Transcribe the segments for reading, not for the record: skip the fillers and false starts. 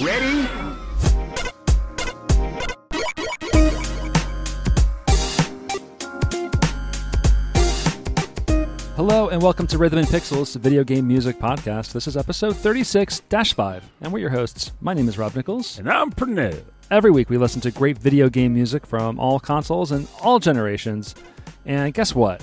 Ready? Hello and welcome to Rhythm and Pixels, a video game music podcast. This is episode 36-5, and we're your hosts. My name is Rob Nichols. And I'm Pernell. Every week we listen to great video game music from all consoles and all generations. And guess what?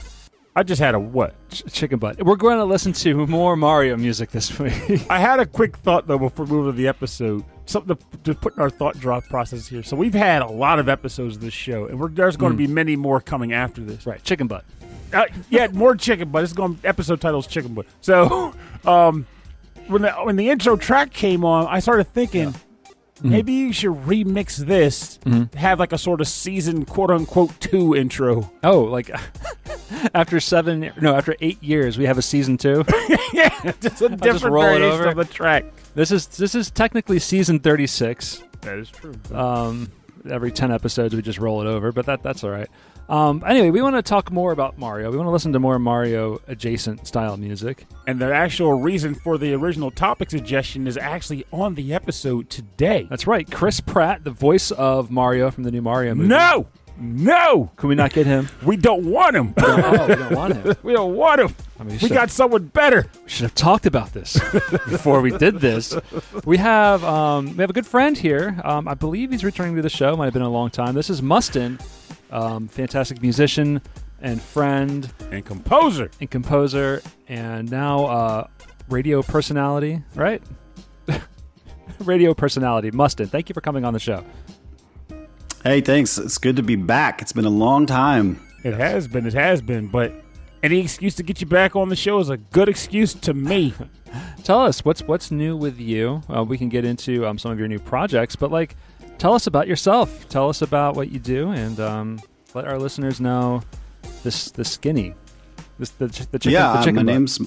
I just had a what? Chicken butt. We're going to listen to more Mario music this week. I had a quick thought, though, before moving to the episode. Something to put in our thought drop process here. So we've had a lot of episodes of this show, and there's going to be many more coming after this. Right, chicken butt. Yeah, more chicken butt. Episode title's chicken butt. So when the intro track came on, I started thinking, maybe you should remix this, have like a sort of season quote-unquote 2 intro. Oh, like after 8 years, we have a season 2? Yeah, just a different variation of the track. This is technically season 36. That is true. Every 10 episodes, we just roll it over, but that's all right. Anyway, we want to talk more about Mario. We want to listen to more Mario-adjacent style music. And the actual reason for the original topic suggestion is actually on the episode today. That's right. Chris Pratt, the voice of Mario from the new Mario movie. No! Can we not get him? We don't want him. We don't want him. We don't want him. I mean, we got someone better. We should have talked about this before we did this. We have a good friend here. I believe he's returning to the show. Might have been a long time. This is Mustin, fantastic musician and friend. And composer. And now radio personality, right? Radio personality. Mustin, thank you for coming on the show. Hey, thanks. It's good to be back. It's been a long time. It has been, but any excuse to get you back on the show is a good excuse to me. Tell us, what's new with you? We can get into some of your new projects, but tell us about yourself. Tell us about what you do, and let our listeners know the chicken. My name's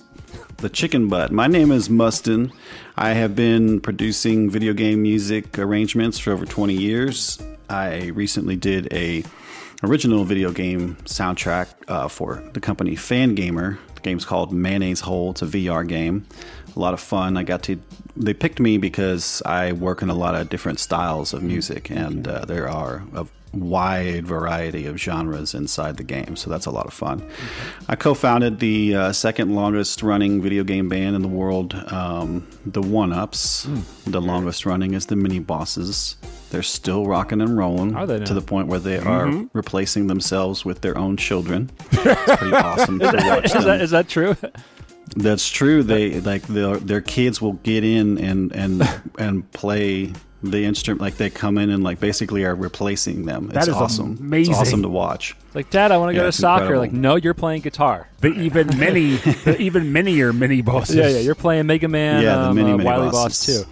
the chicken butt. My name is Mustin. I have been producing video game music arrangements for over 20 years. I recently did a original video game soundtrack for the company Fangamer. The game's called Mayonnaise Hole. It's a VR game. A lot of fun. They picked me because I work in a lot of different styles of music, and there are a wide variety of genres inside the game, so that's a lot of fun. I co-founded the second longest running video game band in the world, the One-Ups. The longest running is the Mini Bosses. They're still rocking and rolling to the point where they are replacing themselves with their own children. It's pretty awesome to watch them. Is that true? That's true. They their kids will get in and play the instrument. They come in and basically are replacing them. It's awesome. Amazing. It's awesome to watch. Dad, I want to go to soccer. Incredible. No, you're playing guitar. The even minier mini bosses. Yeah, you're playing Mega Man. The mini Wily bosses. Boss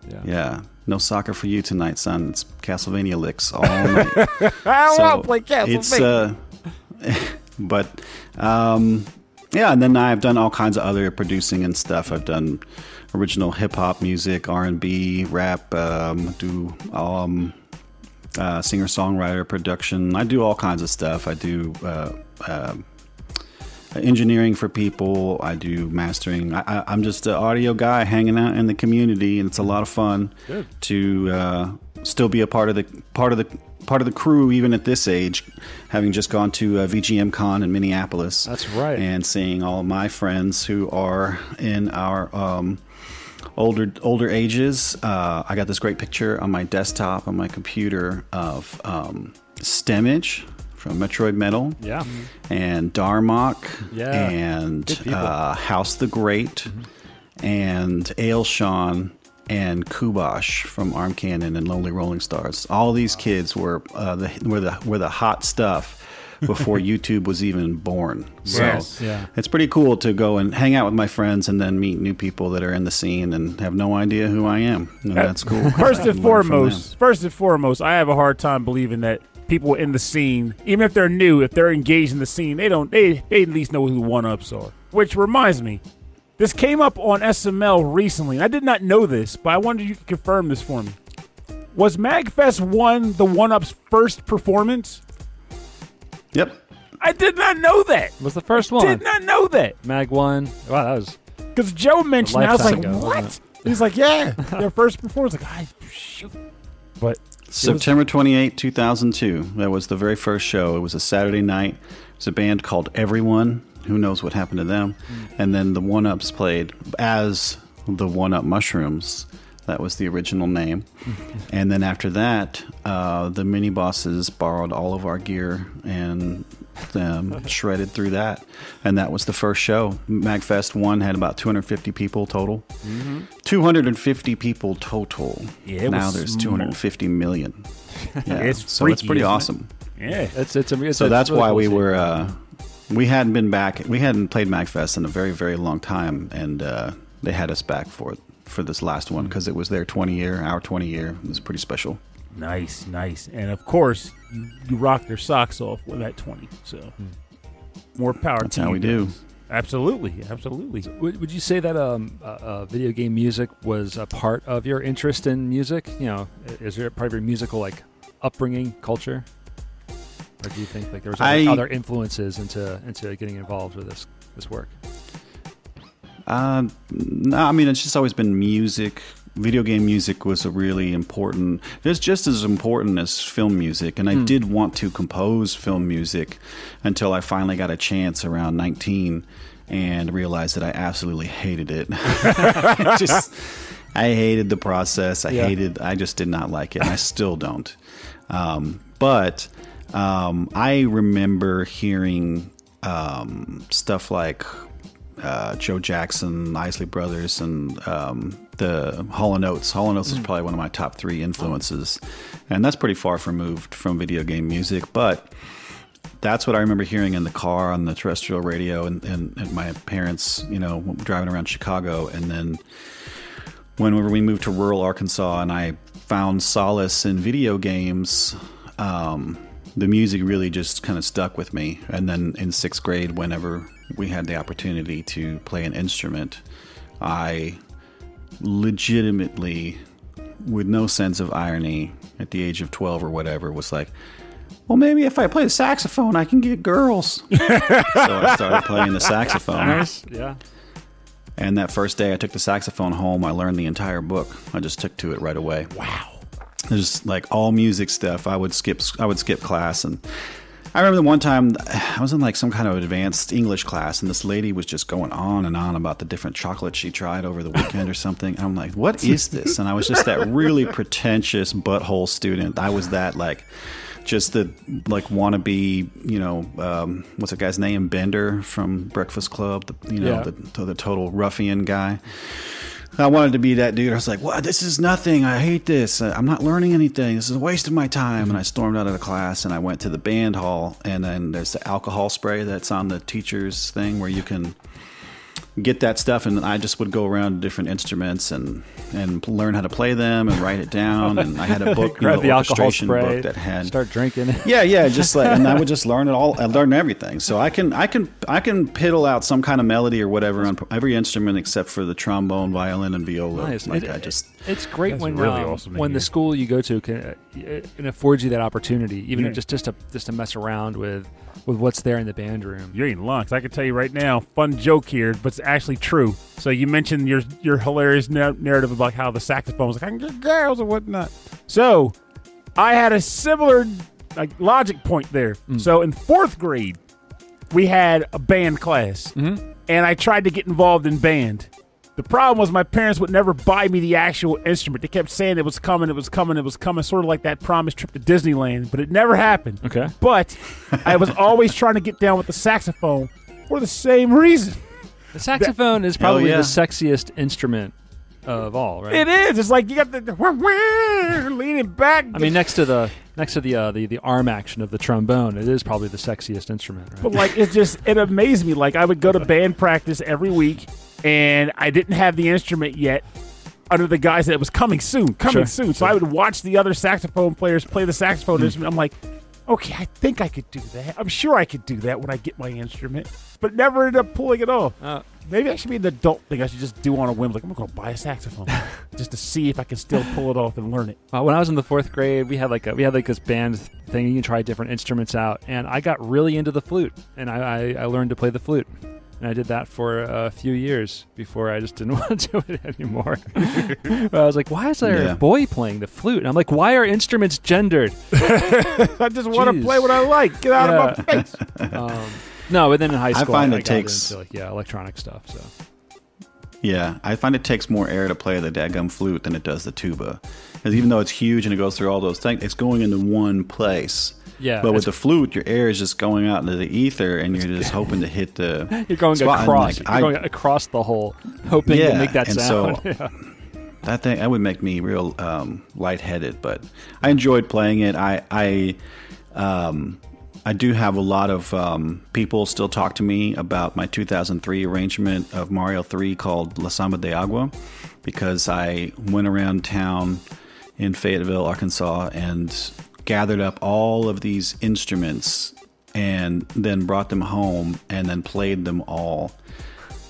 too. Yeah. No soccer for you tonight, son. It's Castlevania licks all night. I don't want to play Castlevania. And then I've done all kinds of other producing and stuff. I've done original hip hop music, R&B, rap, do singer-songwriter production. I do all kinds of stuff. I do engineering for people. I do mastering. I'm just an audio guy hanging out in the community, and it's a lot of fun to still be a part of the crew, even at this age, having just gone to VGM Con in Minneapolis. That's right. And seeing all my friends who are in our older ages. I got this great picture on my desktop on my computer of Stemage from Metroid Metal, and Darmok, and House the Great, and Ailshawn, and Kubosh from Arm Cannon and Lonely Rolling Stars. All these kids were the hot stuff before YouTube was even born. So it's pretty cool to go and hang out with my friends and then meet new people that are in the scene and have no idea who I am. And that's cool. First and foremost, I have a hard time believing that people in the scene, even if they're new, if they're engaged in the scene, they at least know who One-Ups are. Which reminds me, this came up on SML recently. I did not know this, but I wondered if you could confirm this for me. Was MagFest 1 the One-Up's first performance? Yep. I did not know that. It was the first one. Did not know that. Mag 1. Wow, that was... Because Joe mentioned it. I was like, what? He's like, yeah, their first performance. Like, shoot. But September 28, 2002. That was the very first show. It was a Saturday night. It was a band called Everyone. Who knows what happened to them? And then the One Ups played as the One Up Mushrooms. That was the original name. And then after that, the Mini Bosses borrowed all of our gear and shredded through that. And that was the first show. MagFest 1 had about 250 people total. 250 people total. Yeah, now there's 250 million. Yeah. So freaky, it's pretty awesome. Yeah. So that's really why cool we were... we hadn't been back. We hadn't played MagFest in a very, very long time. And they had us back for this last one because it was their 20-year, our 20-year. It was pretty special. Nice. And of course, you rocked their socks off with that 20. So more power That's to you. how we do. Absolutely. So would you say that video game music was a part of your interest in music? You know, is there part of your musical upbringing, culture? Or do you think there was other influences into getting involved with this work? No, I mean, it's just always been music. Video game music was a really important. It's just as important as film music, and I did want to compose film music until I finally got a chance around 19 and realized that I absolutely hated it. I hated the process. I just did not like it, and I still don't. But I remember hearing stuff like Joe Jackson, Isley Brothers, and the Hall & Oates. Hall & Oates is probably one of my top 3 influences, and that's pretty far removed from video game music, but that's what I remember hearing in the car on the terrestrial radio and my parents, driving around Chicago. And then whenever we moved to rural Arkansas and I found solace in video games, the music really just kind of stuck with me. And then in 6th grade, whenever we had the opportunity to play an instrument, I legitimately, with no sense of irony, at the age of 12 or whatever, was like, well, maybe if I play the saxophone, I can get girls. So I started playing the saxophone. Nice, yeah. And that first day I took the saxophone home, I learned the entire book. I just took to it right away. Wow. There's all music stuff. I would skip class, and I remember the one time I was in some kind of advanced English class, and this lady was just going on and on about the different chocolates she tried over the weekend or something. I'm like, what is this? And I was just that really pretentious butthole student. I was that just the wannabe, what's that guy's name? Bender from Breakfast Club, the total ruffian guy. I wanted to be that dude. I was like, "What? This is nothing. I hate this. I'm not learning anything. This is a waste of my time." And I stormed out of the class and I went to the band hall. And then there's the alcohol spray that's on the teacher's thing where you can get that stuff. And I just would go around to different instruments and learn how to play them and write it down. And I had a book, grab the alcohol spray, book that had start drinking. Yeah, just and I would just learn it all. I learned everything, so I can piddle out some kind of melody or whatever on every instrument except for the trombone, violin, and viola. Nice. It's great when really awesome when the school you go to can afford you that opportunity, even just to mess around with what's there in the band room. You're eating lunch. I can tell you right now, fun joke here, but it's actually true. So you mentioned your hilarious narrative about how the saxophone was I can get girls and whatnot. So I had a similar logic point there. So in 4th grade, we had a band class, and I tried to get involved in band. The problem was my parents would never buy me the actual instrument. They kept saying it was coming, sort of like that promised trip to Disneyland, but it never happened. Okay. But I was always trying to get down with the saxophone for the same reason. The saxophone is probably the sexiest instrument of all, right? It is. It's like you got the leaning back. I mean, next to the arm action of the trombone, it is probably the sexiest instrument, right? But it amazed me. I would go to band practice every week, and I didn't have the instrument yet under the guise that it was coming soon. So I would watch the other saxophone players play the saxophone instrument. I'm like, okay, I think I could do that. I'm sure I could do that when I get my instrument, but never ended up pulling it off. Maybe that should be an adult thing I should just do on a whim. I'm going to buy a saxophone just to see if I can still pull it off and learn it. When I was in the 4th grade, we had this band thing. You can try different instruments out, and I got really into the flute, and I learned to play the flute. And I did that for a few years before I just didn't want to do it anymore. I was like, why is there a boy playing the flute? And I'm like, why are instruments gendered? I just want to play what I like. Get out of my face. No, but then in high school, I got into electronic stuff. So. Yeah, I find it takes more air to play the dadgum flute than it does the tuba. Because even though it's huge and it goes through all those things, it's going into one place. Yeah, but with the flute, your air is just going out into the ether, and you're just hoping to hit the. You're going across. You're going across the hole, hoping to make that sound. So that would make me real lightheaded. But I enjoyed playing it. I do have a lot of people still talk to me about my 2003 arrangement of Mario 3 called La Samba de Agua, because I went around town in Fayetteville, Arkansas, and gathered up all of these instruments and then brought them home and then played them all.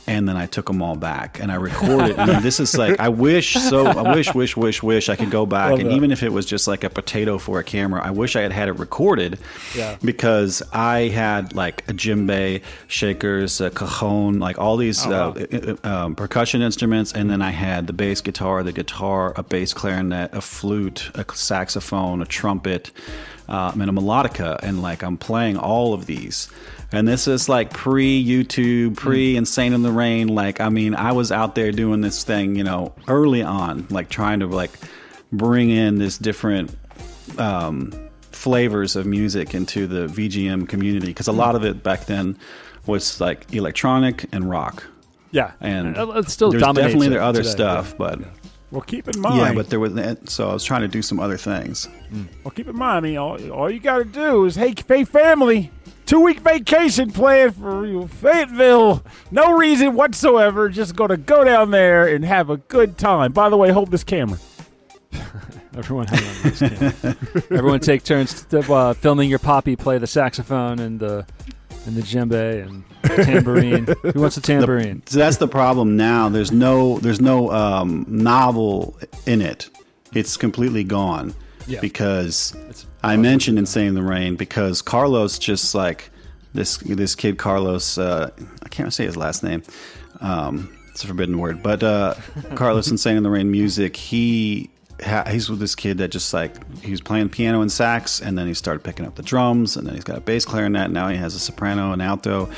And then I took them all back and I recorded. I mean, this is like, I wish I could go back. And even if it was just like a potato for a camera, I wish I had it recorded. Yeah. Because I had like a djembe, shakers, a cajon, like all these percussion instruments. And then I had the bass guitar, a bass clarinet, a flute, a saxophone, a trumpet, and a melodica. And like, I'm playing all of these. And this is like pre-YouTube, pre-Insane in the Rain. Like, I mean, I was out there doing this thing, early on, like trying to like bring in this different flavors of music into the VGM community. Because a lot of it back then was like electronic and rock. Yeah. And it still there's dominates definitely there other today, stuff, but... Well, keep in mind. Yeah, but there was... So I was trying to do some other things. Well, keep in mind, I mean, all you got to do is, hey, family... 2-week vacation planned for Fayetteville. No reason whatsoever. Just going to go down there and have a good time. By the way, hold this camera. Everyone hang on this camera. Everyone take turns filming your poppy play the saxophone and the djembe and the tambourine. Who wants a tambourine? So that's the problem now. There's no novel in it. It's completely gone. Yeah. Because I mentioned Insane in the Rain because Carlos, just like this kid Carlos, I can't say his last name. It's a forbidden word, but Carlos Insane in the Rain Music. He's with this kid that just like he was playing piano and sax, and then he started picking up the drums, and then he's got a bass clarinet. Now he has a soprano, an alto,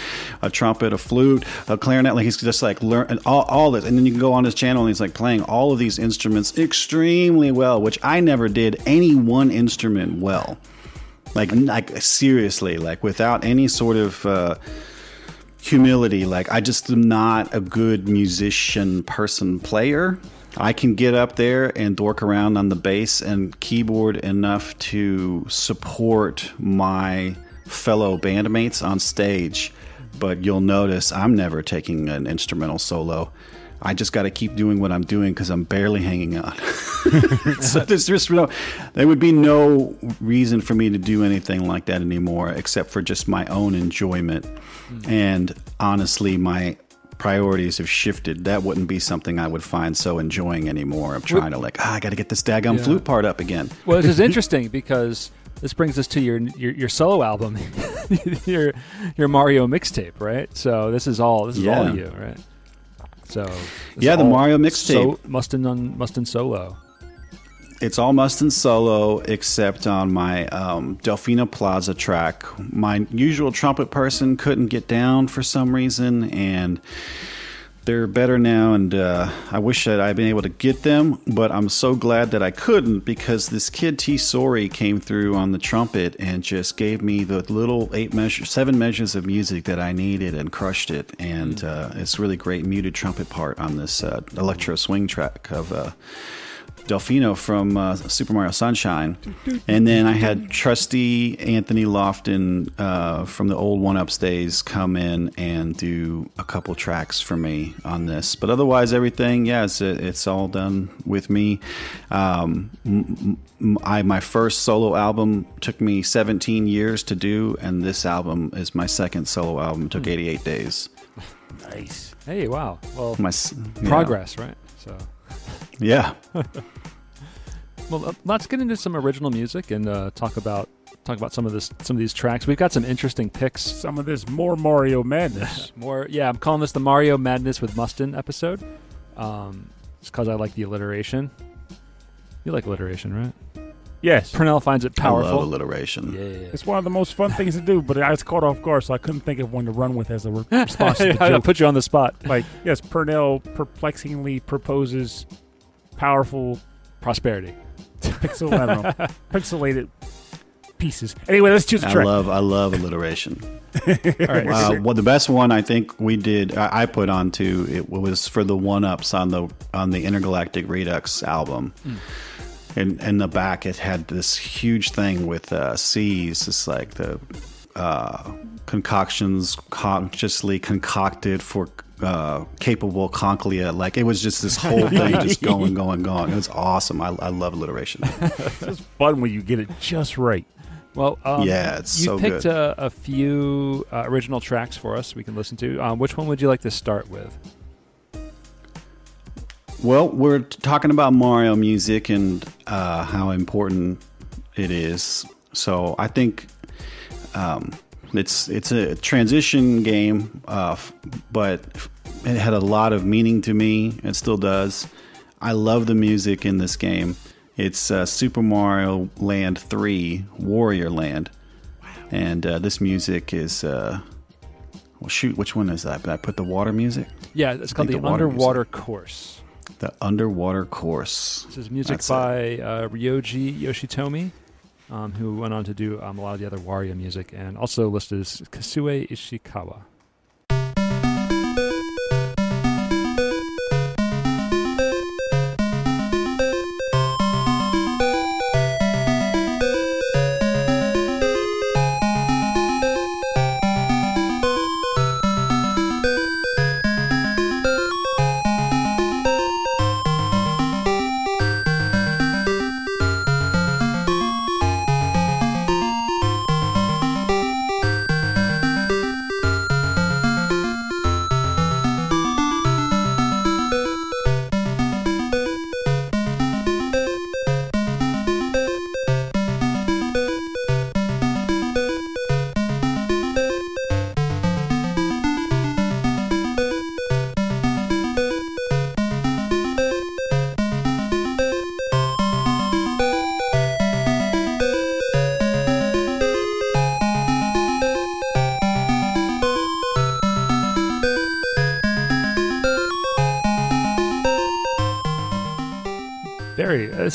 a trumpet, a flute, a clarinet. Like he's just like learn all this, and then you can go on his channel and he's like playing all of these instruments extremely well, which I never did any one instrument well. Like seriously, like without any sort of humility. Like I just am not a good musician, player. I can get up there and dork around on the bass and keyboard enough to support my fellow bandmates on stage, but you'll notice I'm never taking an instrumental solo. I just got to keep doing what I'm doing because I'm barely hanging on. So there would be no reason for me to do anything like that anymore except for just my own enjoyment. And honestly, my priorities have shifted. That wouldn't be something I would find so enjoying anymore. I'm trying to I got to get this daggum flute part up again. Well, this is interesting because this brings us to your solo album, your Mario mixtape, right? So this is all you, right? So the Mario mixtape, Mustin solo. It's all Mustin solo, except on my Delfino Plaza track. My usual trumpet person couldn't get down for some reason, and they're better now, and I wish that I'd been able to get them, but I'm so glad that I couldn't, because this kid T. Sori came through on the trumpet and just gave me the little 7 measures of music that I needed and crushed it, and it's really great muted trumpet part on this electro swing track of... Delfino from Super Mario Sunshine. And then I had trusty Anthony Lofton from the old One Ups days come in and do a couple tracks for me on this. But otherwise, everything, it's all done with me. My first solo album took me 17 years to do, and this album is my second solo album. It took 88 days. Nice. Hey, wow. Well, progress, right? So... Yeah. Well, let's get into some original music and talk about talk about some of these tracks. We've got some interesting picks. Some of this more Mario madness. I'm calling this the Mario Madness with Mustin episode. Just because I like the alliteration. You like alliteration, right? Yes. Pernell finds it powerful. I love alliteration. Yeah. It's one of the most fun things to do, but I was caught off guard, so I couldn't think of one to run with as a response to the I joke. put you on the spot. Like, yes, Pernell perplexingly proposes powerful prosperity. Pixelated pieces. Anyway, let's choose a track. I love alliteration. All right. Well, the best one I think we did, I put onto it was for the one-ups on the Intergalactic Redux album. And in the back, it had this huge thing with C's. It's like the concoctions consciously concocted for capable conclia. Like, it was just this whole thing just going. It was awesome. I love alliteration. It's fun when you get it just right. Well, it's so good. You picked a few original tracks for us we can listen to. Which one would you like to start with? Well, we're talking about Mario music and how important it is. So I think it's a transition game, but it had a lot of meaning to me. It still does. I love the music in this game. It's Super Mario Land 3, Warrior Land. Wow. And this music is... which one is that? Did I put the water music? Yeah, it's called the Underwater Course. The Underwater Course. This is music by Ryoji Yoshitomi, who went on to do a lot of the other Wario music, and also listed as Kasue Ishikawa.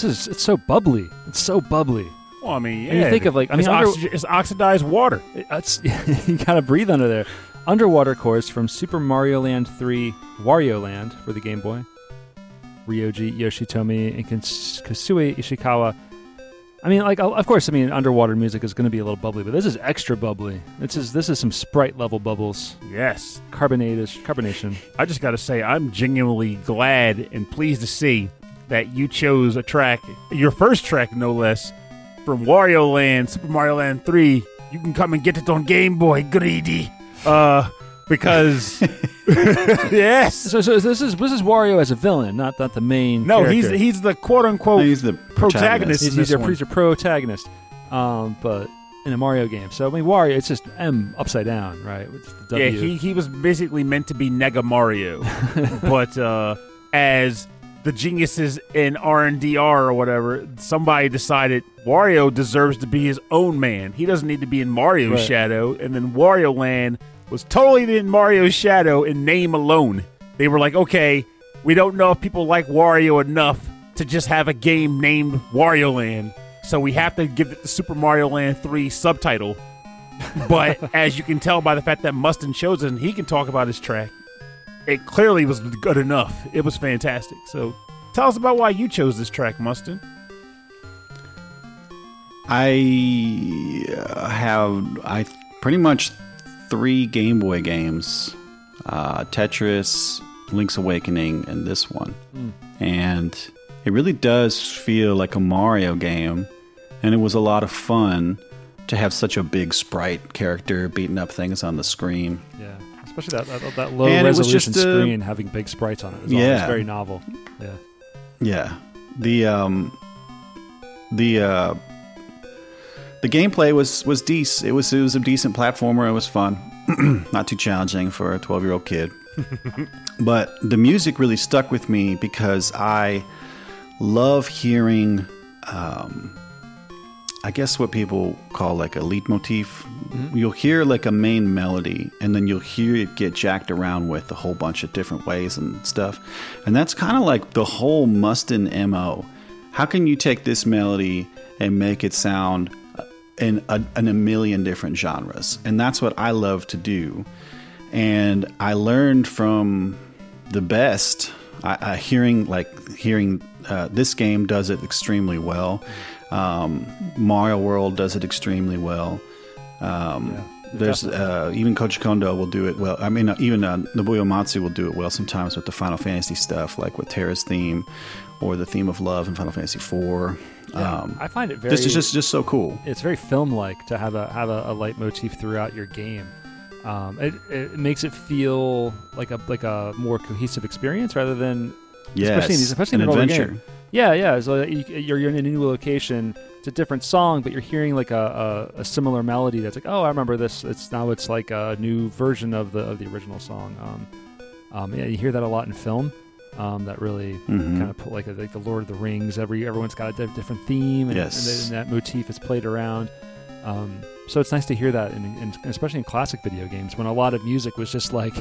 It's so bubbly. It's so bubbly. Well, I mean, yeah. And you think of it's oxidized water. You gotta breathe under there. Underwater Course from Super Mario Land 3, Wario Land for the Game Boy. Ryoji Yoshitomi and Kasue Ishikawa. I mean, of course, underwater music is going to be a little bubbly, but this is extra bubbly. This is some Sprite level bubbles. Yes, carbonation. I just got to say, I'm genuinely glad and pleased to see that you chose a track, your first track no less, from Wario Land, Super Mario Land 3. You can come and get it on Game Boy, greedy. Because yes. So this is Wario as a villain, not the main. No, character. he's the quote unquote. He's the protagonist. He's a protagonist. But in a Mario game, so Wario, it's just M upside down, right? With the W. Yeah, he was basically meant to be Nega Mario, but as the geniuses in R&DR or whatever, somebody decided Wario deserves to be his own man. He doesn't need to be in Mario's shadow. And then Wario Land was totally in Mario's shadow in name alone. They were like, okay, we don't know if people like Wario enough to just have a game named Wario Land, so we have to give it the Super Mario Land 3 subtitle. But as you can tell by the fact that Mustin chose it and he can talk about his track, it clearly was good enough. It was fantastic. So tell us about why you chose this track, Mustin. I have pretty much 3 Game Boy games, Tetris, Link's Awakening, and this one. And it really does feel like a Mario game, and it was a lot of fun to have such a big sprite character beating up things on the screen. Yeah, especially that low resolution screen having big sprites on it. It's always very novel. The gameplay was decent. It was a decent platformer. It was fun. Not too challenging for a 12-year-old kid. But the music really stuck with me because I love hearing, I guess what people call like a leitmotif. Mm-hmm. You'll hear like a main melody, and then you'll hear it get jacked around with a whole bunch of different ways and stuff. And that's kind of like the whole Mustin MO. How can you take this melody and make it sound in a million different genres? And that's what I love to do. And I learned from the best. Hearing this game does it extremely well. Mario World does it extremely well. There's even Koji Kondo will do it well. I mean, even Nobuo Uematsu will do it well sometimes with the Final Fantasy stuff, like with Terra's theme or the theme of love in Final Fantasy IV. I find it very. This is just so cool. It's very film-like to have a leitmotif throughout your game. It makes it feel like a more cohesive experience rather than especially in an adventure. Game. Yeah. So you're in a new location. It's a different song, but you're hearing like a similar melody. That's like, oh, I remember this. It's like a new version of the original song. You hear that a lot in film. That really kind of put like the Lord of the Rings. Everyone's got a different theme, and that motif is played around. So it's nice to hear that, especially in classic video games, when a lot of music was just like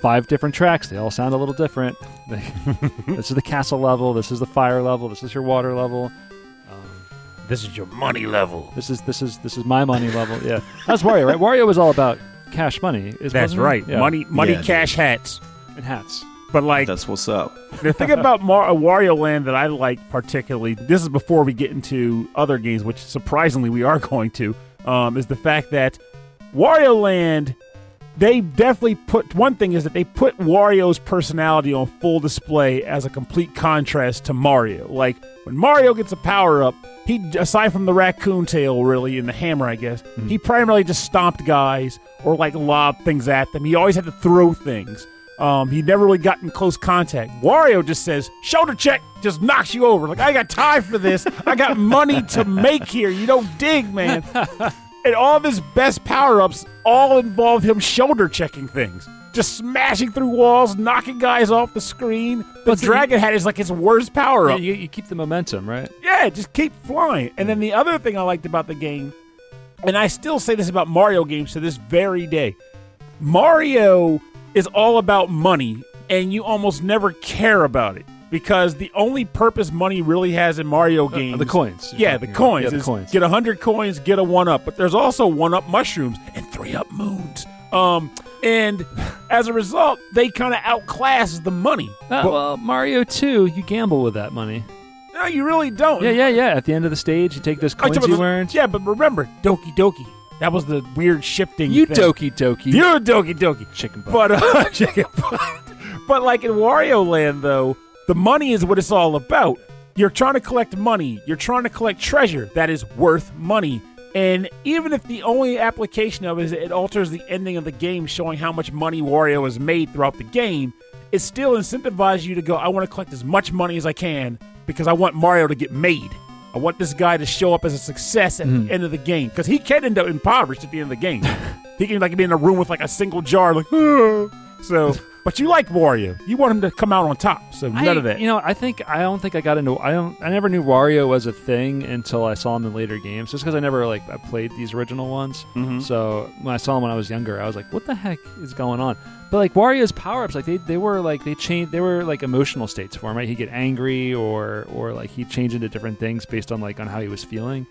5 different tracks. They all sound a little different. This is the castle level. This is the fire level. This is your water level. This is your money level. This is my money level. Yeah, that's Wario, right? Wario was all about cash money. That's right. Yeah. Money, cash, hats, and hats. But like that's what's up. The thing about Wario Land that I like particularly, this is before we get into other games, which surprisingly we are going to, is the fact that Wario Land, they definitely put, one thing is that they put Wario's personality on full display as a complete contrast to Mario. Like when Mario gets a power up, he, aside from the raccoon tail really and the hammer, I guess, he primarily just stomped guys or like lobbed things at them. He always had to throw things. He never really got in close contact. Wario just says, shoulder check, just knocks you over. Like, I got time for this. I got money to make here. You don't dig, man. And all of his best power-ups all involve him shoulder checking things. Just smashing through walls, knocking guys off the screen. The dragon hat is like his worst power-up. Yeah, you keep the momentum, right? Yeah, just keep flying. And then the other thing I liked about the game, and I still say this about Mario games to this very day, Mario is all about money, and you almost never care about it because the only purpose money really has in Mario games, the coins. Yeah, the coins. Yeah, the coins. Get 100 coins, get a 1-up, but there's also 1-up mushrooms and 3-up moons. And as a result, they kind of outclass the money. Well, Mario 2, you gamble with that money. No, you really don't. Yeah. At the end of the stage, you take those coins you earned. Yeah, but remember, Doki Doki. That was the weird shifting thing. Doki Doki. You Doki Doki. Chicken butt. But, chicken butt. But like in Wario Land, though, the money is what it's all about. You're trying to collect money. You're trying to collect treasure that is worth money. And even if the only application of it is it alters the ending of the game, showing how much money Wario has made throughout the game, it still incentivizes you to go, I want to collect as much money as I can because I want Mario to get made. I want this guy to show up as a success at the end of the game. Because he can end up impoverished at the end of the game. He can like be in a room with like a single jar, like, so. But you like Wario. You want him to come out on top. So none of that. You know, I don't think I got into. I never knew Wario was a thing until I saw him in later games. Just because I never I played these original ones. Mm-hmm. So when I saw him when I was younger, I was like, what the heck is going on? But like Wario's power-ups, like they were like emotional states for him, right? He'd get angry or like he'd change into different things based on on how he was feeling,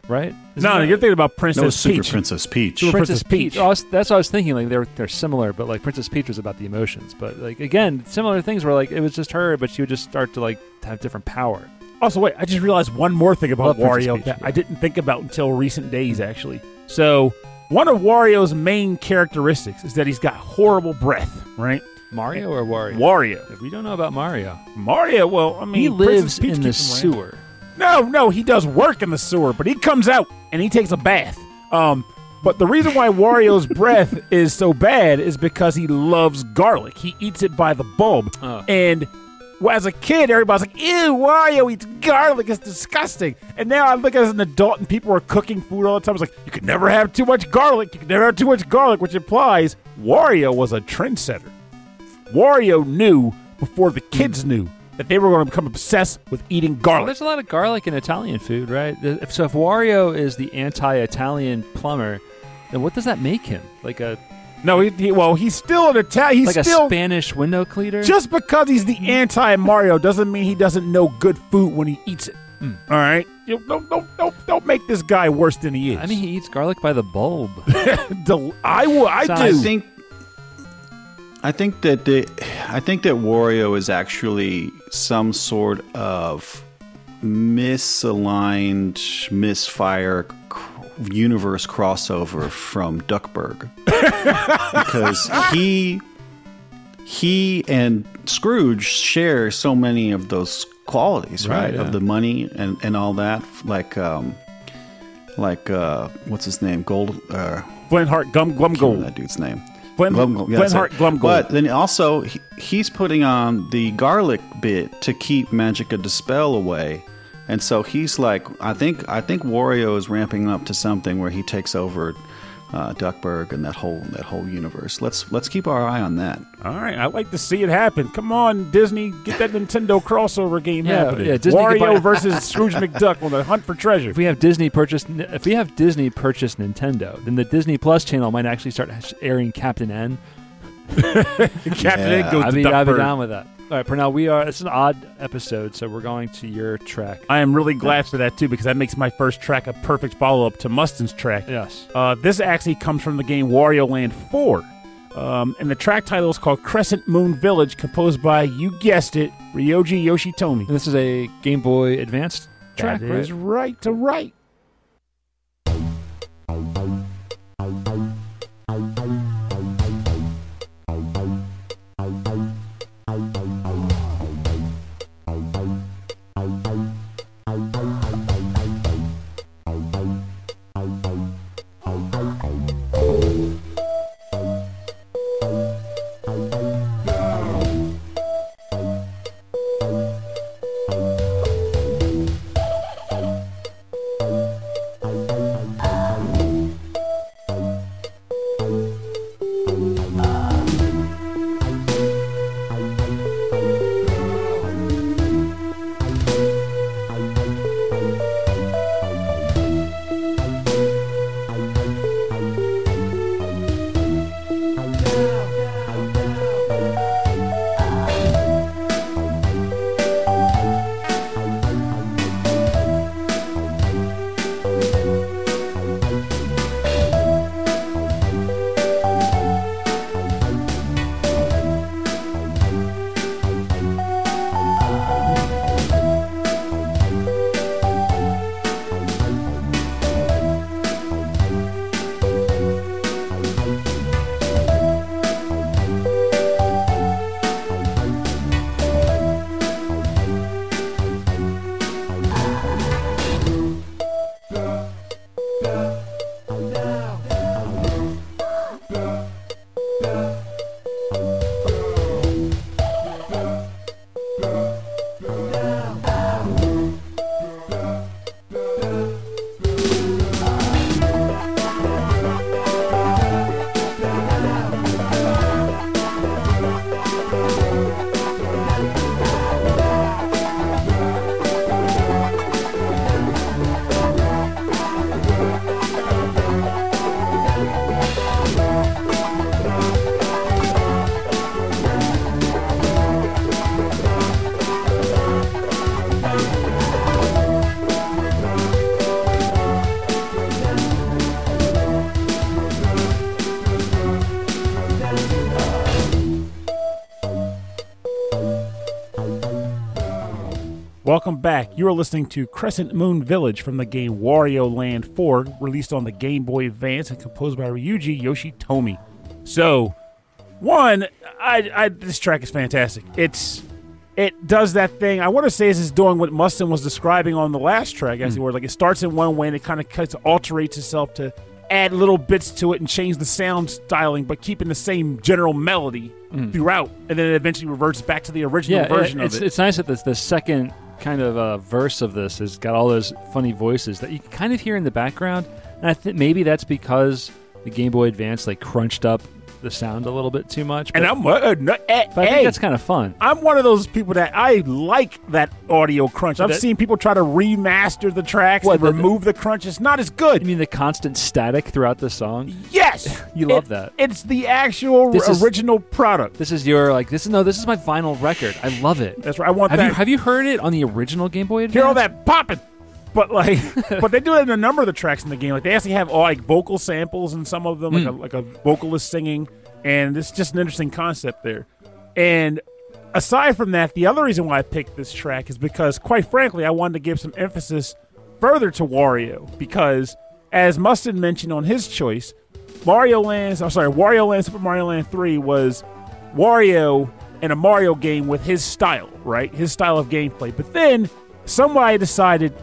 right? No, you're thinking about Princess Peach. Super Princess Peach. Princess Peach. Oh, that's what I was thinking. Like they're similar, but like Princess Peach was about the emotions. But like again, similar things were like it was just her, but she would just start to have different power. Also, wait, I just realized one more thing about Wario that I didn't think about until recent days, actually. So one of Wario's main characteristics is that he's got horrible breath, right? Mario or Wario? Wario. We don't know about Mario. Mario, well, I mean, he lives in the sewer. No, he does work in the sewer, but he comes out and he takes a bath. But the reason why Wario's breath is so bad is because he loves garlic. He eats it by the bulb. And as a kid, everybody's like, ew, Wario eats garlic. It's disgusting. And now I look as an adult and people are cooking food all the time. It's like, you could never have too much garlic. You could never have too much garlic, which implies Wario was a trendsetter. Wario knew before the kids knew that they were going to become obsessed with eating garlic. Well, there's a lot of garlic in Italian food, right? So if Wario is the anti-Italian plumber, then what does that make him? Like a... No, he's still an Italian. He's like still a Spanish window cleaner? Just because he's the anti-Mario doesn't mean he doesn't know good food when he eats it. All right? Don't make this guy worse than he is. I mean, he eats garlic by the bulb. I do. I think that Wario is actually some sort of misaligned, misfire universe crossover from Duckburg, because he and Scrooge share so many of those qualities, right? Yeah. Of the money and all that, like what's his name? Glenhart Glumgold. That dude's name. Glenhart Glumgold. But then also he's putting on the garlic bit to keep Magica De Spell away. And so he's like, I think Wario is ramping up to something where he takes over Duckburg and that whole universe. Let's keep our eye on that. All right, I'd like to see it happen. Come on, Disney, get that Nintendo crossover game happening. Yeah, Disney Wario versus Scrooge McDuck on the hunt for treasure. If we have Disney purchase Nintendo, then the Disney Plus channel might actually start airing Captain N. Captain N goes to Duckburg. I'd be down with that. All right, Pernell, it's an odd episode, so we're going to your track. I am really glad for that, too, because that makes my first track a perfect follow-up to Mustin's track. Yes. This actually comes from the game Wario Land 4. And the track title is called Crescent Moon Village, composed by, you guessed it, Ryoji Yoshitomi. And this is a Game Boy Advanced track, right? That is right to right. Welcome back. You are listening to Crescent Moon Village from the game Wario Land 4, released on the Game Boy Advance and composed by Ryuji Yoshitomi. So, this track is fantastic. It does that thing. I want to say this is doing what Mustin was describing on the last track, as it were. Like, it starts in one way and it kind of alterates itself to add little bits to it and change the sound styling, but keeping the same general melody throughout, and then it eventually reverts back to the original version of it. It's nice that the second kind of verse of this has got all those funny voices that you can kind of hear in the background, and I think maybe that's because the Game Boy Advance crunched up the sound a little bit too much. But, and I'm but I think that's kind of fun. I'm one of those people that I like that audio crunch. I've seen people try to remaster the tracks and remove the crunch. It's not as good. You mean the constant static throughout the song? Yes. You love that. It's the actual original product. This is your this is my vinyl record. I love it. That's right. I want that. Have you heard it on the original Game Boy Advance? Hear all that popping. But but they do it in a number of the tracks in the game. They actually have all vocal samples in some of them, like a vocalist singing, and it's just an interesting concept there. And aside from that, the other reason why I picked this track is because, quite frankly, I wanted to give some emphasis further to Wario, because as Mustin mentioned on his choice, Wario Land Super Mario Land 3 was Wario in a Mario game with his style, right? His style of gameplay. But then somebody decided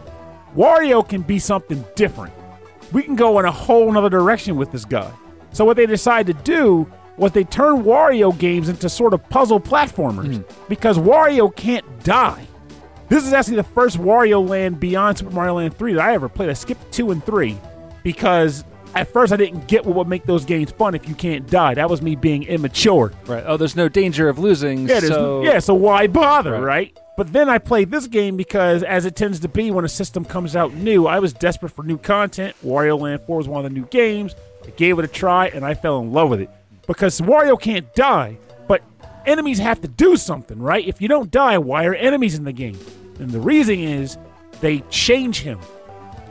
Wario can be something different. We can go in a whole nother direction with this guy. So what they decided to do was they turned Wario games into sort of puzzle platformers because Wario can't die. This is actually the first Wario Land beyond Super Mario Land 3 that I ever played. I skipped 2 and 3 because at first I didn't get what would make those games fun if you can't die. That was me being immature. Right. Oh, there's no danger of losing. So why bother, right? But then I played this game because, as it tends to be when a system comes out new, I was desperate for new content. Wario Land 4 was one of the new games. I gave it a try, and I fell in love with it. Because Wario can't die, but enemies have to do something, right? If you don't die, why are enemies in the game? And the reason is they change him.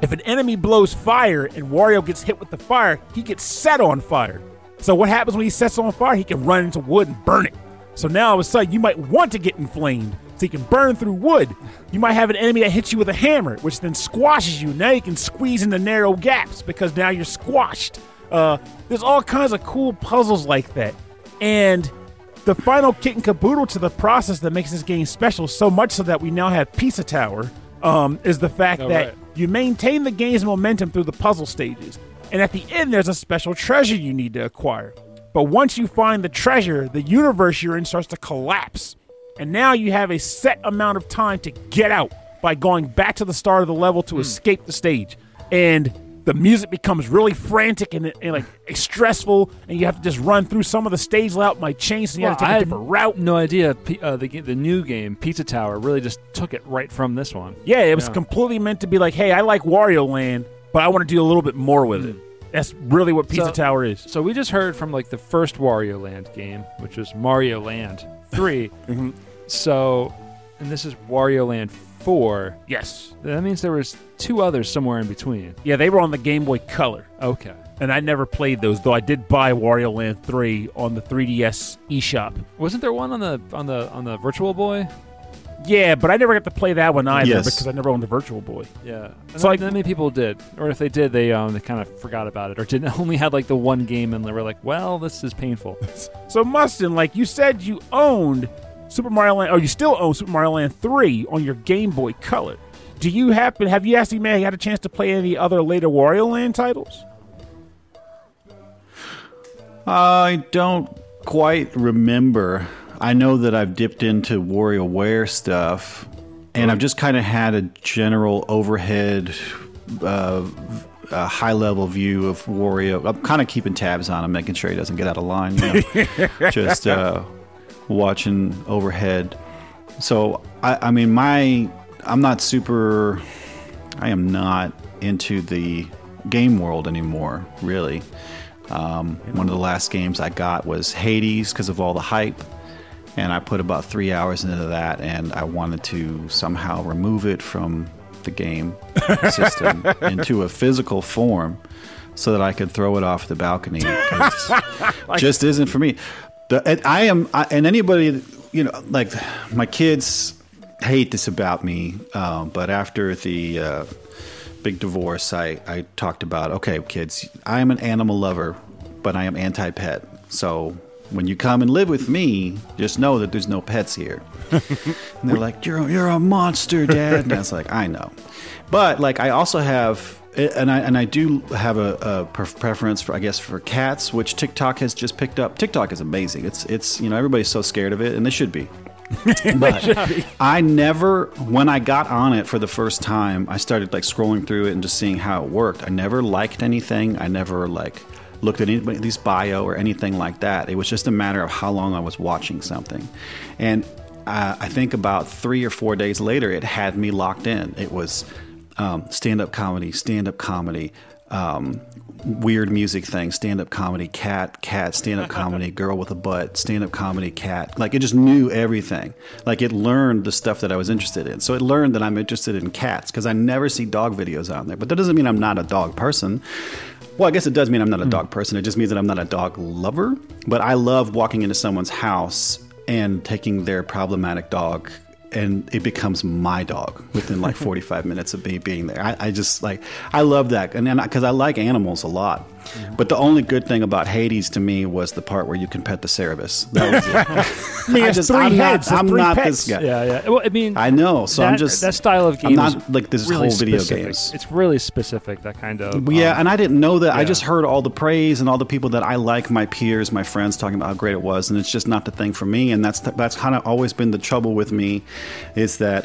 If an enemy blows fire and Wario gets hit with the fire, he gets set on fire. So what happens when he sets on fire? He can run into wood and burn it. So now all of a sudden you might want to get inflamed so you can burn through wood. You might have an enemy that hits you with a hammer, which then squashes you. Now you can squeeze into narrow gaps because now you're squashed. There's all kinds of cool puzzles like that. And the final kit and caboodle to the process that makes this game special, so much so that we now have Pizza Tower, is the fact that you maintain the game's momentum through the puzzle stages. And at the end, there's a special treasure you need to acquire. But once you find the treasure, the universe you're in starts to collapse. And now you have a set amount of time to get out by going back to the start of the level to escape the stage. And the music becomes really frantic and stressful, and you have to just run through some of the stage layout might change, so you have to take a different route. No idea the new game, Pizza Tower, really just took it right from this one. Yeah, it was completely meant to be like, hey, I like Wario Land, but I want to do a little bit more with it. That's really what Pizza Tower is. So we just heard from the first Wario Land game, which was Mario Land 3. So, and this is Wario Land 4. Yes. That means there was 2 others somewhere in between. Yeah, they were on the Game Boy Color. Okay. And I never played those, though I did buy Wario Land 3 on the 3DS eShop. Wasn't there one on the Virtual Boy? Yeah, but I never got to play that one either because I never owned the Virtual Boy. Yeah. So not many people did. Or if they did, they kind of forgot about it or only had the one game and they were like, well, this is painful. So Mustin, you said you owned Super Mario Land, or you still own Super Mario Land 3 on your Game Boy Color. Have you actually had a chance to play any other later Wario Land titles? I don't quite remember. I know that I've dipped into WarioWare stuff, and I've just kind of had a general overhead, high-level view of Wario. I'm kind of keeping tabs on him, making sure he doesn't get out of line. Just watching overhead. So, I am not into the game world anymore, really. One of the last games I got was Hades because of all the hype. And I put about 3 hours into that, and I wanted to somehow remove it from the game system into a physical form so that I could throw it off the balcony. Just isn't for me. And anybody, my kids hate this about me, but after the big divorce, I talked about, okay, kids, I am an animal lover, but I am anti-pet. So when you come and live with me, just know that there's no pets here. And they're like, you're a monster, Dad. And I was like, I know. But I also have And I do have a preference for, I guess, for cats, which TikTok has just picked up. TikTok is amazing. It's everybody's so scared of it, and they should be. But I never, when I got on it for the first time, I started like scrolling through it and just seeing how it worked. I never liked anything. I never like looked at anybody's bio or anything like that. It was just a matter of how long I was watching something. And I think about 3 or 4 days later, it had me locked in. It was stand-up comedy, weird music thing, stand-up comedy, cat, stand-up comedy, girl with a butt, stand-up comedy, cat. Like, it just knew everything. Like, it learned the stuff that I was interested in. So it learned that I'm interested in cats, because I never see dog videos on there. But that doesn't mean I'm not a dog person. Well, I guess it does mean I'm not a dog person. It just means that I'm not a dog lover. But I love walking into someone's house and taking their problematic dog, and it becomes my dog within like 45 minutes of me being there. I just like, I love that. And then, because I like animals a lot. But the only good thing about Hades to me was the part where you can pet the Cerberus. That was it. I mean, it's three heads. I'm not pets. this guy. Yeah. Well, I mean, I know. So I'm just, that style of game. I'm not like this really whole video specific. games. It's really specific. That kind of. Yeah, and I didn't know that. Yeah. I just heard all the praise and all the people that I like, my peers, my friends, talking about how great it was, and it's just not the thing for me. And that's kind of always been the trouble with me, is that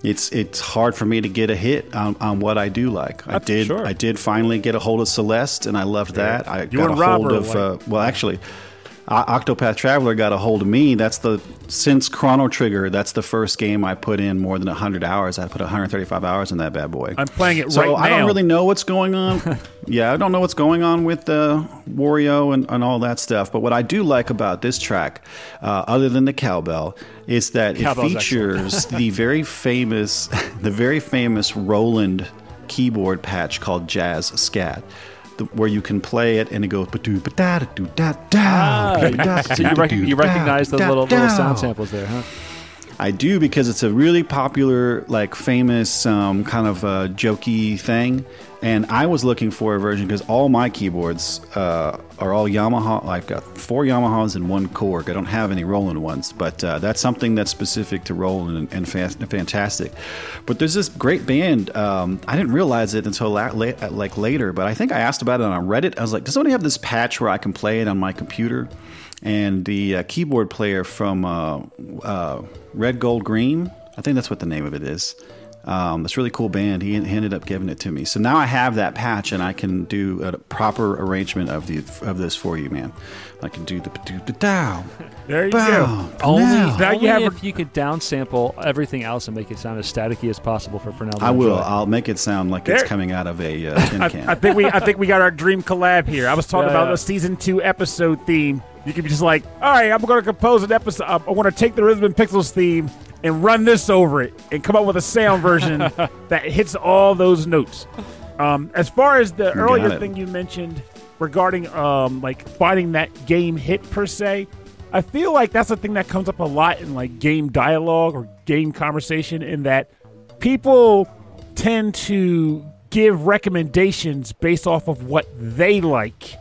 it's hard for me to get a hit on what I do like. I did finally get a hold of Celeste, and I loved that. I got a hold of well, actually, Octopath Traveler got a hold of me. Since Chrono Trigger, that's the first game I put in more than 100 hours. I put 135 hours in that bad boy. I'm playing it right now. So I don't really know what's going on. Yeah, I don't know what's going on with Wario and all that stuff. But what I do like about this track, other than the cowbell, is that it features the very famous Roland keyboard patch called Jazz Scat, where you can play it and it goes so you recognize the little sound samples there, huh? I do, because it's a really popular, like, famous kind of jokey thing. And I was looking for a version, because all my keyboards are all Yamaha. I've got 4 Yamahas and 1 Korg. I don't have any Roland ones, but that's something that's specific to Roland and fantastic. But there's this great band. I didn't realize it until later, but I think I asked about it on Reddit. I was like, does somebody have this patch where I can play it on my computer? And the keyboard player from Red, Gold, Green, I think that's what the name of it is. This really cool band. He ended up giving it to me. So now I have that patch, and I can do a proper arrangement of this for you, man. I can do the down. There you go. Only if you could downsample everything else and make it sound as staticky as possible for Pernell. I will. I'll make it sound like it's coming out of a tin can. I think we got our dream collab here. I was talking about the season 2 episode theme. You could be just like, all right, I'm going to compose an episode. I want to take the Rhythm and Pixels theme and run this over it and come up with a sound version that hits all those notes. As far as the earlier thing you mentioned regarding like finding that game hit per se, I feel like that's a thing that comes up a lot in like game dialogue or game conversation, in that people tend to give recommendations based off of what they like,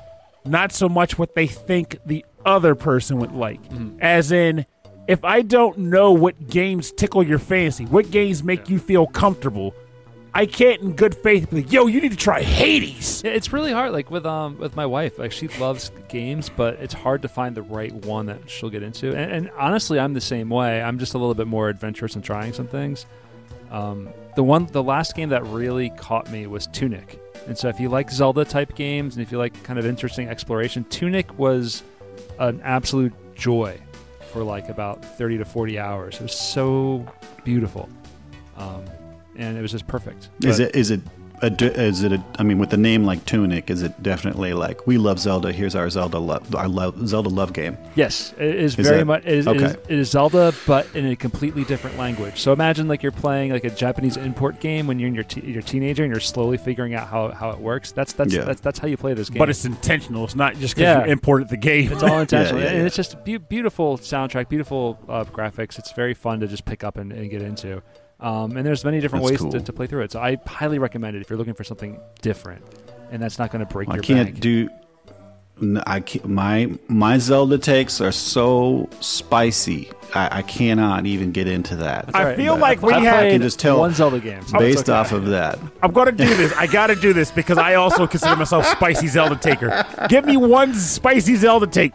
not so much what they think the other person would like. As in, if I don't know what games tickle your fancy, what games make you feel comfortable, I can't in good faith be like, yo, you need to try Hades. It's really hard, like with my wife. Like, she loves games, but it's hard to find the right one that she'll get into. And honestly, I'm the same way. I'm just a little bit more adventurous in trying some things. The last game that really caught me was Tunic. And so if you like Zelda-type games and if you like kind of interesting exploration, Tunic was an absolute joy for like about 30 to 40 hours. It was so beautiful. And it was just perfect. Is it I mean, with a name like Tunic, is it definitely like, we love Zelda, here's our Zelda love game? Yes, it is very much. It is Zelda, but in a completely different language. So imagine like you're playing like a Japanese import game when you're in your teenager and you're slowly figuring out how it works. That's how you play this game. But it's intentional. It's not just because you imported the game. It's all intentional, and it's just beautiful soundtrack, beautiful graphics. It's very fun to just pick up and get into. And there's many different ways to play through it. So I highly recommend it if you're looking for something different, and that's not going to break your bank. my Zelda takes are so spicy. I cannot even get into that. I feel like we I have played just tell one Zelda game based off of that. I'm going to do this. I got to do this because I also consider myself spicy Zelda taker. Give me one spicy Zelda take.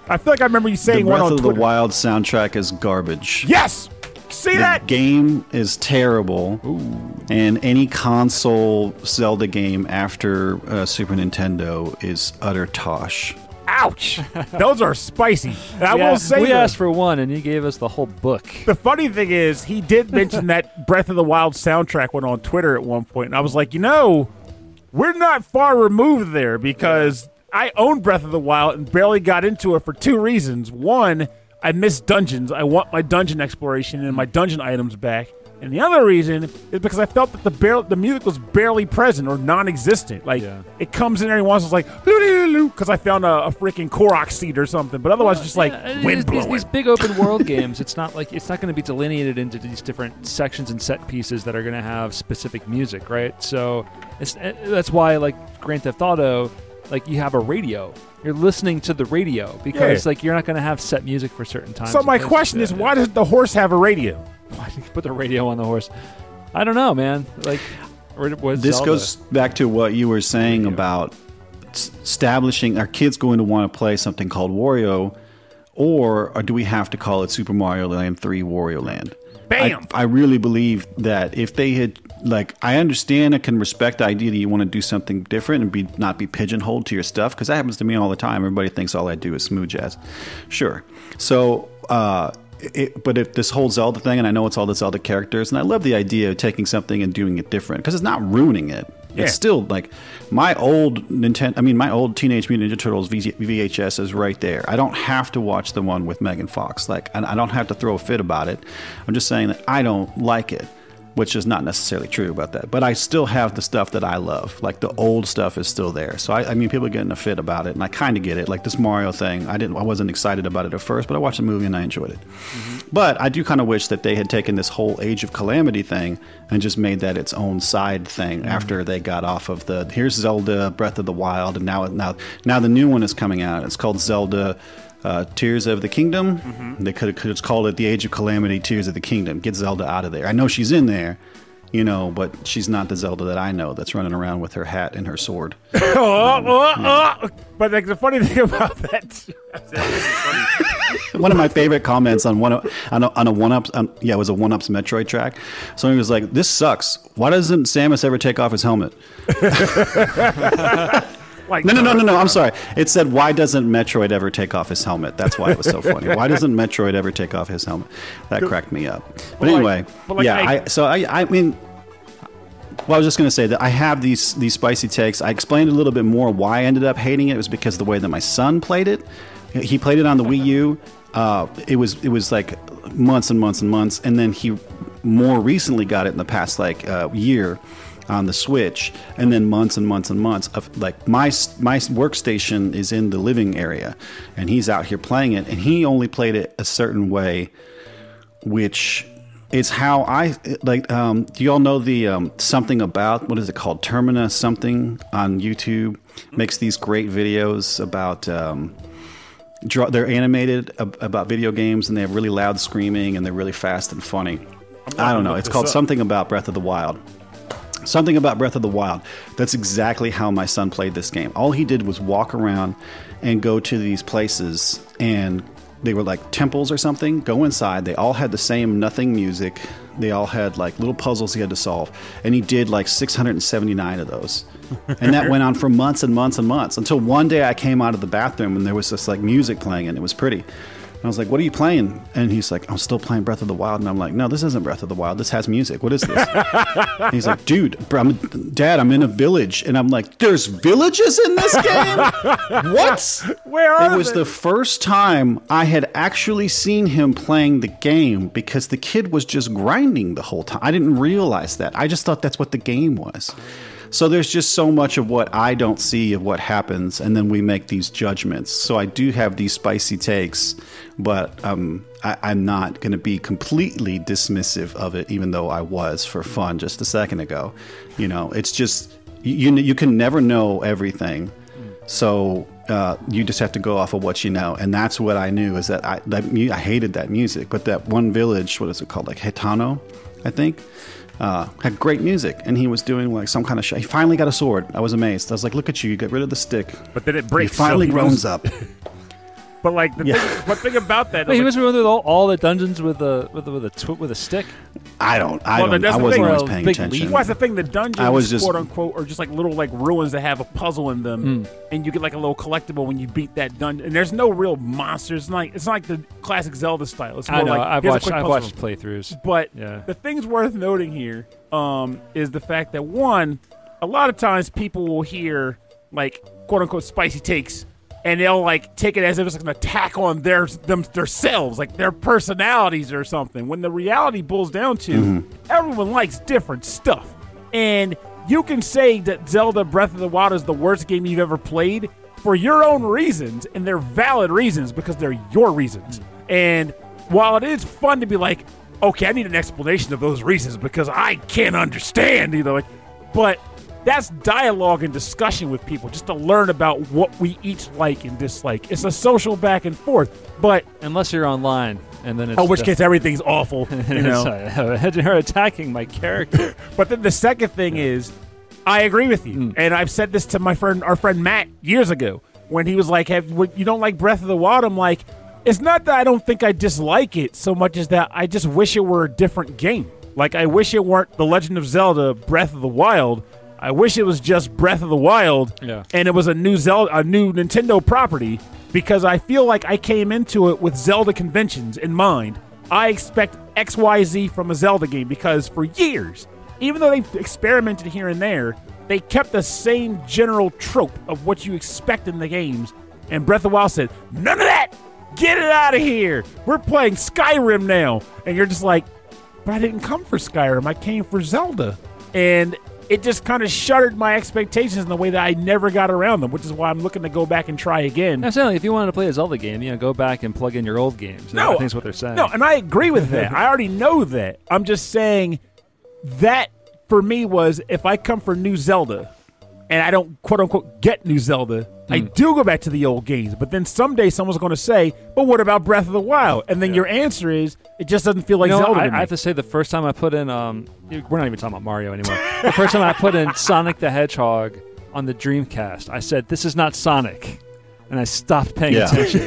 I feel like I remember you saying one on Twitter. Breath of the Wild soundtrack is garbage. Yes! See that? The game is terrible. Ooh. And any console Zelda game after Super Nintendo is utter tosh. Ouch! Those are spicy. And I will say we asked for one, and he gave us the whole book. The funny thing is, he did mention that Breath of the Wild soundtrack went on Twitter at one point, and I was like, we're not far removed there because I own Breath of the Wild and barely got into it for two reasons. One, I miss dungeons. I want my dungeon exploration and my dungeon items back. And the other reason is because I felt that the music was barely present or non-existent. Like, it comes in every once, it's like, because I found a freaking Korok seed or something. But otherwise, just like wind blowing. These big open world games, it's not going to be delineated into these different sections and set pieces that are going to have specific music, right? So that's why, like, Grand Theft Auto, like, you have a radio. You're listening to the radio because, like, you're not going to have set music for certain times. So my question is, why does the horse have a radio? Why did you put the radio on the horse? I don't know, man. Like, this Zelda? goes back to what you were saying about establishing our kids going to want to play something called Wario, or do we have to call it Super Mario Land 3 Wario Land? Bam! I really believe that if they had, like, I understand and can respect the idea that you want to do something different and not be pigeonholed to your stuff, because that happens to me all the time. Everybody thinks all I do is smooth jazz. Sure. So, but if this whole Zelda thing, and I know it's all the Zelda characters, and I love the idea of taking something and doing it different, because it's not ruining it. Yeah. It's still like my old my old Teenage Mutant Ninja Turtles VHS is right there. I don't have to watch the one with Megan Fox. Like, I don't have to throw a fit about it. I'm just saying that I don't like it, which is not necessarily true about that. But I still have the stuff that I love. Like, the old stuff is still there. So I mean, people are getting a fit about it, and I kind of get it. Like this Mario thing, I wasn't excited about it at first, but I watched the movie and I enjoyed it. Mm-hmm. But I do kind of wish that they had taken this whole Age of Calamity thing and just made that its own side thing after they got off of here's Zelda Breath of the Wild, and now the new one is coming out. It's called Zelda Tears of the Kingdom. Mm-hmm. They could have just called it the Age of Calamity Tears of the Kingdom. Get Zelda out of there. I know she's in there, but she's not the Zelda that I know that's running around with her hat and her sword. But like, the funny thing about that, one of my favorite comments on a one-ups, it was a one-ups Metroid track. Somebody was like, "This sucks. Why doesn't Samus ever take off his helmet?" Like, no. I'm sorry. It said, "Why doesn't Metroid ever take off his helmet?" That's why it was so funny. Why doesn't Metroid ever take off his helmet? That cracked me up. But anyway, I mean, well, I was just going to say that I have these spicy takes. I explained a little bit more why I ended up hating it. It was because of the way that my son played it. He played it on the Wii U. It was like months and months and months, and then he more recently got it in the past year on the Switch, and then months and months and months of, like, my workstation is in the living area, and he's out here playing it, and he only played it a certain way, which is how I like. Do you all know the something about, what is it called, Termina something on YouTube? Makes these great videos about they're animated about video games, and they have really loud screaming, and they're really fast and funny. I don't know. It's called Something About Breath of the Wild. Something About Breath of the Wild. That's exactly how my son played this game. All he did was walk around and go to these places, and they were like temples or something. Go inside. They all had the same nothing music. They all had like little puzzles he had to solve. And he did like 679 of those. And that went on for months and months and months, until one day I came out of the bathroom and there was this like music playing, and it was pretty. And I was like, "What are you playing?" And he's like, "I'm still playing Breath of the Wild." And I'm like, "No, this isn't Breath of the Wild. This has music. What is this?" And he's like, "Dude, Dad, I'm in a village." And I'm like, "There's villages in this game? What?" Where are It was the first time I had actually seen him playing the game, because the kid was just grinding the whole time. I didn't realize that. I just thought that's what the game was. So there's just so much of what I don't see of what happens, and then we make these judgments. So I do have these spicy takes, but I'm not going to be completely dismissive of it, even though I was for fun just a second ago. It's just, you can never know everything. So you just have to go off of what you know. And that's what I knew, is that I hated that music. But that one village, what is it called? Like Hitano, I think, had great music. And he was doing like some kind of He finally got a sword. I was amazed. I was like, look at you get rid of the stick. But then it breaks. He finally grows up. But like the thing about that, he was going through all the dungeons with a stick. I wasn't always paying attention. What's the thing? The dungeons, quote unquote, are just like little like ruins that have a puzzle in them, and you get like a little collectible when you beat that dungeon. And there's no real monsters. It's not like the classic Zelda style. It's more I know. like I've watched playthroughs. But the things worth noting here is the fact that one, a lot of times people will hear like quote unquote spicy takes. And they'll like take it as if it's like an attack on themselves, like their personalities or something. When the reality boils down to, everyone likes different stuff. And you can say that Zelda Breath of the Wild is the worst game you've ever played for your own reasons, and they're valid reasons because they're your reasons. And while it is fun to be like, okay, I need an explanation of those reasons because I can't understand, but that's dialogue and discussion with people just to learn about what we each like and dislike. It's a social back and forth, but unless you're online, and then it's in which case everything's awful. You're attacking my character. But then the second thing is, I agree with you, and I've said this to our friend Matt years ago when he was like, "You don't like Breath of the Wild?" I'm like, it's not that I don't think I dislike it so much as that I just wish it were a different game. Like I wish it weren't The Legend of Zelda Breath of the Wild. I wish it was just Breath of the Wild, and it was a new Nintendo property, because I feel like I came into it with Zelda conventions in mind. I expect XYZ from a Zelda game because for years, even though they've experimented here and there, they kept the same general trope of what you expect in the games. And Breath of the Wild said, none of that! Get it out of here! We're playing Skyrim now! And you're just like, but I didn't come for Skyrim, I came for Zelda. And it just kind of shuttered my expectations in the way that I never got around them, which is why I'm looking to go back and try again. Absolutely. If you wanted to play a Zelda game, go back and plug in your old games. I think that's what they're saying. No, and I agree with that. I already know that. I'm just saying that for me was, if I come for new Zelda and I don't quote-unquote get new Zelda, I do go back to the old games. But then someday someone's going to say, but what about Breath of the Wild? And then your answer is, it just doesn't feel like Zelda to me. I have to say, the first time I put in, we're not even talking about Mario anymore. The first time I put in Sonic the Hedgehog on the Dreamcast, I said, this is not Sonic. And I stopped paying attention.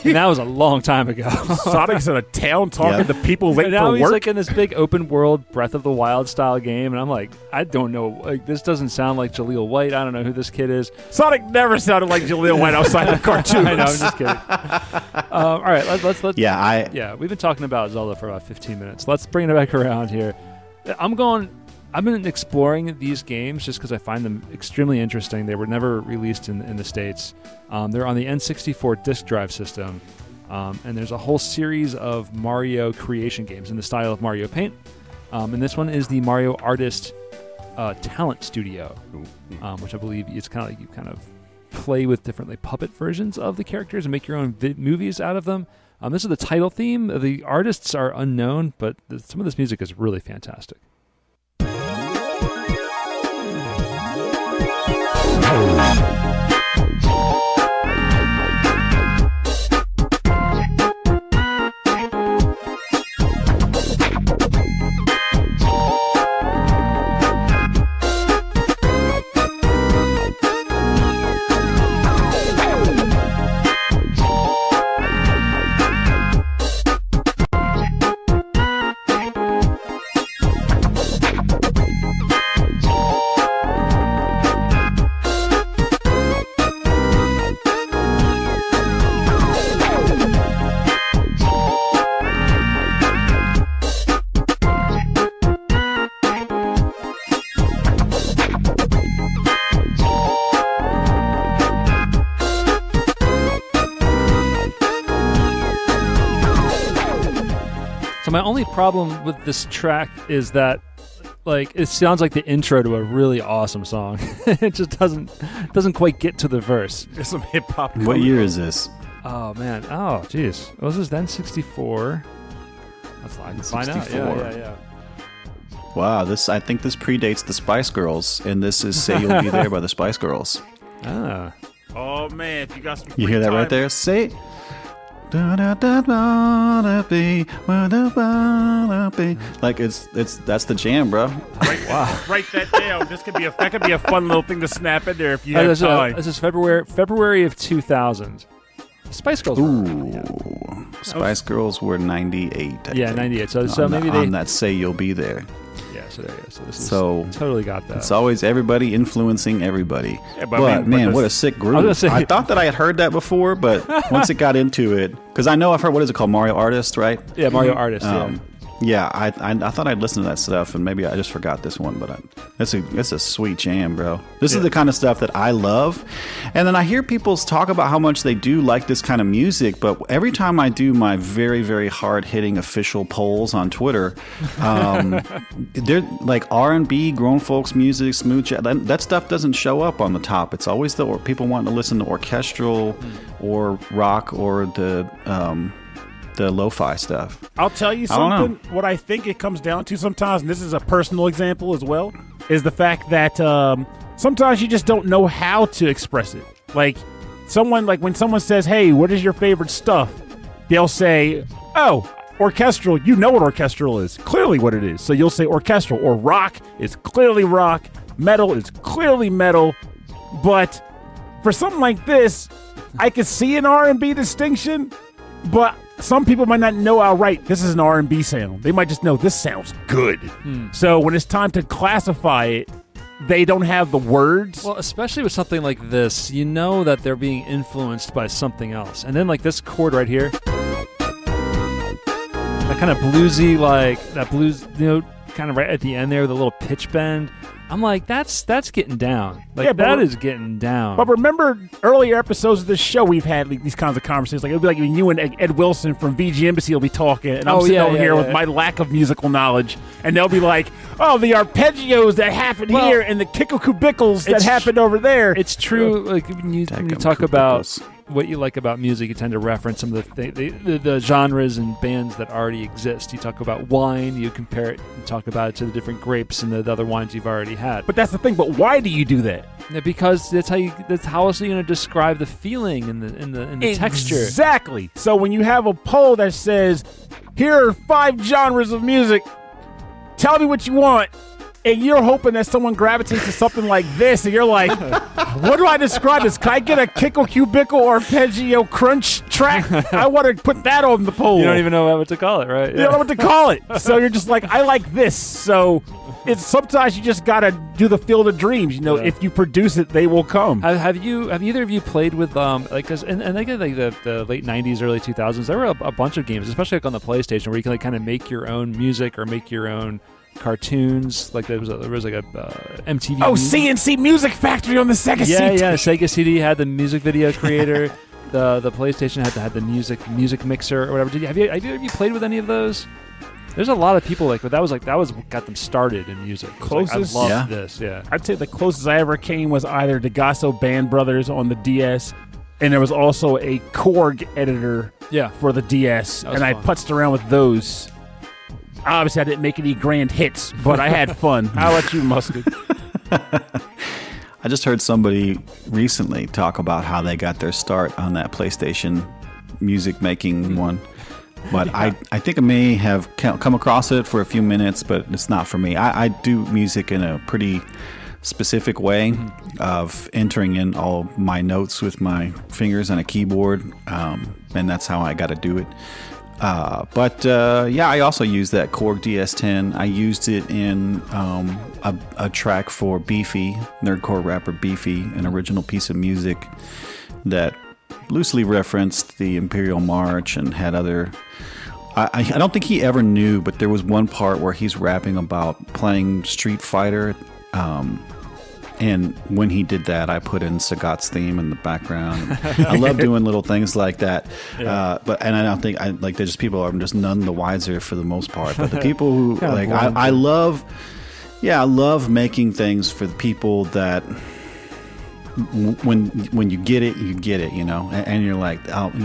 And that was a long time ago. Sonic's in a town talking to people late now for he's work. like in this big open world Breath of the Wild style game, and I'm like, I don't know. Like, this doesn't sound like Jaleel White. I don't know who this kid is. Sonic never sounded like Jaleel White outside the cartoons. I know. I'm just kidding. All right, let's. We've been talking about Zelda for about 15 minutes. Let's bring it back around here. I've been exploring these games just because I find them extremely interesting. They were never released in the States. They're on the N64 disk drive system, and there's a whole series of Mario creation games in the style of Mario Paint. And this one is the Mario Artist Talent Studio, which I believe it's kind of like you kind of play with different puppet versions of the characters and make your own movies out of them. This is the title theme. The artists are unknown, but some of this music is really fantastic. My only problem with this track is that, it sounds like the intro to a really awesome song. It just doesn't quite get to the verse. There's some hip hop. What year is this? Oh man. Oh jeez. Was this then 64? That's fine. Find out. Yeah. Wow. I think this predates the Spice Girls, and this is "Say You'll Be There" by the Spice Girls. Ah. Oh, Oh man, if you got some you hear that time, right there? Say it. Like that's the jam, bro. Wow. Write that down. That could be a fun little thing to snap in there if you have time. This is February of 2000. Spice Girls. Ooh, Spice Girls were 98. I think. 98. So maybe they on that Say You'll Be There. Yeah, so there you go. So this is totally got that. It's always everybody influencing everybody. Yeah, but man, what a sick group. I thought that I had heard that before, but once it got into it, because I know I've heard, what is it called, Mario Artist, right? Yeah, Mario Artist, Yeah, I thought I'd listen to that stuff, and maybe I just forgot this one, but it's a sweet jam, bro. This is the kind of stuff that I love. And then I hear people talk about how much they do like this kind of music, but every time I do my very, very hard-hitting official polls on Twitter, they're like R&B, grown folks music, smooth jazz, that stuff doesn't show up on the top. It's always the people wanting to listen to orchestral or rock or the lo-fi stuff. I'll tell you something. What I think it comes down to sometimes, and this is a personal example as well, is the fact that sometimes you just don't know how to express it. Like when someone says, "Hey, what is your favorite stuff?" They'll say, "Oh, orchestral." You know what orchestral is. Clearly what it is. So you'll say orchestral. Or rock is clearly rock. Metal is clearly metal. But for something like this, I could see an R&B distinction, but some people might not know outright this is an R&B sound. They might just know this sounds good. So when it's time to classify it, they don't have the words. Well, especially with something like this, you know that they're being influenced by something else. And then like this chord right here, that kind of bluesy, like that blues note kind of right at the end there with a little pitch bend. I'm like, that's getting down. Like, that is getting down. But remember earlier episodes of this show, we've had these kinds of conversations. Like, it'll be like when you and Ed Wilson from VGM will be talking, and I'm sitting over here with my lack of musical knowledge, and they'll be like, "Oh, the arpeggios that happened here and the kickle-cubickles that happened over there." It's true. Like when you talk about what you like about music, you tend to reference some of the genres and bands that already exist. You talk about wine, you compare it and talk about it to the different grapes and the other wines you've already had. But that's the thing. But why do you do that? Because that's how else are you going to describe the feeling and the texture? Exactly. So when you have a poll that says, "Here are 5 genres of music. Tell me what you want." And you're hoping that someone gravitates to something like this, and you're like, "What do I describe this? Can I get a kickle cubicle or arpeggio crunch track? I want to put that on the poll." You don't even know what to call it, right? You don't know what to call it. So you're just like, "I like this." So it's sometimes you just gotta do the Field of Dreams. You know, if you produce it, they will come. Have either of you played with like, cause and I think like the late '90s, early 2000s, there were a bunch of games, especially like on the PlayStation, where you can like kind of make your own music or make your own cartoons. Like there was like a MTV. Oh, CNC Music Factory on the Sega CD. Yeah. Sega CD had the music video creator. the PlayStation had the music mixer or whatever. Have you played with any of those? There's a lot of people that was what got them started in music. Closest, I love this. Yeah, I'd say the closest I ever came was either Degasso Band Brothers on the DS, and there was also a Korg editor for the DS, and I putzed around with those. Obviously, I didn't make any grand hits, but I had fun. How about you, Mustin? I just heard somebody recently talk about how they got their start on that PlayStation music making one. But I think I may have come across it for a few minutes, but it's not for me. I do music in a pretty specific way of entering in all my notes with my fingers on a keyboard, and that's how I got to do it. But I also used that Korg DS10. I used it in a track for Beefy, nerdcore rapper Beefy, an original piece of music that loosely referenced the Imperial March and had other... I don't think he ever knew, but there was one part where he's rapping about playing Street Fighter. And when he did that, I put in Sagat's theme in the background. I love doing little things like that. Yeah. And I don't think there's just people are just none the wiser for the most part. But the people who I love making things for the people that when you get it, you know, and you're like,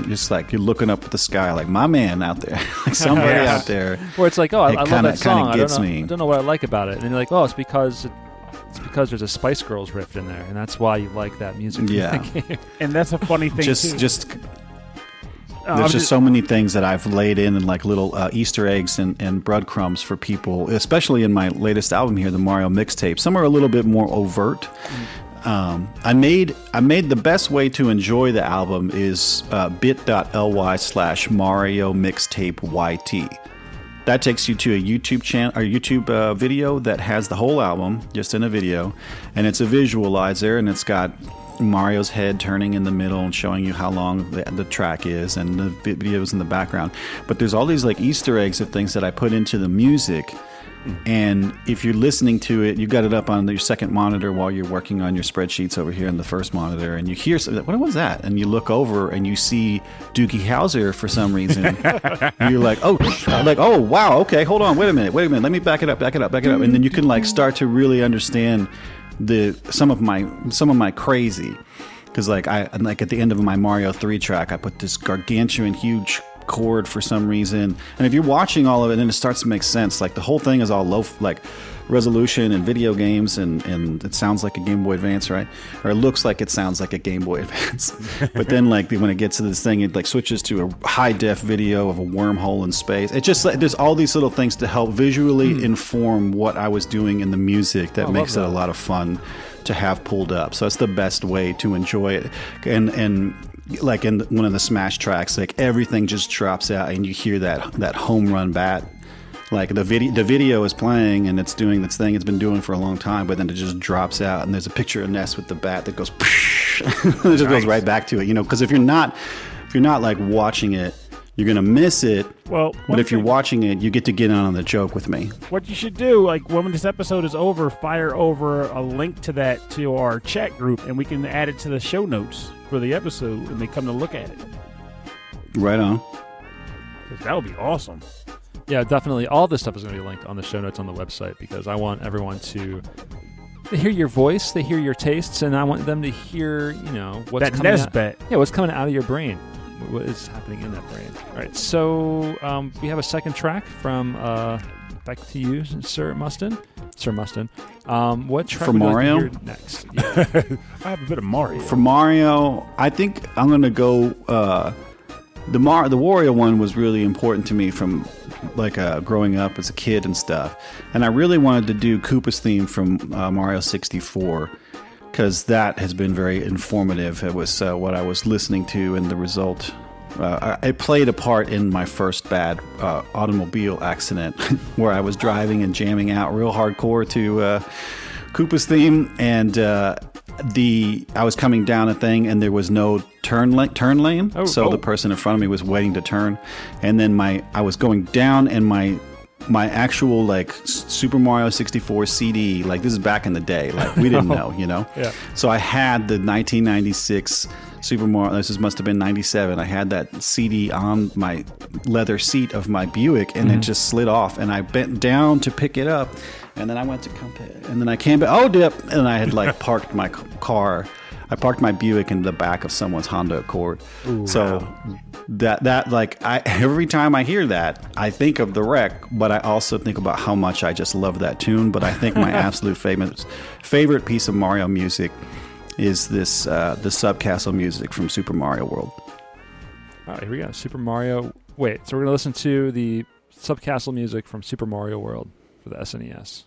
just like you're looking up at the sky, like my man out there, like somebody out there. Where it's like, oh, I love that song. Gets I don't know what I like about it, and you're like, oh, it's because It's because there's a Spice Girls riff in there, and that's why you like that music. Yeah. And that's a funny thing, too. There's just so many things that I've laid in like little Easter eggs and breadcrumbs for people, especially in my latest album here, the Mario Mixtape. Some are a little bit more overt. I made the best way to enjoy the album is bit.ly/Mario Mixtape YT. That takes you to a YouTube channel or YouTube video that has the whole album just in a video, and it's a visualizer, and it's got Mario's head turning in the middle and showing you how long the track is, and the videos in the background. But there's all these like Easter eggs of things that I put into the music. And if you're listening to it, you got it up on your second monitor while you're working on your spreadsheets over here on the first monitor, and you hear something, what was that? And you look over and you see Doogie Howser for some reason. You're like, oh, wow, okay, hold on, wait a minute, let me back it up, and then you can like start to really understand some of my crazy, because like at the end of my Mario 3 track, I put this gargantuan huge chord for some reason, and if you're watching all of it, then it starts to make sense. Like the whole thing is all low like resolution and video games, and it sounds like a Game Boy Advance, right? Or it looks like it sounds like a Game Boy Advance. But then like when it gets to this thing, it like switches to a high def video of a wormhole in space. It just like there's all these little things to help visually inform what I was doing in the music that makes it a lot of fun to have pulled up. So it's the best way to enjoy it. And like in one of the Smash tracks, like everything just drops out and you hear that home run bat. Like the video is playing and it's doing this thing it's been doing for a long time, but then it just drops out and there's a picture of Ness with the bat that goes it just goes right back to it, because if you're not like watching it, you're gonna miss it. Well, but if you're watching it, you get to get in on the joke with me. What you should do, like when this episode is over, fire over a link to that to our chat group, and we can add it to the show notes for the episode when they come to look at it. Right on. That would be awesome. Yeah, definitely. All this stuff is going to be linked on the show notes on the website, because I want everyone to hear your voice, they hear your tastes, and I want them to hear, what's that coming Nesbet. what's coming out of your brain. What is happening in that brain? All right, so we have a second track from back to you, Sir Mustin. What track for Mario? Like to hear next? Yeah. I have a bit of Mario. For Mario, I think I'm gonna go. The Wario one was really important to me from like growing up as a kid and stuff, and I really wanted to do Koopa's theme from Mario 64. Because that has been very informative. It was what I was listening to, and the result. It played a part in my first bad automobile accident, where I was driving and jamming out real hardcore to Koopa's theme, and I was coming down a thing, and there was no turn lane, so the person in front of me was waiting to turn, and then I was going down, and my actual like Super Mario 64 CD, like this is back in the day, like we didn't know, Yeah. So I had the 1996 Super Mario, this must have been 97, I had that CD on my leather seat of my Buick, and it just slid off, and I bent down to pick it up, and then I went to come pick it, and then I came back, dip, and I had like parked my car. I parked my Buick in the back of someone's Honda Accord. Ooh, so wow. that like every time I hear that, I think of the wreck, but I also think about how much I just love that tune. But I think my absolute favorite piece of Mario music is this the Subcastle music from Super Mario World. All right, here we go. Super Mario. Wait, so we're gonna listen to the Subcastle music from Super Mario World for the SNES.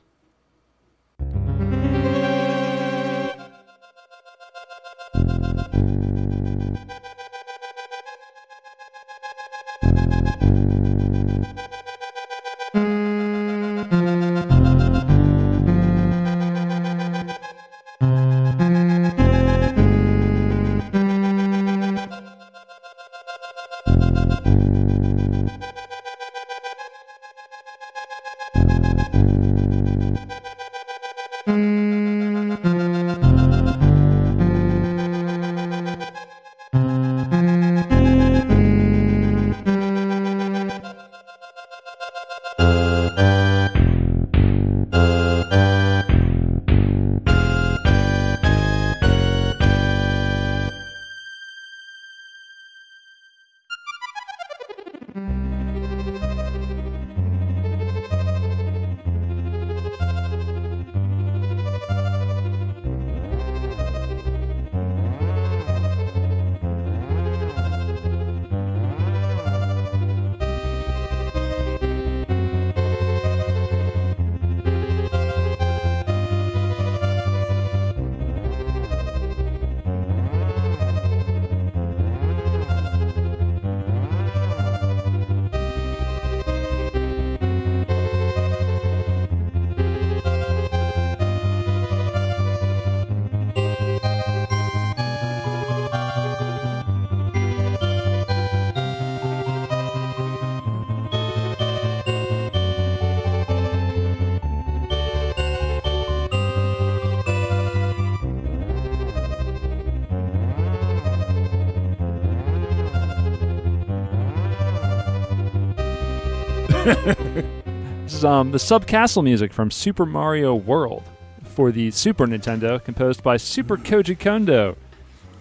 This is the Subcastle music from Super Mario World for the Super Nintendo, composed by Super Koji Kondo.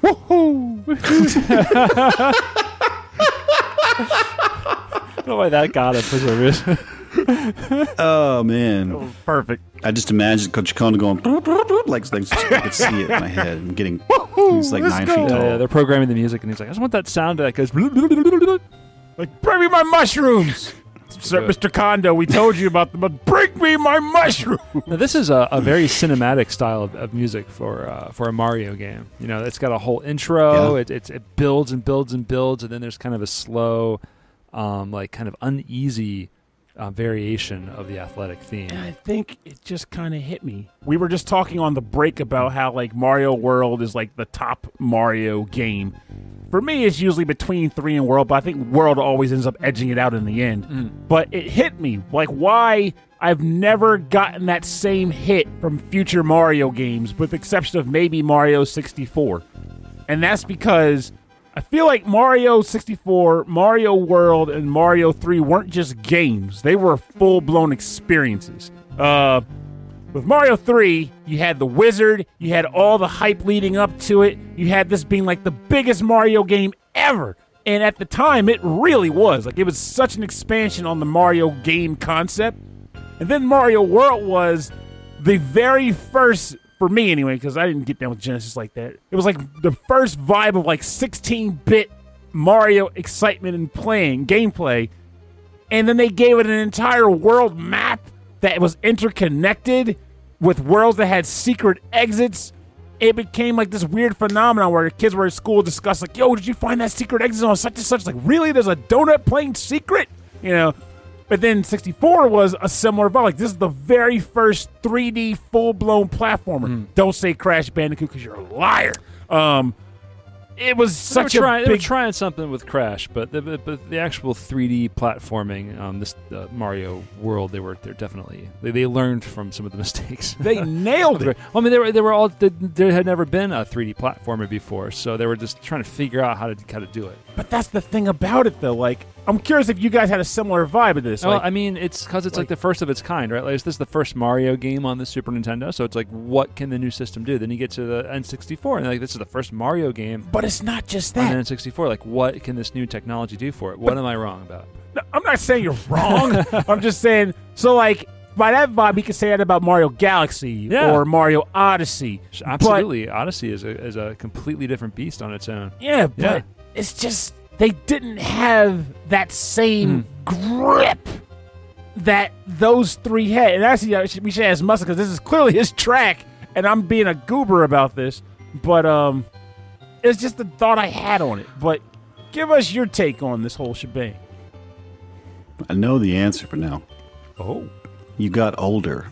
Woohoo! I don't know why that got it for some reason. Oh man, that was perfect. I just imagined Coach Kondo going like I could see it in my head. I'm getting he's like 9 feet tall. Yeah, they're programming the music, and he's like, I just want that sound that goes like, bring me my mushrooms. Sir, Mr. Kondo, we told you about them, but bring me my mushroom. Now, this is a very cinematic style of music for a Mario game. You know, it's got a whole intro. Yeah. It builds and builds and builds, and then there's kind of a slow, like kind of uneasy variation of the athletic theme. And I think it just kind of hit me. We were just talking on the break about how like Mario World is like the top Mario game. For me, it's usually between 3 and World, but I think World always ends up edging it out in the end. But it hit me, like why I've never gotten that same hit from future Mario games, with the exception of maybe Mario 64. And that's because I feel like Mario 64, Mario World, and Mario 3 weren't just games. They were full-blown experiences. With Mario 3, you had the wizard, you had all the hype leading up to it, you had this being like the biggest Mario game ever. And at the time, it really was. Like, it was such an expansion on the Mario game concept. And then Mario World was the very first, for me anyway, because I didn't get down with Genesis like that. It was like the first vibe of like 16-bit Mario excitement and gameplay. And then they gave it an entire world map that was interconnected with worlds that had secret exits. It became like this weird phenomenon where the kids were at school discuss like, yo, did you find that secret exit on such and such? Like, really? There's a donut playing secret? You know? But then 64 was a similar vibe. Like, this is the very first 3D full-blown platformer. Don't say Crash Bandicoot because you're a liar. It was such a big... They were trying something with Crash, but the actual 3D platforming, this Mario World, they're definitely they learned from some of the mistakes. They nailed it. Well, I mean, they were all there had never been a 3D platformer before, so they were just trying to figure out how to do it. But that's the thing about it, though. Like, I'm curious if you guys had a similar vibe of this. Well, like, I mean, it's because it's like the first of its kind, right? Like, this is the first Mario game on the Super Nintendo, so it's like, what can the new system do? Then you get to the N64, and like, this is the first Mario game. But it's not just that. On the N64, like, what can this new technology do for it? What am I wrong about? No, I'm not saying you're wrong. I'm just saying, so like, by that vibe, you could say that about Mario Galaxy or Mario Odyssey. Absolutely. But Odyssey is a completely different beast on its own. Yeah, but it's just, they didn't have that same grip that those three had. And actually, we should ask Mustin, because this is clearly his track, and I'm being a goober about this. But it's just the thought I had on it. But give us your take on this whole shebang. I know the answer, Pernell. Oh. You got older.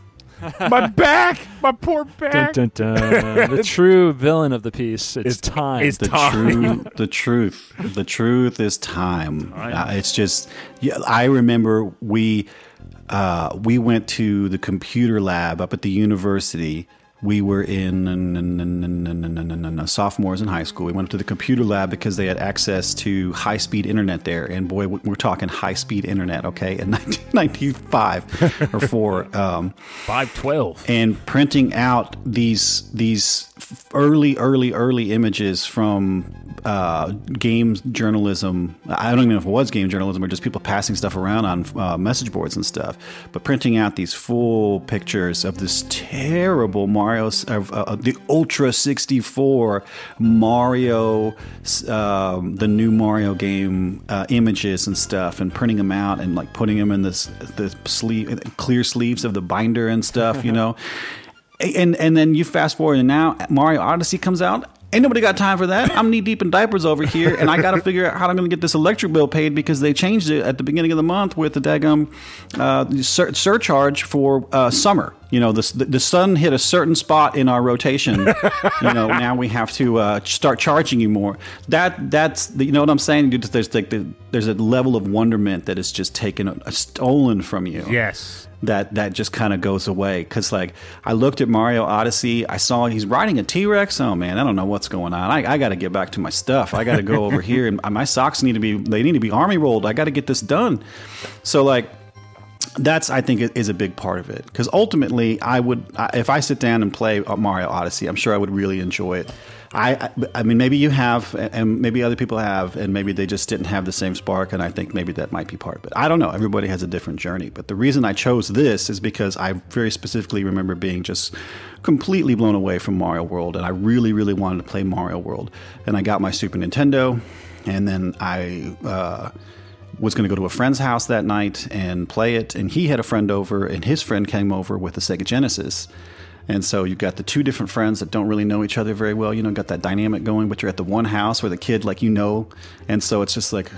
My back! My poor back! Dun, dun, dun. The true villain of the piece. It's time. It's time. The truth is time. It's just, I remember we went to the computer lab up at the university. We were in sophomores in high school. We went to the computer lab because they had access to high-speed internet there. And boy, we're talking high-speed internet, okay, in 1995 or 4. 512. And printing out these early images from games journalism. I don't even know if it was game journalism or just people passing stuff around on message boards and stuff. But printing out these full pictures of this terrible Mario, the Ultra 64 Mario, the new Mario game images and stuff, and printing them out and like putting them in the clear sleeves of the binder and stuff, you know. And then you fast forward, and now Mario Odyssey comes out. Ain't nobody got time for that. I'm knee deep in diapers over here, and I got to figure out how I'm going to get this electric bill paid because they changed it at the beginning of the month with the daggum surcharge for summer. You know, the sun hit a certain spot in our rotation. You know, now we have to start charging you more. That's you know what I'm saying? There's like there's a level of wonderment that is just taken stolen from you. Yes. That just kind of goes away. Because, like, I looked at Mario Odyssey. I saw he's riding a T-Rex. Oh, man, I don't know what's going on. I got to get back to my stuff. I got to go over here. And my socks need to be army rolled. I got to get this done. So, like, that's, I think, is a big part of it. Because ultimately, if I sit down and play Mario Odyssey, I'm sure I would really enjoy it. I mean, maybe you have, and maybe other people have, and maybe they just didn't have the same spark, and I think maybe that might be part of it. I don't know. Everybody has a different journey. But the reason I chose this is because I very specifically remember being just completely blown away from Mario World, and I really, really wanted to play Mario World. And I got my Super Nintendo, and then I was going to go to a friend's house that night and play it, and he had a friend over, and his friend came over with the Sega Genesis. And so you've got the two different friends that don't really know each other very well. You know, got that dynamic going, but you're at the one house where the kid, like, you know, and so it's just like,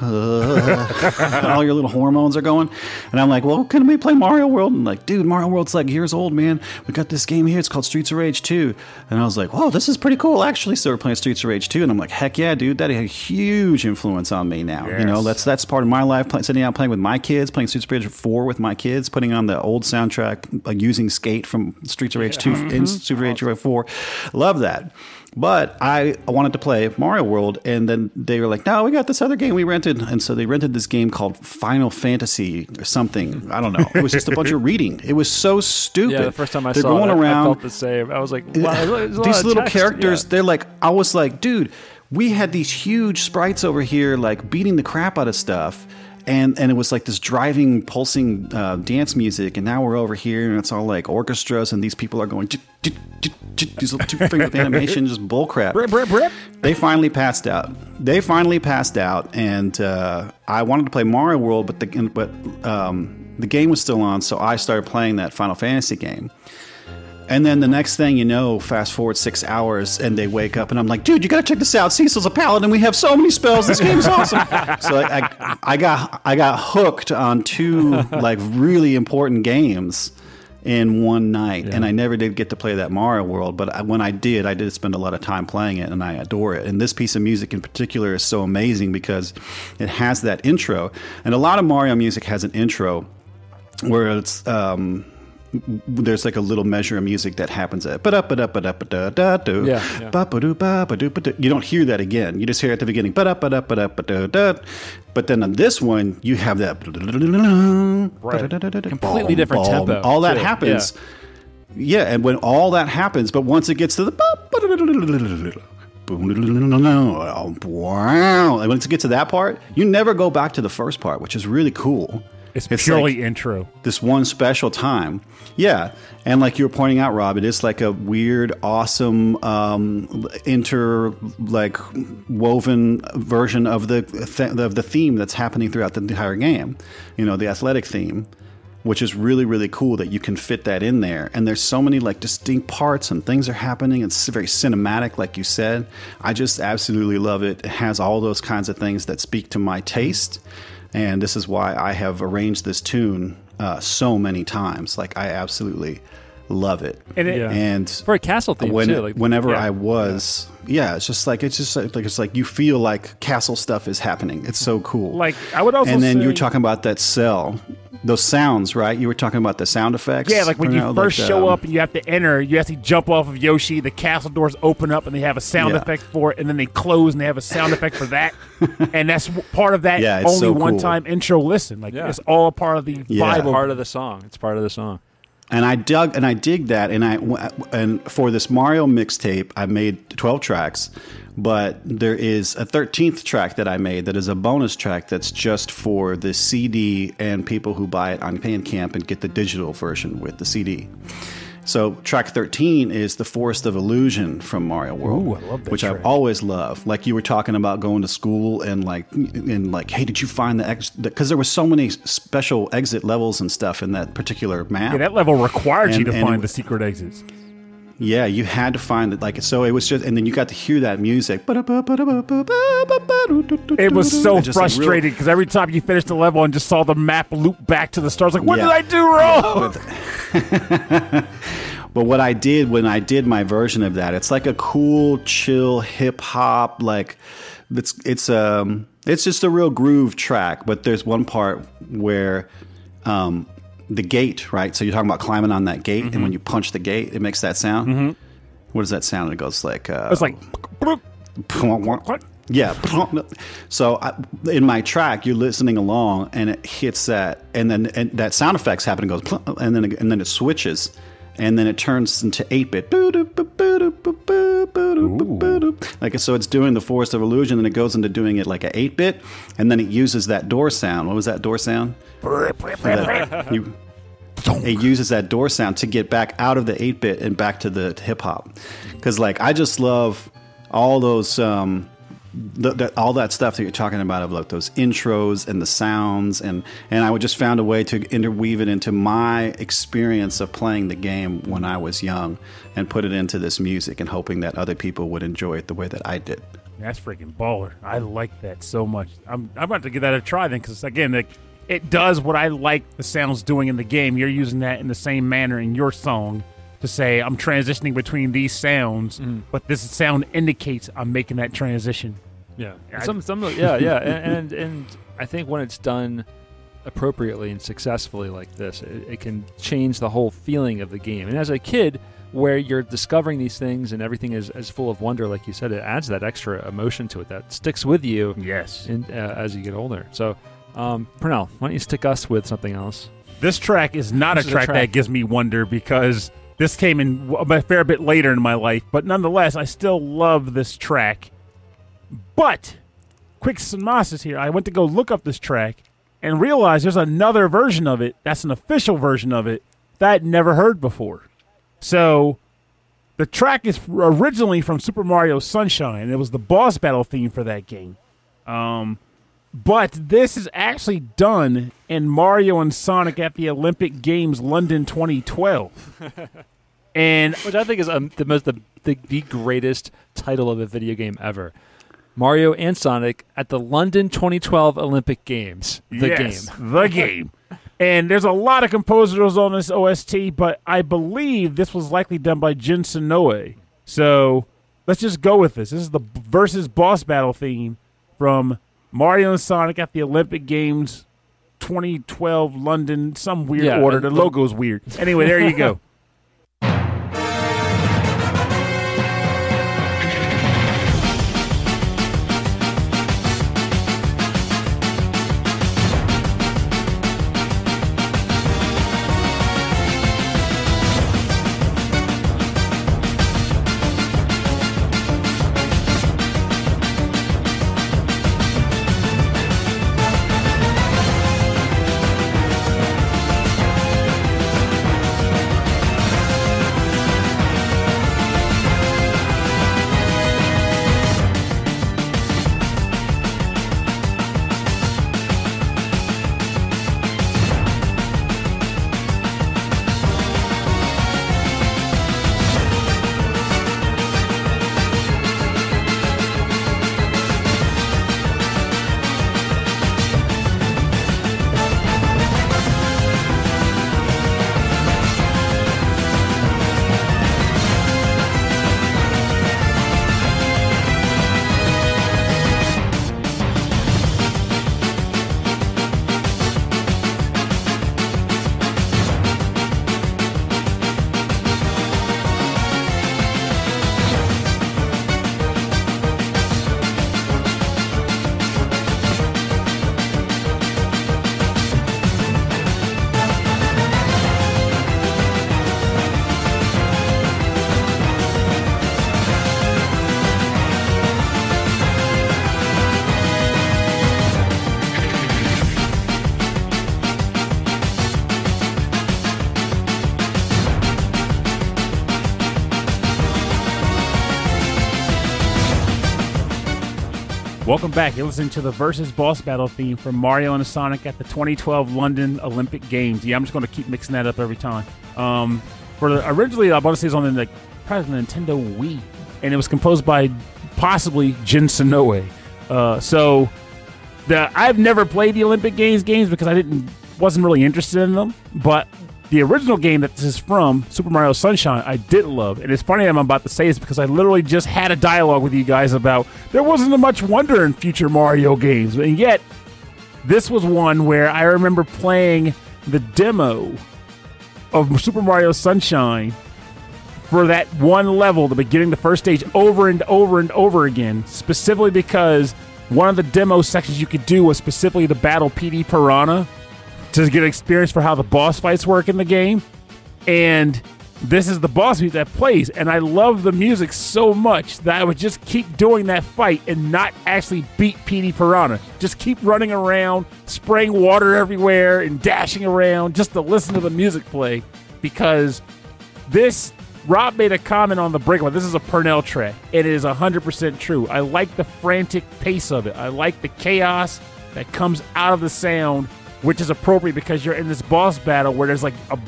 all your little hormones are going. And I'm like, well, can we play Mario World? And like, dude, Mario World's like years old, man. We got this game here. It's called Streets of Rage 2. And I was like, whoa, this is pretty cool, actually. So we're playing Streets of Rage 2. And I'm like, heck yeah, dude, that had a huge influence on me now. Yes. You know, that's part of my life, sitting out playing with my kids, playing Streets of Rage 4 with my kids, putting on the old soundtrack, like using Skate from Streets of Rage 2 in Super Rage 4. Love that. But I wanted to play Mario World, and then they were like, no, we got this other game we rented. And so they rented this game called Final Fantasy or something. I don't know. It was just a bunch of reading. It was so stupid. Yeah, the first time I saw it, I felt the same. I was like, wow, these little characters, they're like, I was like, dude, we had these huge sprites over here, like beating the crap out of stuff. And it was like this driving, pulsing dance music, and now we're over here, and it's all like orchestras, and these people are going these little two-finger animation, just bullcrap. They finally passed out. And I wanted to play Mario World, but the game was still on, so I started playing that Final Fantasy game. And then the next thing you know, fast forward 6 hours, and they wake up, and I'm like, dude, you gotta check this out. Cecil's a paladin. We have so many spells. This game is awesome. So I got hooked on two like really important games in one night, and I never did get to play that Mario World. But when I did spend a lot of time playing it, and I adore it. And this piece of music in particular is so amazing because it has that intro, and a lot of Mario music has an intro where it's there's like a little measure of music that happens at you don't hear that again. You just hear it at the beginning. But then on this one, you have that completely different tempo. All that happens. Yeah, and when all that happens, but once it gets to the and when it gets to that part, you never go back to the first part, which is really cool. It's purely like intro. This one special time. Yeah. And like you were pointing out, Rob, it is like a weird, awesome, woven version of the theme that's happening throughout the entire game. You know, the athletic theme, which is really, really cool that you can fit that in there. And there's so many like distinct parts and things are happening. It's very cinematic, like you said. I just absolutely love it. It has all those kinds of things that speak to my taste. And this is why I have arranged this tune so many times. Like, I absolutely love it. And for a castle theme too. Whenever I was, it's like you feel like castle stuff is happening. It's so cool. Like, I would also and then you were talking about that cell. Those sounds, right? You were talking about the sound effects. Yeah, like when you first show up and you have to enter, you have to jump off of Yoshi, the castle doors open up and they have a sound effect for it, and then they close and they have a sound effect for that. And that's part of that only so one-time intro listen. Like, it's all a part of the vibe. Part of the song. It's part of the song. And I dig that, and for this Mario mixtape, I made 12 tracks, but there is a 13th track that I made that is a bonus track that's just for the CD and people who buy it on Bandcamp and get the digital version with the CD. So track 13 is The Forest of Illusion from Mario World. Ooh, I love that which track. I've always loved. Like you were talking about going to school and like, hey, did you find the exit? Because there were so many special exit levels and stuff in that particular map. Yeah, that level required you to find the secret exits. Yeah, you had to find it. Like, so it was just, and then you got to hear that music. It was so frustrating because every time you finished the level and just saw the map loop back to the start, like, what did I do wrong? But what I did when I did my version of that, it's like a cool, chill, hip hop, like it's just a real groove track. But there's one part where the gate, right? So you're talking about climbing on that gate, and when you punch the gate, it makes that sound. What does that sound? It goes like it's like Yeah. So in my track, you're listening along, and it hits that, and then that sound effect's happening, goes, and then it switches, and then it turns into 8-bit. Like, so it's doing the Forest of Illusion, and it goes into doing it like an 8-bit, and then it uses that door sound. What was that door sound? It uses that door sound to get back out of the 8-bit and back to the hip hop. Because like I just love all those all that stuff that you're talking about, of like those intros and the sounds, and I would just found a way to interweave it into my experience of playing the game when I was young, and put it into this music, and hoping that other people would enjoy it the way that I did. That's freaking baller. I like that so much. I'm about to give that a try then, because again, like, it does what I like the sounds doing in the game. You're using that in the same manner in your song to say, I'm transitioning between these sounds, but this sound indicates I'm making that transition. Yeah. And I think when it's done appropriately and successfully like this, it can change the whole feeling of the game. And as a kid, where you're discovering these things and everything is full of wonder, like you said, it adds that extra emotion to it that sticks with you. Yes. As you get older. So, Pernell, why don't you stick us with something else? This track is not a track that gives me wonder, because this came in a fair bit later in my life, but nonetheless, I still love this track. But, quick synopsis here, I went to go look up this track and realized there's another version of it, that's an official version of it, that I'd never heard before. So, the track is originally from Super Mario Sunshine. It was the boss battle theme for that game. But this is actually done in Mario and Sonic at the Olympic Games London 2012. And which I think is the greatest title of a video game ever. Mario and Sonic at the London 2012 Olympic Games. The game. And there's a lot of composers on this OST, but I believe this was likely done by Jin Sonoe. So let's just go with this. This is the versus boss battle theme from Mario and Sonic at the Olympic Games 2012 London, some weird order. The logo's weird. Anyway, there you go. Welcome back. You're listening to the Versus Boss Battle theme from Mario and Sonic at the 2012 London Olympic Games. Yeah, I'm just going to keep mixing that up every time. Originally, I want to say it was on probably the Nintendo Wii, and it was composed by possibly Jin Sonoe. I've never played the Olympic Games because I wasn't really interested in them, but the original game that this is from, Super Mario Sunshine, I did love. And it's funny that I'm about to say this because I literally just had a dialogue with you guys about there wasn't much wonder in future Mario games. And yet, this was one where I remember playing the demo of Super Mario Sunshine for that one level, the beginning, the first stage, over and over and over again, specifically because one of the demo sections you could do was specifically to battle PD Piranha to get experience for how the boss fights work in the game. And this is the boss music that plays, and I love the music so much that I would just keep doing that fight and not actually beat PD Piranha. Just keep running around, spraying water everywhere, and dashing around just to listen to the music play. Because this, Rob made a comment on the break, this is a Pernell track. It is 100% true. I like the frantic pace of it. I like the chaos that comes out of the sound, which is appropriate because you're in this boss battle where there's like a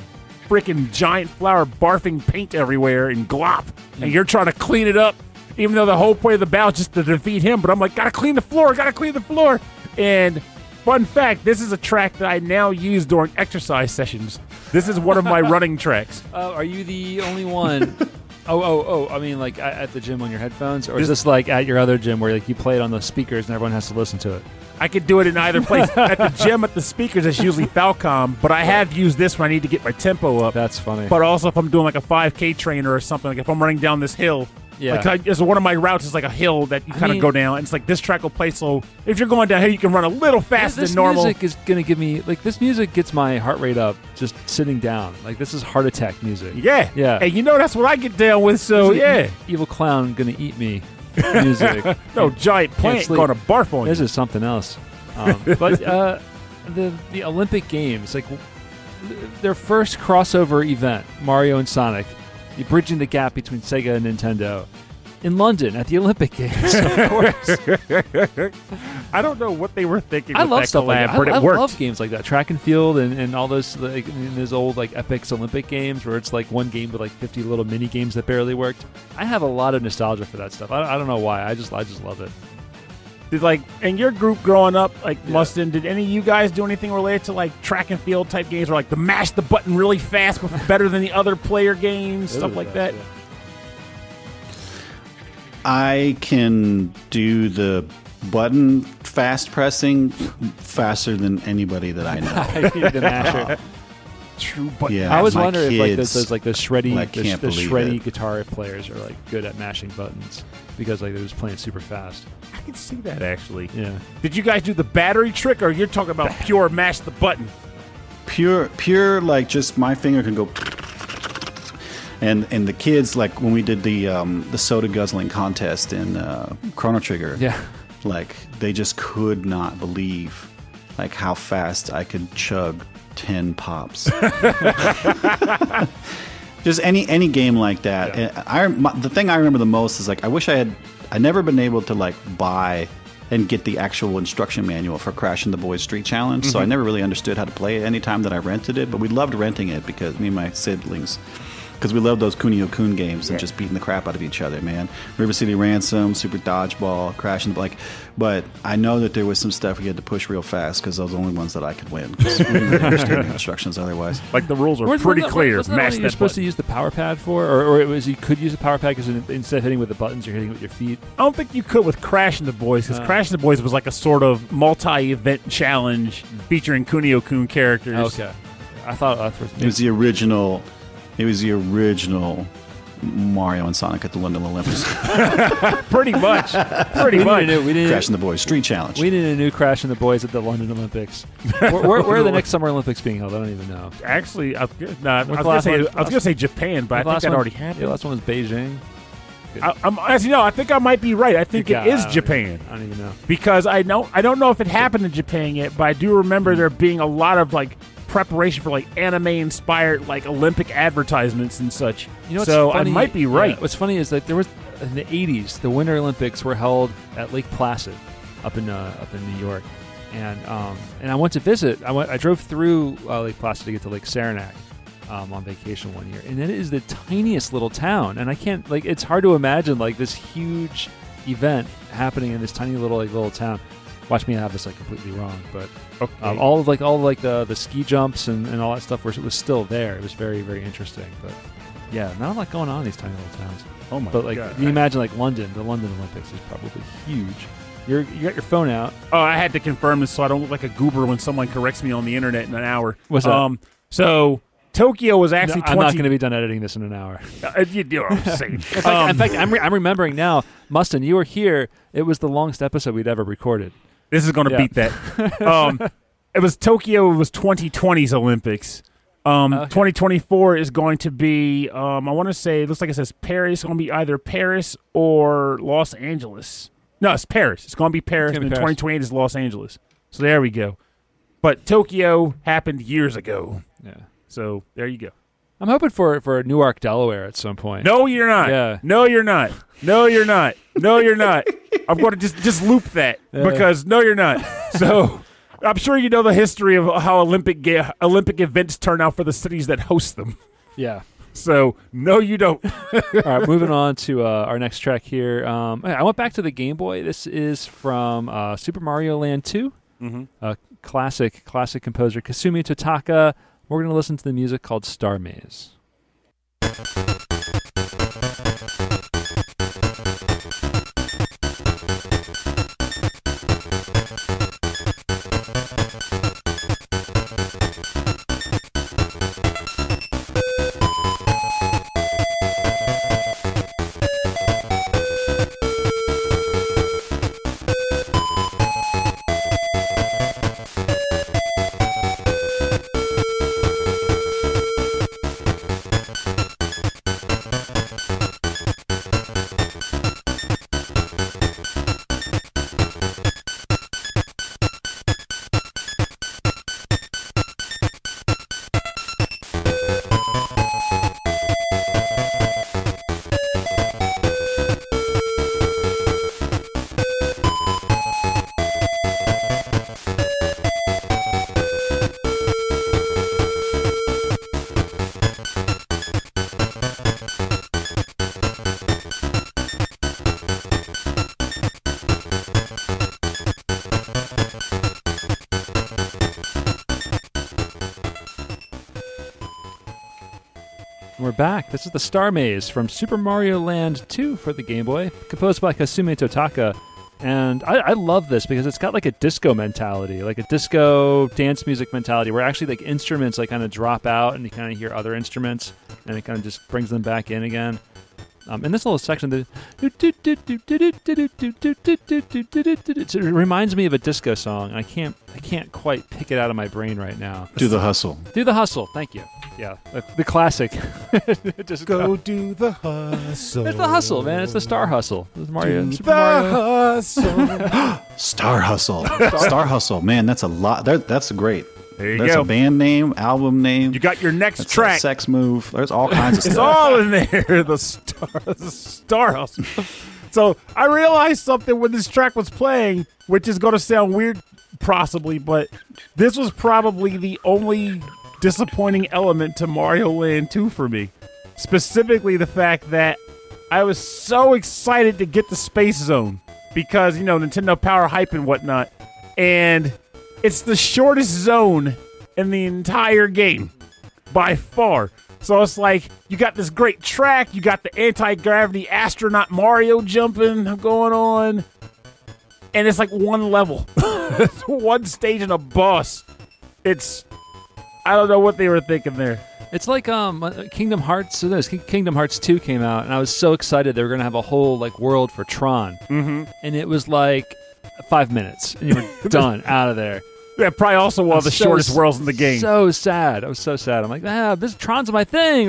freaking giant flower barfing paint everywhere and glop, and you're trying to clean it up, even though the whole point of the battle is just to defeat him. But I'm like, gotta clean the floor. And fun fact, this is a track that I now use during exercise sessions. This is one of my running tracks. Are you the only one? I mean, like at the gym on your headphones, or is this like at your other gym where like you play it on the speakers and everyone has to listen to it? I could do it in either place. At the gym, at the speakers, it's usually Falcom, but I have used this when I need to get my tempo up. That's funny. But also if I'm doing like a 5K trainer or something, like if I'm running down this hill, it's one of my routes is like a hill that you kind of go down, and it's like this track will play slow. If you're going down here, you can run a little faster than normal. This music is going to give me, like, this music gets my heart rate up just sitting down. Like, this is heart attack music. Yeah. And you know that's what I get down with, so Evil clown going to eat me music. No, giant plant going to barf on you. This is something else. But the Olympic Games, like their first crossover event, Mario and Sonic, you're bridging the gap between Sega and Nintendo in London at the Olympic Games, of course. I don't know what they were thinking. I love stuff like that. But I worked. love games like that, track and field, and all those like those old like Epic's Olympic games where it's like one game with like 50 little mini games that barely worked. I have a lot of nostalgia for that stuff. I don't know why. I just love it. Did like in your group growing up, like Mustin, did any of you guys do anything related to like track and field type games, or like to mash the button really fast but better than the other player games, stuff like that? Yeah. I can do the button fast pressing faster than anybody that I know. I need the masher. True button. Yeah, I always wonder if like those shreddy, like, the shreddy guitar players are like good at mashing buttons because like they're just playing super fast. I can see that actually. Yeah. Did you guys do the battery trick, or you're talking about pure mash the button? Pure, like just my finger can go. And the kids, like when we did the soda guzzling contest in Chrono Trigger, like they just could not believe like how fast I could chug 10 pops. Just any game like that. Yeah. The thing I remember the most is like I never been able to like buy and get the actual instruction manual for Crashing the Boys Street Challenge, so I never really understood how to play it any time that I rented it, but we loved renting it because me and my siblings, because we love those Kunio-kun games and just beating the crap out of each other, man. River City Ransom, Super Dodgeball, Crashing, like. But I know that there was some stuff we had to push real fast because those are the only ones that I could win. Because we didn't really understand the instructions otherwise. Like the rules are pretty clear. Wasn't that you're supposed to use the power pad for, or it was you could use the power pad because instead of hitting with the buttons, you're hitting with your feet. I don't think you could with Crashing the Boys, because Crashing the Boys was like a sort of multi-event challenge featuring Kunio-kun characters. Okay, I thought it was the original. It was the original Mario and Sonic at the London Olympics. Pretty much. Crashing the Boys Street Challenge. We need a new Crashing the Boys at the London Olympics. Where are the next Summer Olympics being held? I don't even know. Actually, I was going to say Japan, but I think that already happened. Yeah, last one was Beijing. As you know, I think I might be right. I think it is Japan. I don't even know. Because I don't know if it happened in Japan yet, but I do remember there being a lot of like preparation for like anime-inspired like Olympic advertisements and such. You know, so funny, I might be right. What's funny is that there was in the '80s, the Winter Olympics were held at Lake Placid, up in New York, and I went to visit. I drove through Lake Placid to get to Lake Saranac on vacation one year, and it is the tiniest little town, and I can't like it's hard to imagine like this huge event happening in this tiny little town. Watch me have this like completely wrong, but all of the ski jumps and all that stuff was still there. It was very, very interesting, but yeah, not a lot going on in these tiny little towns. Oh my God! But God. Can you imagine like London? The London Olympics is probably huge. You got your phone out. Oh, I had to confirm this so I don't look like a goober when someone corrects me on the internet in an hour. What's that? So Tokyo was actually I'm not going to be done editing this in an hour. You know what I'm saying. In fact, I'm remembering now, Mustin, you were here. It was the longest episode we'd ever recorded. This is going to beat that. It was Tokyo. It was 2020's Olympics. 2024 is going to be, I want to say, it looks like it says Paris. It's going to be either Paris or Los Angeles. No, it's Paris. It's going to be Paris, and 2028 is Los Angeles. So there we go. But Tokyo happened years ago. Yeah. So there you go. I'm hoping for Newark, Delaware at some point. No, you're not. Yeah. No, you're not. No, you're not. No, you're not. I'm going to just loop that because no, you're not. So I'm sure you know the history of how Olympic events turn out for the cities that host them. Yeah. So no, you don't. All right, moving on to our next track here. I went back to the Game Boy. This is from Super Mario Land 2. Classic composer Kasumi Totaka. We're going to listen to the music called Star Maze. We're back. This is the Star Maze from Super Mario Land 2 for the Game Boy, composed by Kasumi Totaka. And I love this because it's got like a disco mentality, like a disco dance music mentality, where actually like instruments like kind of drop out and you kind of hear other instruments, and it kind of just brings them back in again. In this little section, it reminds me of a disco song, and I can't quite pick it out of my brain right now. Do the hustle. Do the hustle. Thank you. Yeah, the classic. Just go do the hustle. It's the hustle, man. It's the Star Hustle. It's Mario. Do the hustle. Star Hustle. Star Hustle. Man, that's a lot. That's great. There you That's go. a band name, album name. You got your next That's track. a sex move. There's all kinds of It's stuff. all in there. The Star Hustle. So I realized something when this track was playing, which is going to sound weird, possibly, but this was probably the only disappointing element to Mario Land 2 for me. Specifically the fact that I was so excited to get the Space Zone because, you know, Nintendo Power hype and whatnot. And it's the shortest zone in the entire game by far. So it's like, you got this great track, you got the anti-gravity astronaut Mario jumping going on, and it's like one level. One stage and a boss. I don't know what they were thinking there. It's like Kingdom Hearts. So Kingdom Hearts 2 came out, and I was so excited they were going to have a whole like world for Tron. Mm-hmm. And it was like 5 minutes, and you were done, out of there. Yeah, probably also one of the shortest worlds in the game. So sad. I was so sad. I'm like, this Tron's my thing.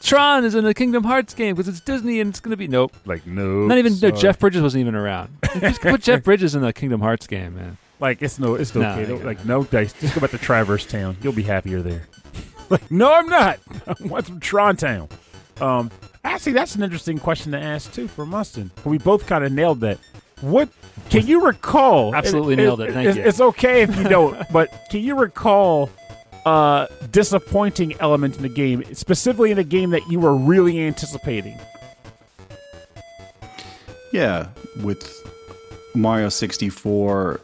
Tron is in a Kingdom Hearts game because it's Disney and it's going to be nope. Like no. Not even Jeff Bridges wasn't even around. Just put Jeff Bridges in the Kingdom Hearts game, man. Like it's okay. No, Like no dice. Just go back to Traverse Town. You'll be happier there. Like no, I'm not. I want some Tron Town. Actually, that's an interesting question to ask too for Mustin. We both kind of nailed that. What can you recall? Absolutely nailed it. Thank you. It's okay if you don't, but can you recall disappointing element in the game, specifically in a game that you were really anticipating? Yeah, with Mario 64,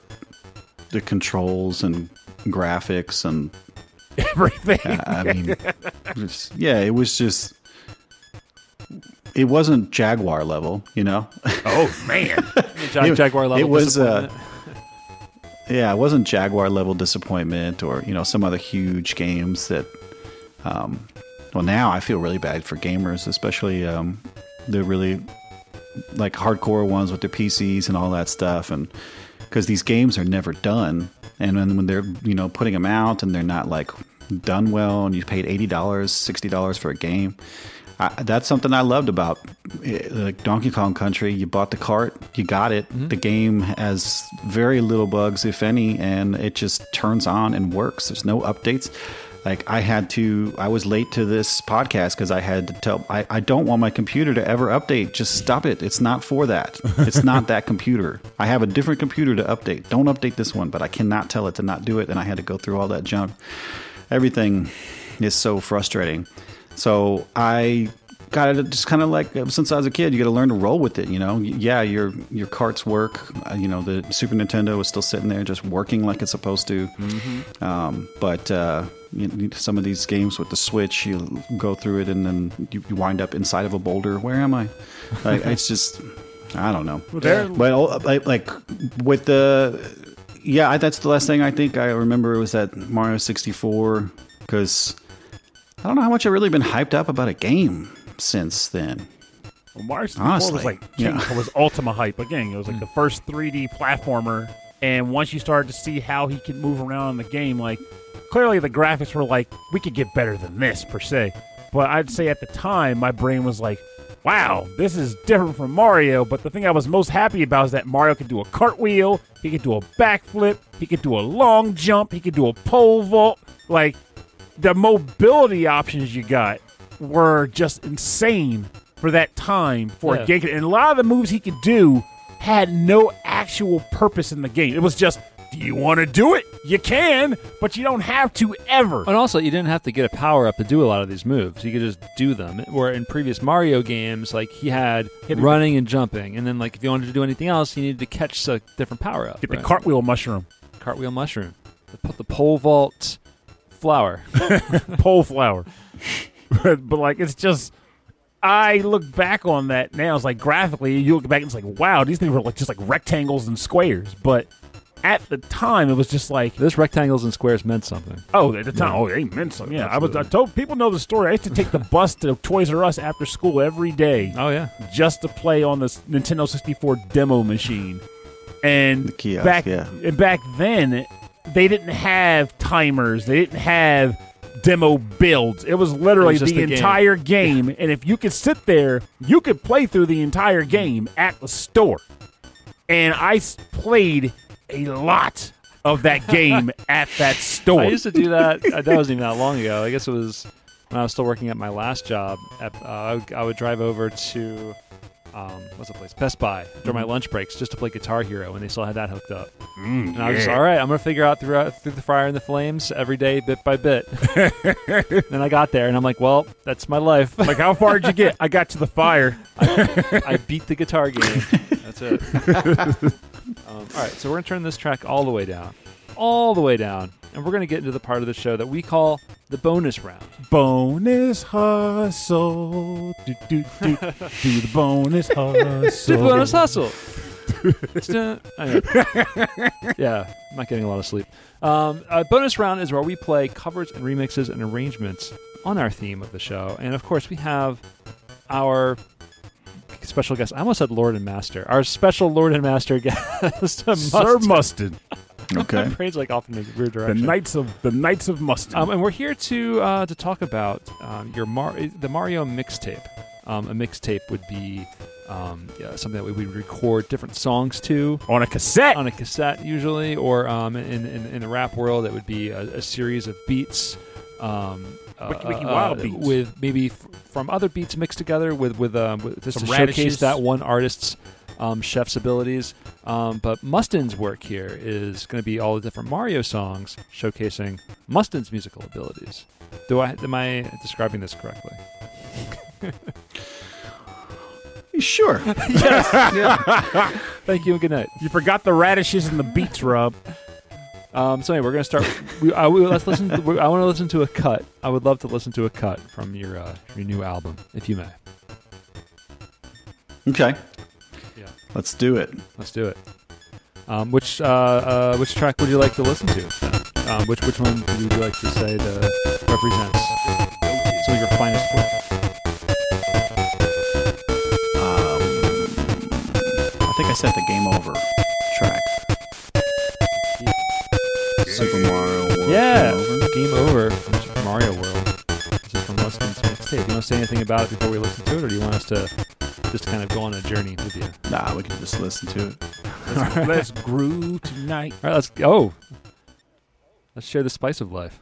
the controls and graphics and everything. I mean, it was just. It wasn't Jaguar level, you know. Oh man, Jaguar level. It was. It It wasn't Jaguar level disappointment, or some other huge games that Well, now I feel really bad for gamers, especially the really like hardcore ones with their PCs and all that stuff, and because these games are never done, and when they're putting them out and they're not like done well, and you paid $80, $60 for a game. That's something I loved about like Donkey Kong Country. You bought the cart, you got it. The game has very little bugs, if any, and it just turns on and works. There's no updates. Like I was late to this podcast because I had to tell, I don't want my computer to ever update. Just stop it. It's not for that. It's not that computer. I have a different computer to update. Don't update this one, but I cannot tell it to not do it. And I had to go through all that junk. Everything is so frustrating. So I got to just kind of like, since I was a kid, you got to learn to roll with it. Yeah, your carts work. The Super Nintendo is still sitting there just working like it's supposed to. But some of these games with the Switch, you go through it and then you wind up inside of a boulder. Where am I? Like, it's just, I don't know. But like with that's the last thing I think I remember was that Mario 64, because I don't know how much I've really been hyped up about a game since then. Well, Mario 64 was like was Ultima hype again. It was like the first 3D platformer, and once you started to see how he could move around in the game, like clearly the graphics were like, we could get better than this per se. But I'd say at the time my brain was like, wow, this is different from Mario. But the thing I was most happy about is that Mario could do a cartwheel, he could do a backflip, he could do a long jump, he could do a pole vault. Like, the mobility options you got were just insane for that time for a game. And a lot of the moves he could do had no actual purpose in the game. It was just, do you want to do it? You can, but you don't have to ever. And also, you didn't have to get a power-up to do a lot of these moves. You could just do them. Where in previous Mario games, like, he had running and jumping. And then, like, if you wanted to do anything else, you needed to catch a different power-up. Get the cartwheel mushroom. Cartwheel mushroom. Put the pole vault flower. Pole flower. But like, it's just, I look back on that now. It's like, graphically, you look back and it's like, wow, these things were like just like rectangles and squares. But at the time, it was just like, this rectangles and squares meant something. Oh, at the time, they meant something. Yeah, I told people know the story. I used to take the bus to Toys R Us after school every day. Oh yeah, just to play on this Nintendo 64 demo machine. And the kiosk, back then, they didn't have timers. They didn't have demo builds. It was literally the entire game. And if you could sit there, you could play through the entire game at the store. And I played a lot of that game at that store. I used to do that. That wasn't even that long ago. I guess it was when I was still working at my last job. I would drive over to what's the place? Best Buy during my lunch breaks just to play Guitar Hero, and they still had that hooked up. And I was just, all right, I'm going to figure out through the fire and the flames every day, bit by bit. Then I got there, and I'm like, well, that's my life. Like, how far did you get? I got to the fire. I beat the guitar game. That's it. All right, so we're going to turn this track all the way down. And we're going to get into the part of the show that we call the bonus round. Bonus hustle. Do the bonus hustle. Do the bonus hustle. Yeah, I'm not getting a lot of sleep. Bonus round is where we play covers and remixes and arrangements on our theme of the show. And, of course, we have our special guest. I almost said Lord and Master. Our special Lord and Master guest, Sir Mustin. Okay. My brain's like off in a weird direction. The Knights of Mustin. And we're here to talk about the Mario mixtape. A mixtape would be something that we would record different songs to on a cassette. On a cassette, usually, or in the rap world, it would be a series of beats. Wiki wild beats with maybe from other beats mixed together with just some to showcase that one artist's chef's abilities. But Mustin's work here is going to be all the different Mario songs showcasing Mustin's musical abilities. Am I describing this correctly? Sure. Yes. Yeah. Thank you and good night. You forgot the radishes and the beets, Rob. So anyway, we're going to start. I want to listen to a cut. I would love to listen to a cut from your new album, if you may. Okay. Yeah. Let's do it. Which track would you like to listen to? Which one would you like to say represents some of your finest work? I think I said the Game Over track. Super Mario World. Yeah, Game Over from Super Mario World. This is from Mustin's Mixtape. You want to say anything about it before we listen to it, or do you want us to just kind of go on a journey with you? Nah, we can just listen to it. Let's groove tonight. All right, let's share the spice of life.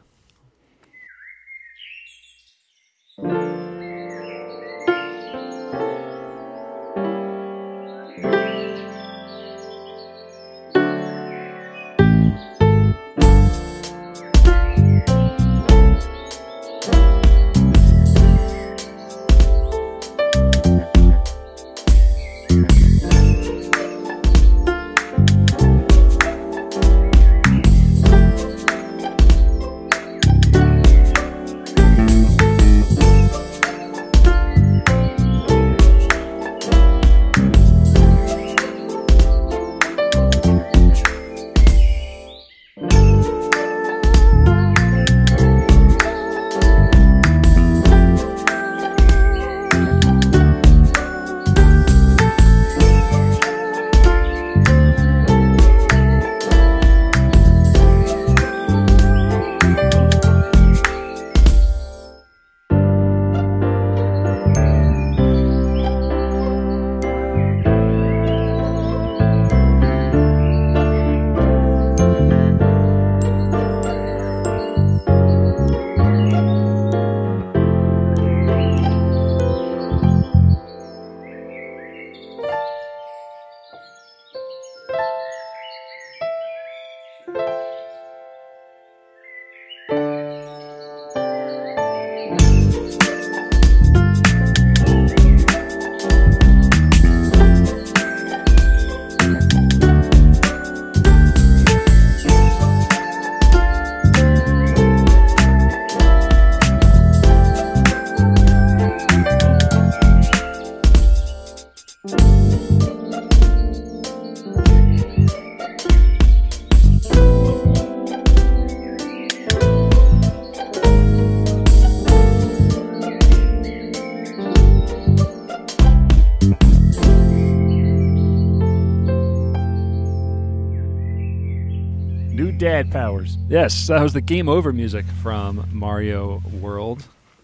Dad powers. Yes, that was the Game Over music from Mario World,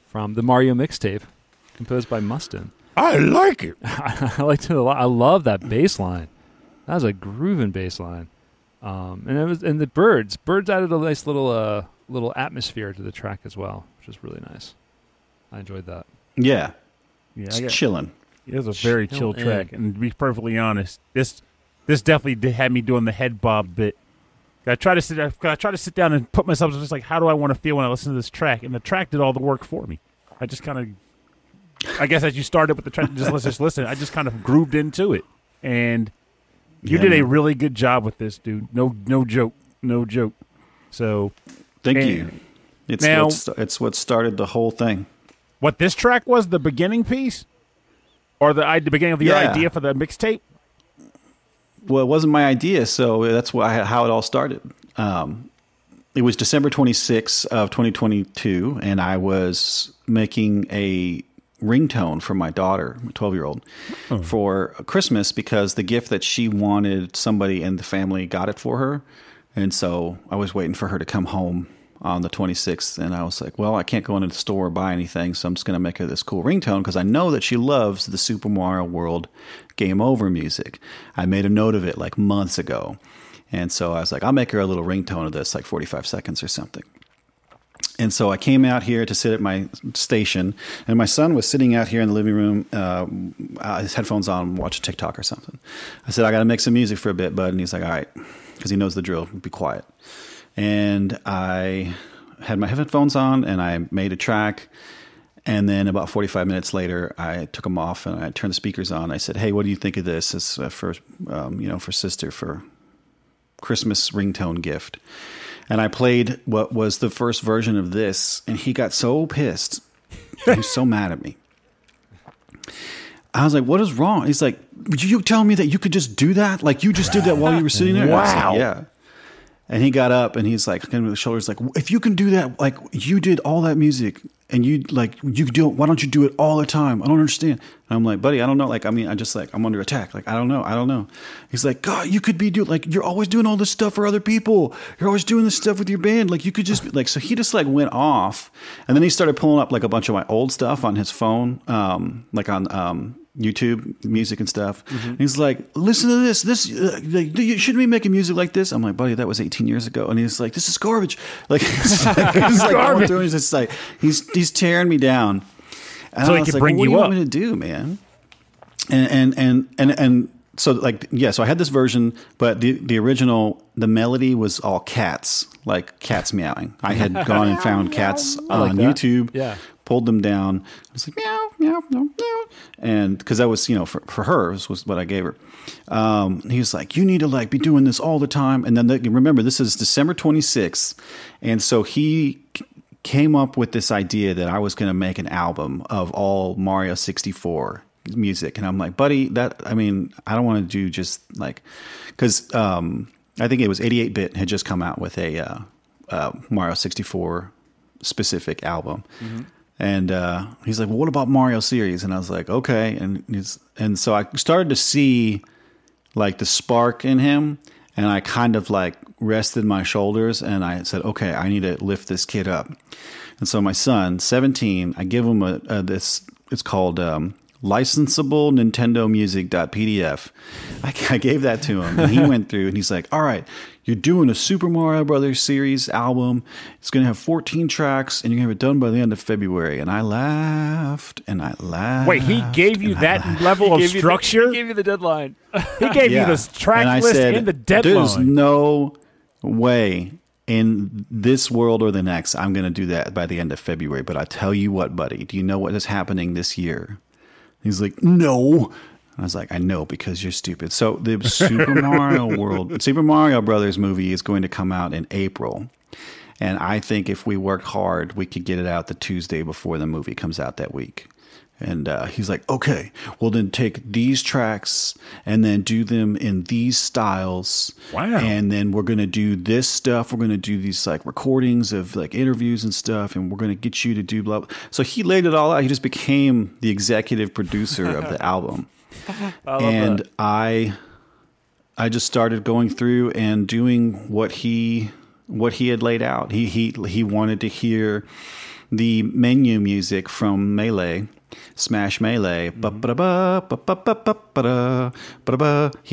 from the Mario Mixtape, composed by Mustin. I like it. I liked it a lot. I love that bass line. That was a grooving bass line. And the birds added a nice little atmosphere to the track as well, which is really nice. I enjoyed that. Yeah, it's chilling. It was a very chill track, and to be perfectly honest, this definitely had me doing the head bob bit. I try to sit down and put myself just like, how do I want to feel when I listen to this track? And the track did all the work for me. I just kind of, I guess as you started with the track, just listen. I just kind of grooved into it, and you did a really good job with this, dude. No joke. So, thank you. It's what started the whole thing. What this track was, the beginning piece, or the beginning of your idea for the mixtape. Well, it wasn't my idea, so that's how it all started. It was December 26th of 2022, and I was making a ringtone for my daughter, my 12-year-old, for Christmas because the gift that she wanted, somebody in the family got it for her. And so I was waiting for her to come home on the 26th, and I was like, well, I can't go into the store or buy anything, so I'm just going to make her this cool ringtone because I know that she loves the Super Mario World Game Over music. I made a note of it like months ago. And so I was like, I'll make her a little ringtone of this, like 45 seconds or something. And so I came out here to sit at my station, and my son was sitting out here in the living room, his headphones on, watching TikTok or something. I said, I got to make some music for a bit, bud. And he's like, all right, because he knows the drill. Be quiet. And I had my headphones on, and I made a track. And then about 45 minutes later, I took them off, and I turned the speakers on. I said, hey, what do you think of this? It's for sister, for Christmas ringtone gift. And I played what was the first version of this, and he got so pissed. He was so mad at me. I was like, what is wrong? He's like, you telling me that you could just do that? Like, you just did that while you were sitting there? Wow. Like, yeah. And he got up and he's like, kind of the shoulders, like, if you can do that, like you did all that music and you could do it. Why don't you do it all the time? I don't understand. And I'm like, buddy, I don't know. Like, I mean, I'm under attack. Like, I don't know. He's like, God, you could be doing, like, you're always doing all this stuff for other people. You're always doing this stuff with your band. Like, you could just like, so he just like went off, and then he started pulling up like a bunch of my old stuff on his phone, like on, YouTube music and stuff. Mm-hmm. And he's like, listen to this. You shouldn't be making music like this. I'm like, buddy, that was 18 years ago. And he's like, this is garbage. Like, he's like garbage. He's just like, he's tearing me down. And so I he was can like, bring what you do you up. want me to do, man? And so like, yeah, so I had this version, but the original, the melody was all cats, like cats meowing. I had gone and found cats on YouTube. Yeah. Pulled them down. I was like, meow, meow, meow, meow. And because that was, for her, was what I gave her. He was like, you need to like be doing this all the time. And then remember, this is December 26th. And so he came up with this idea that I was going to make an album of all Mario 64 music. And I'm like, buddy, I don't want to do just like, because I think it was 88-Bit had just come out with a Mario 64 specific album. Mm-hmm. And he's like, well, what about Mario series? And I was like, okay. And so I started to see like the spark in him, and I kind of like rested my shoulders and I said, okay, I need to lift this kid up. And so my son, 17, I give him this, it's called licensable Nintendo music.pdf. I gave that to him, and he went through and he's like, all right, you're doing a Super Mario Brothers series album. It's going to have 14 tracks, and you're going to have it done by the end of February. And I laughed, and I laughed. Wait, he gave you that level of structure? He gave you the deadline. He gave you the track list and the deadline. There's no way in this world or the next I'm going to do that by the end of February. But I tell you what, buddy, do you know what is happening this year? He's like, no. I was like, I know, because you're stupid. So the Super Mario Brothers movie is going to come out in April. And I think if we worked hard, we could get it out the Tuesday before the movie comes out that week. And he's like, okay, well then take these tracks and then do them in these styles. Wow. And then we're going to do this stuff. We're going to do these like recordings of like interviews and stuff. And we're going to get you to do blah, blah. So he laid it all out. He just became the executive producer of the album. And I just started going through and doing what he had laid out. He wanted to hear the menu music from Melee, Smash Melee. He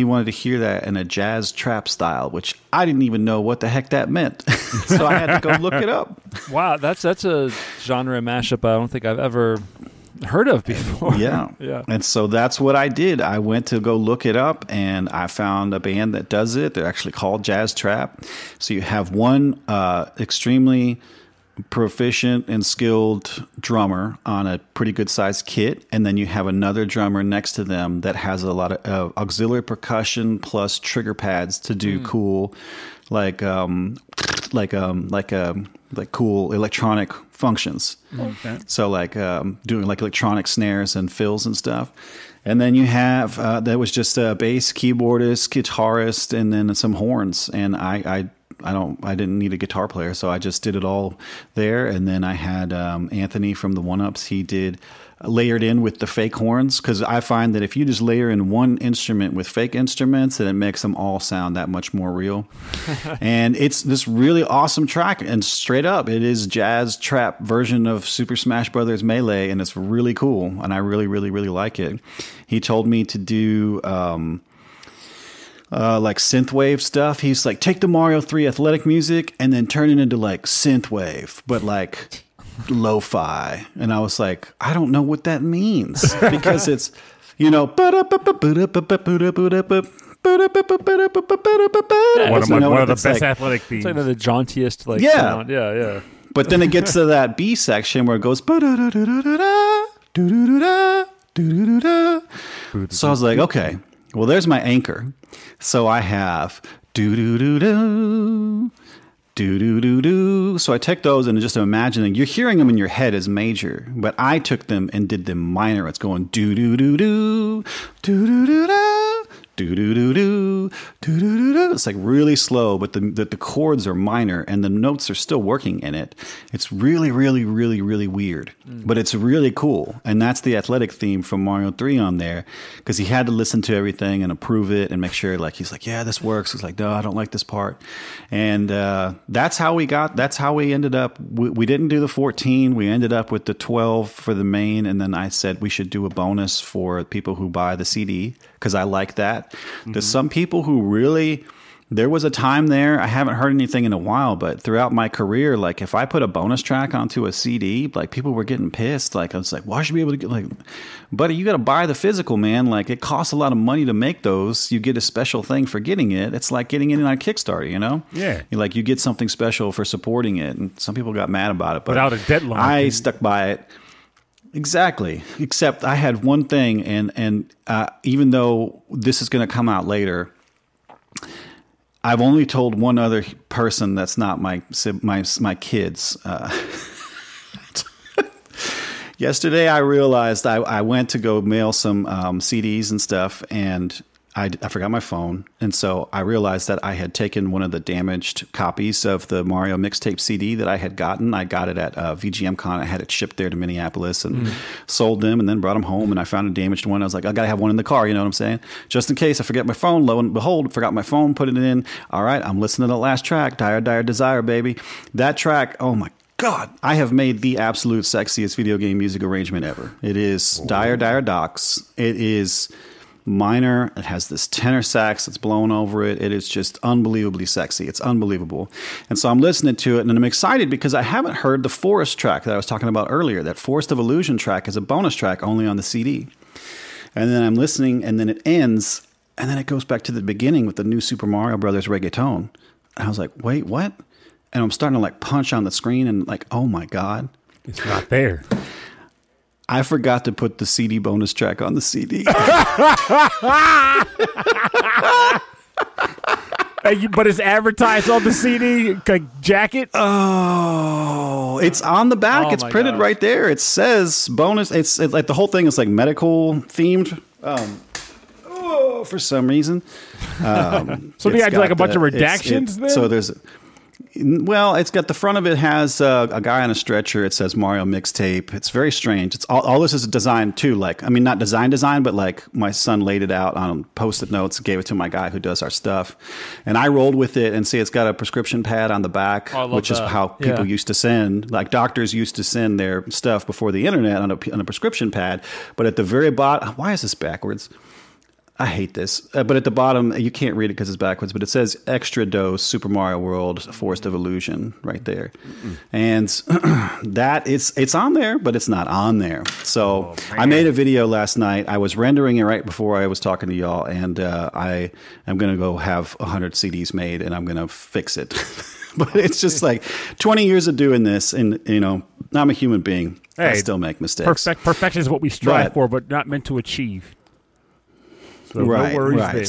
wanted to hear that in a jazz trap style, which I didn't even know what the heck that meant. So I had to go look it up. Wow, that's a genre mashup I don't think I've ever heard of before. Yeah. And so that's what I did. I went to go look it up, and I found a band that does it. They're actually called Jazz Trap. So you have one extremely proficient and skilled drummer on a pretty good sized kit, and then you have another drummer next to them that has a lot of auxiliary percussion plus trigger pads to do cool like cool electronic functions. Okay. So like doing like electronic snares and fills and stuff. And then you have that was just a bass, keyboardist, guitarist, and then some horns. And I didn't need a guitar player, so I just did it all there. And then I had Anthony from the One Ups. He did layered in with the fake horns, because I find that if you just layer in one instrument with fake instruments, then it makes them all sound that much more real. And it's this really awesome track, and straight up, it is jazz trap version of Super Smash Brothers Melee, and it's really cool, and I really, really, really like it. He told me to do like synthwave stuff. He's like, take the Mario 3 athletic music and then turn it into like synthwave, but like lo-fi. And I was like, I don't know what that means, because it's, one of the best athletic themes. It's like the jauntiest sound. Yeah. But then it gets to that B section where it goes. So I was like, okay, well, there's my anchor. So I have do-do-do-do, do-do-do-do. So I take those and just imagining, you're hearing them in your head as major, but I took them and did them minor. It's going do-do-do-do, do-do-do-do, do-do-do-do, do-do-do-do. It's like really slow, but the chords are minor and the notes are still working in it. It's really, really, really, really weird, but it's really cool. And that's the athletic theme from Mario 3 on there, because he had to listen to everything and approve it and make sure, like, he's like, yeah, this works. He's like, no, I don't like this part. And that's how we ended up. We didn't do the 14. We ended up with the 12 for the main. And then I said we should do a bonus for people who buy the CD, because I like that. There's some people who really, there was a time there, I haven't heard anything in a while, but throughout my career, like if I put a bonus track onto a CD, like people were getting pissed. Like I was like, why should I be able to get, like, buddy, you got to buy the physical, man. Like it costs a lot of money to make those. You get a special thing for getting it. It's like getting it on Kickstarter, you know? Yeah. You get something special for supporting it. And some people got mad about it, but without a deadline. I stuck by it. Exactly. Except I had one thing, and even though this is going to come out later, I've only told one other person that's not my kids. Yesterday, I realized I went to go mail some CDs and stuff, and I forgot my phone. And so I realized that I had taken one of the damaged copies of the Mario Mixtape CD that I had gotten. I got it at VGM Con. I had it shipped there to Minneapolis and sold them, and then brought them home. And I found a damaged one. I was like, I got to have one in the car. You know what I'm saying? Just in case I forget my phone. Lo and behold, forgot my phone, put it in. All right, I'm listening to the last track, Dire Dire Desire, baby. That track, oh my God, I have made the absolute sexiest video game music arrangement ever. It is Dire Dire Docks. It is minor. It has this tenor sax that's blown over it. It is just unbelievably sexy. It's unbelievable. And so I'm listening to it, and I'm excited because I haven't heard the Forest track that I was talking about earlier. That Forest of Illusion track is a bonus track only on the CD. And then I'm listening, and then it ends, and then it goes back to the beginning with the new Super Mario Brothers reggaeton. And I was like, wait, what? And I'm starting to like punch on the screen, and like, oh my God. It's not there. I forgot to put the CD bonus track on the CD. But it's advertised on the CD jacket? Oh, it's on the back. It's printed right there. It says bonus. It's like the whole thing is like medical themed. For some reason. So they had like a bunch of redactions then? So there's... Well, it's got the front of it has a guy on a stretcher. It says Mario Mixtape. It's very strange. It's all this is designed too. Like, I mean, not design, but like my son laid it out on Post-it notes, gave it to my guy who does our stuff, and I rolled with it. And see, it's got a prescription pad on the back, which is how people used to send. Like doctors used to send their stuff before the internet on a prescription pad. But at the very bottom, why is this backwards? I hate this. But at the bottom, you can't read it because it's backwards, but it says Extra Dose Super Mario World Forest of Illusion right there. And that it's on there, but it's not on there. So I made a video last night. I was rendering it right before I was talking to y'all, and I am going to go have 100 CDs made, and I'm going to fix it. But it's just like 20 years of doing this, and, you know, I'm a human being. Hey, I still make mistakes. Perfection is what we strive for, but not meant to achieve. So right, no worries right. there.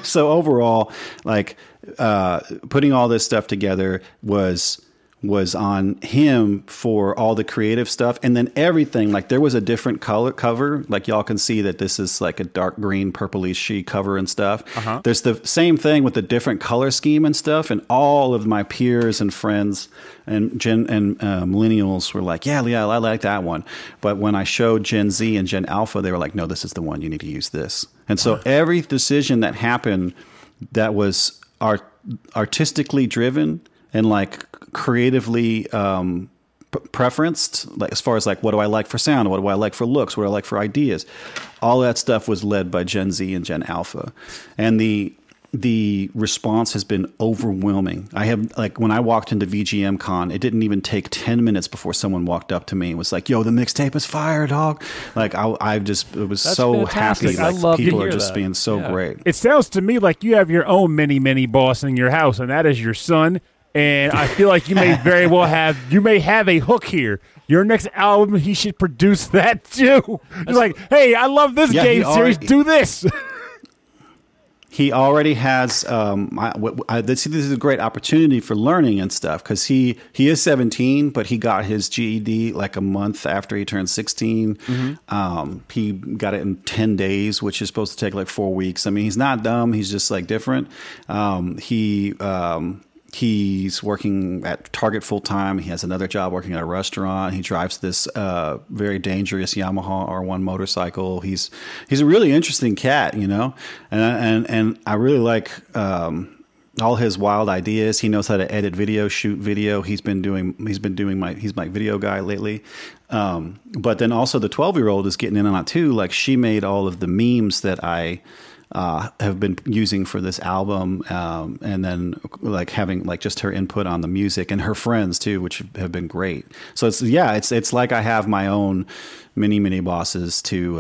So overall, like putting all this stuff together was on him for all the creative stuff, and then everything. Like there was a different color cover. Like y'all can see that this is like a dark green, purplish cover and stuff. There's the same thing with a different color scheme and stuff. And all of my peers and friends and millennials were like, yeah, I like that one. But when I showed Gen Z and Gen Alpha, they were like, no, this is the one. You need to use this. And so every decision that happened that was artistically driven and like creatively preferenced, like as far as like what do I like for sound, what do I like for looks, what do I like for ideas, all that stuff was led by Gen Z and Gen Alpha, and the response has been overwhelming. I have, like, when I walked into VGM Con, it didn't even take 10 minutes before someone walked up to me and was like, yo, the mixtape is fire, dog. Like, it was That's so fantastic. happy. Like, people are just being so great. It sounds to me like you have your own mini boss in your house, and that is your son. And I feel like you may very well have a hook here. Your next album, he should produce that too. You're like, hey, I love this game series. Do this. He already has. This is a great opportunity for learning and stuff because he is 17, but he got his GED like a month after he turned 16. Mm-hmm. He got it in 10 days, which is supposed to take like 4 weeks. I mean, he's not dumb. He's just like different. He's working at Target full time. He has another job working at a restaurant. He drives this very dangerous Yamaha R1 motorcycle. He's a really interesting cat, you know, and I really like all his wild ideas. He knows how to edit video, shoot video. He's my video guy lately. But then also the 12-year-old is getting in on it too. Like she made all of the memes that I have been using for this album, and then like having like just her input on the music and her friends too, which have been great. So it's like I have my own mini bosses to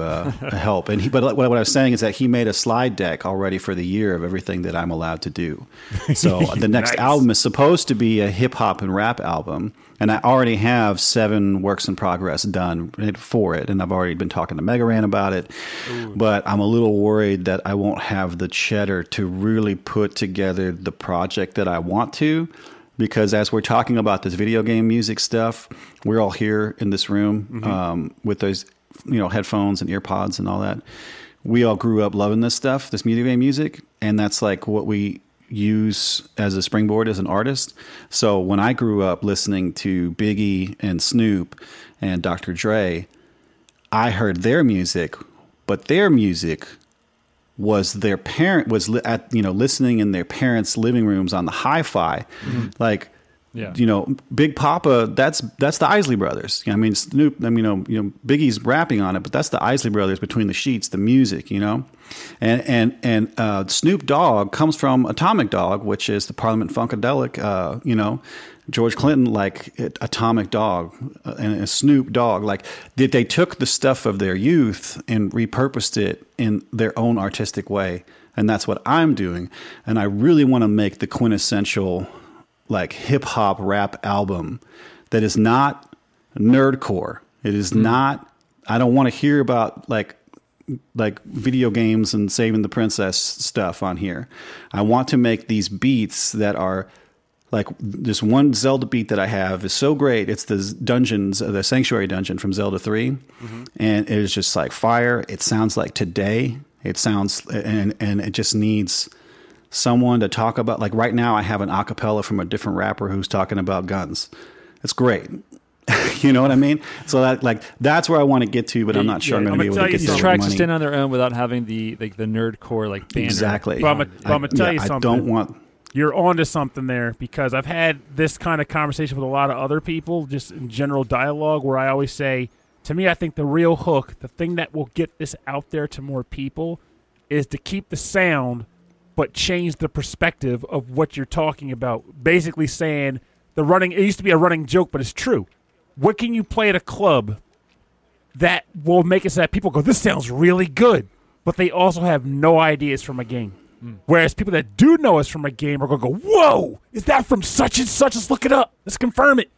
help. And but what I was saying is that he made a slide deck already for the year of everything that I'm allowed to do. So the next album is supposed to be a hip hop and rap album. And I already have 7 works in progress done for it. And I've already been talking to Mega Ran about it. Ooh. But I'm a little worried that I won't have the cheddar to really put together the project that I want to. Because as we're talking about this video game music stuff, we're all here in this room with those, headphones and earpods and all that. We all grew up loving this stuff, this video game music. And that's like what we use as a springboard as an artist. So when I grew up listening to Biggie and Snoop and Dr. Dre, I heard their music, but their music was their parent was listening in their parents' living rooms on the hi-fi. Like, Big Papa, that's the Isley Brothers. I mean, Snoop, Biggie's rapping on it, but that's the Isley Brothers between the sheets, the music, And Snoop Dogg comes from Atomic Dog, which is the Parliament Funkadelic, George Clinton, like Atomic Dog and Snoop Dogg, like they took the stuff of their youth and repurposed it in their own artistic way. And that's what I'm doing. And I really want to make the quintessential like hip hop rap album that is not nerdcore. It is not, I don't want to hear about like video games and saving the princess stuff on here. I want to make these beats that are like this one Zelda beat that I have is so great. It's the Sanctuary Dungeon from Zelda 3. And it is just like fire. It sounds like today. It sounds, and it just needs someone to talk about. Like right now I have an acapella from a different rapper who's talking about guns. It's great. You know what I mean? So that's where I want to get to, but I'm not sure I'm going to be able to get these tracks to stand on their own without having the nerdcore like banner. Exactly. But I'm going to tell you something. I don't want. You're onto something there, because I've had this kind of conversation with a lot of other people, just in general dialogue, where I always say, to me, I think the real hook, the thing that will get this out there to more people, is to keep the sound, but change the perspective of what you're talking about. Basically saying it used to be a running joke, but it's true. What can you play at a club that will make it so that people go, this sounds really good, but they also have no idea it's from a game? Whereas people that do know it's from a game are going to go, whoa, is that from such and such? Let's look it up. Let's confirm it,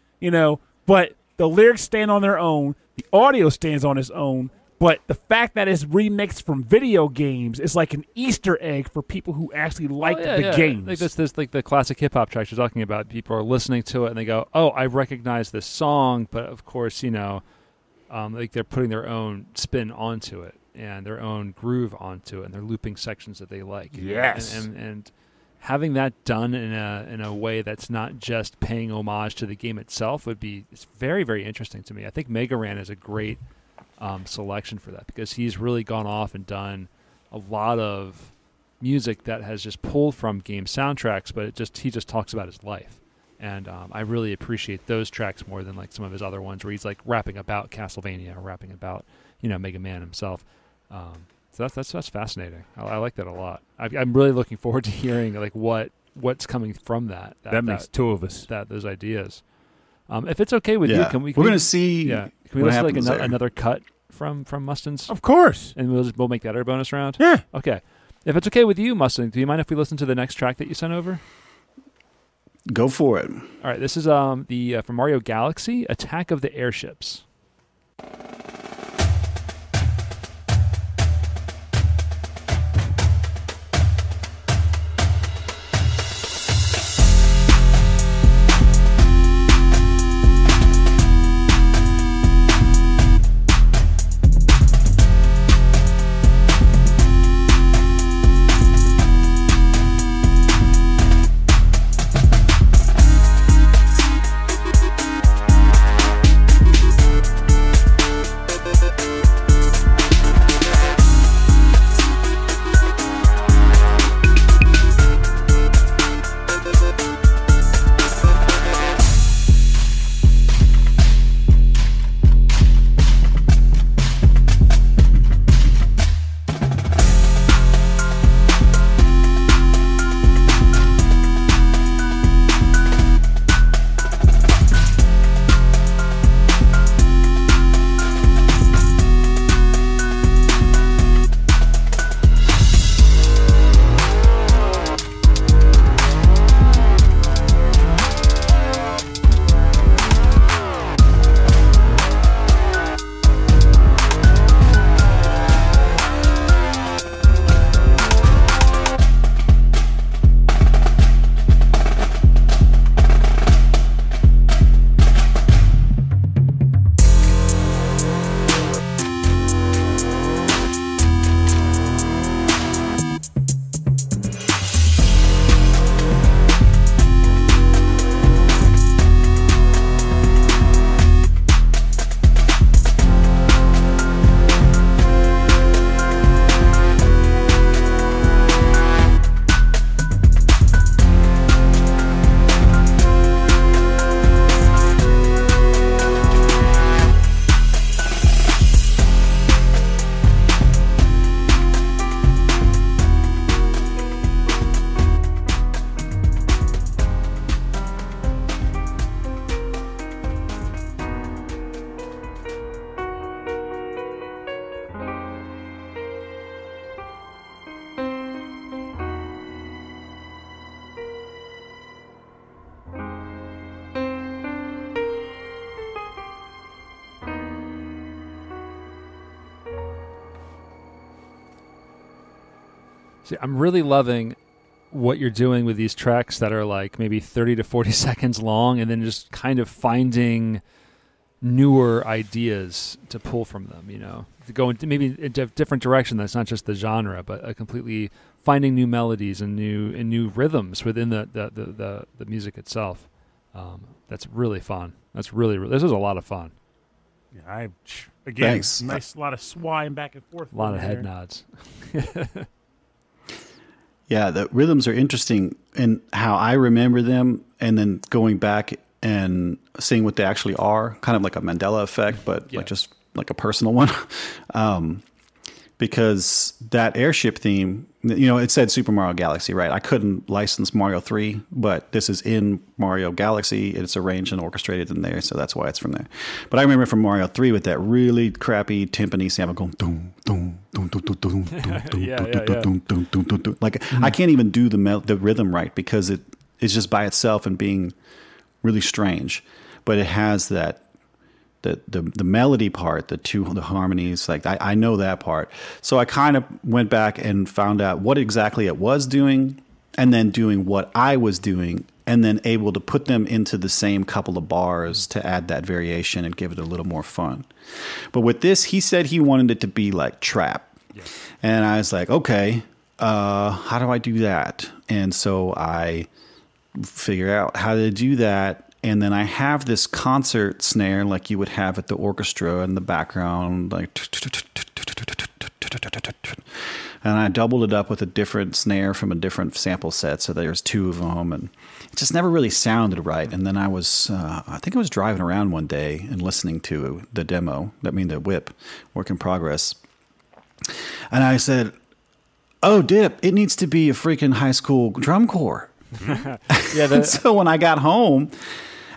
But the lyrics stand on their own. The audio stands on its own. But the fact that it's remixed from video games is like an Easter egg for people who actually like the games. Like this, like the classic hip-hop tracks you're talking about. People are listening to it, and they go, oh, I recognize this song. But, of course, like they're putting their own spin onto it and their own groove onto it, and they're looping sections that they like. Yes. And having that done in a way that's not just paying homage to the game itself it's very, very interesting to me. I think Mega Ran is a great selection for that, because he's really gone off and done a lot of music that has just pulled from game soundtracks, but he just talks about his life. And I really appreciate those tracks more than like some of his other ones where he's like rapping about Castlevania or rapping about, Mega Man himself. So that's fascinating. I like that a lot. I'm really looking forward to hearing like what's coming from that. That makes two of us. Those ideas. If it's okay with you, we're going to see. Yeah, can we listen to like another cut from Mustin's? Of course. And we'll make that our bonus round. Yeah. Okay. If it's okay with you, Mustin, do you mind if we listen to the next track that you sent over? Go for it. All right. This is from Mario Galaxy, Attack of the Airships. See, I'm really loving what you're doing with these tracks that are like maybe 30 to 40 seconds long, and then just kind of finding newer ideas to pull from them, to go into maybe a different direction. That's not just the genre, but a completely finding new melodies and new rhythms within the music itself. That's really fun. This is a lot of fun. Yeah, Thanks. Nice lot of swaying back and forth. A lot of head nods. Yeah, the rhythms are interesting in how I remember them, and then going back and seeing what they actually are, kind of like a Mandela effect, but like just like a personal one. Because that airship theme, it said Super Mario Galaxy, right? I couldn't license Mario 3, but this is in Mario Galaxy. It's arranged and orchestrated in there, so that's why it's from there. But I remember from Mario 3 with that really crappy timpani sample going doom, doom, doom, doom, doom, doom, doom, doom, doom, doom. Like I can't even do the rhythm right because it's just by itself and being really strange. But it has that the melody part, the harmonies, like I know that part. So I kind of went back and found out what exactly it was doing, and then doing what I was doing, and then able to put them into the same couple of bars to add that variation and give it a little more fun. But with this, he said he wanted it to be like trap. Yeah. And I was like, okay, how do I do that? And so I figured out how to do that. And then I have this concert snare like you would have at the orchestra in the background, like, and I doubled it up with a different snare from a different sample set. So there's two of them, and it just never really sounded right. And then I think I was driving around one day and listening to the demo, the whip, work in progress. And I said, oh, Dip, it needs to be a freaking high school drum corps. So when I got home,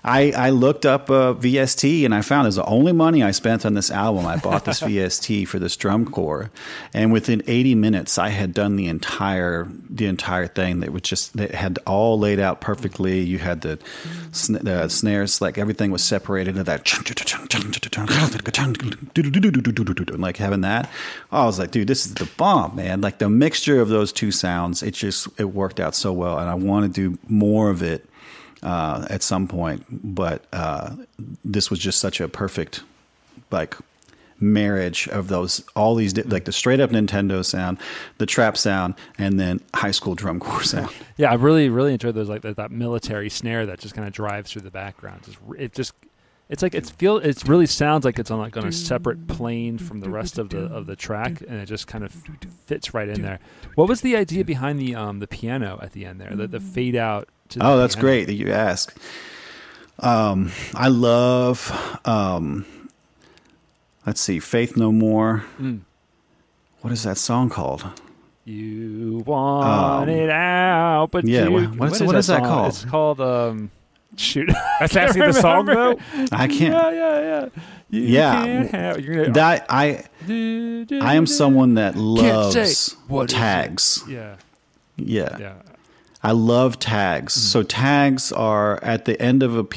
I looked up VST, and I found it's the only money I spent on this album. I bought this VST for this drum corps, and within 80 minutes, I had done the entire thing. That had all laid out perfectly. You had the snares, like everything was separated into that, like having that. Oh, I was like, dude, this is the bomb, man! Like the mixture of those two sounds, it worked out so well, and I want to do more of it. At some point, but this was just such a perfect marriage of all these like the straight up Nintendo sound, the trap sound, and then high school drum corps sound. Yeah, I really really enjoyed those, like that military snare that just kind of drives through the background. It really sounds like it's on a separate plane from the rest of the track, and it just kind of fits right in there. What was the idea behind the piano at the end there, the fade out? Oh, that's great that you ask. I love, let's see, Faith No More. What is that song called? You want it out, but yeah, what is that called? It's called, shoot. That's actually the song, though? I can't. Yeah. I am someone that loves tags. Yeah. I love tags. So tags are at the end of at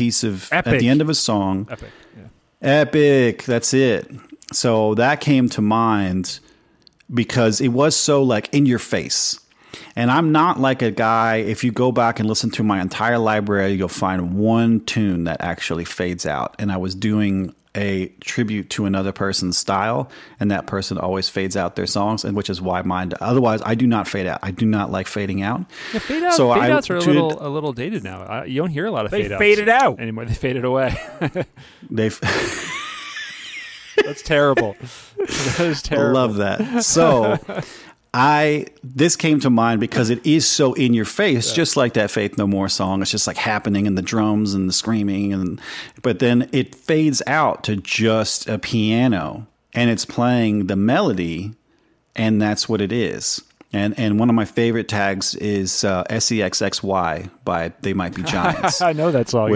the end of a song. Epic. Yeah. Epic. That's it. So that came to mind because it was so like in your face. And I'm not like a guy, if you go back and listen to my entire library, you'll find one tune that actually fades out. And I was doing a tribute to another person's style, and that person always fades out their songs, and which is why mine. Otherwise, I do not fade out. I do not like fading out. Yeah, fade outs are a little dated now. You don't hear a lot of fade outs. They faded out anymore. They faded away. That's terrible. That is terrible. I love that. So this came to mind because it is so in your face, just like that Faith No More song. It's just like happening in the drums and the screaming, but then it fades out to just a piano, and it's playing the melody, and that's what it is. And one of my favorite tags is SEXXY by They Might Be Giants. I know that song.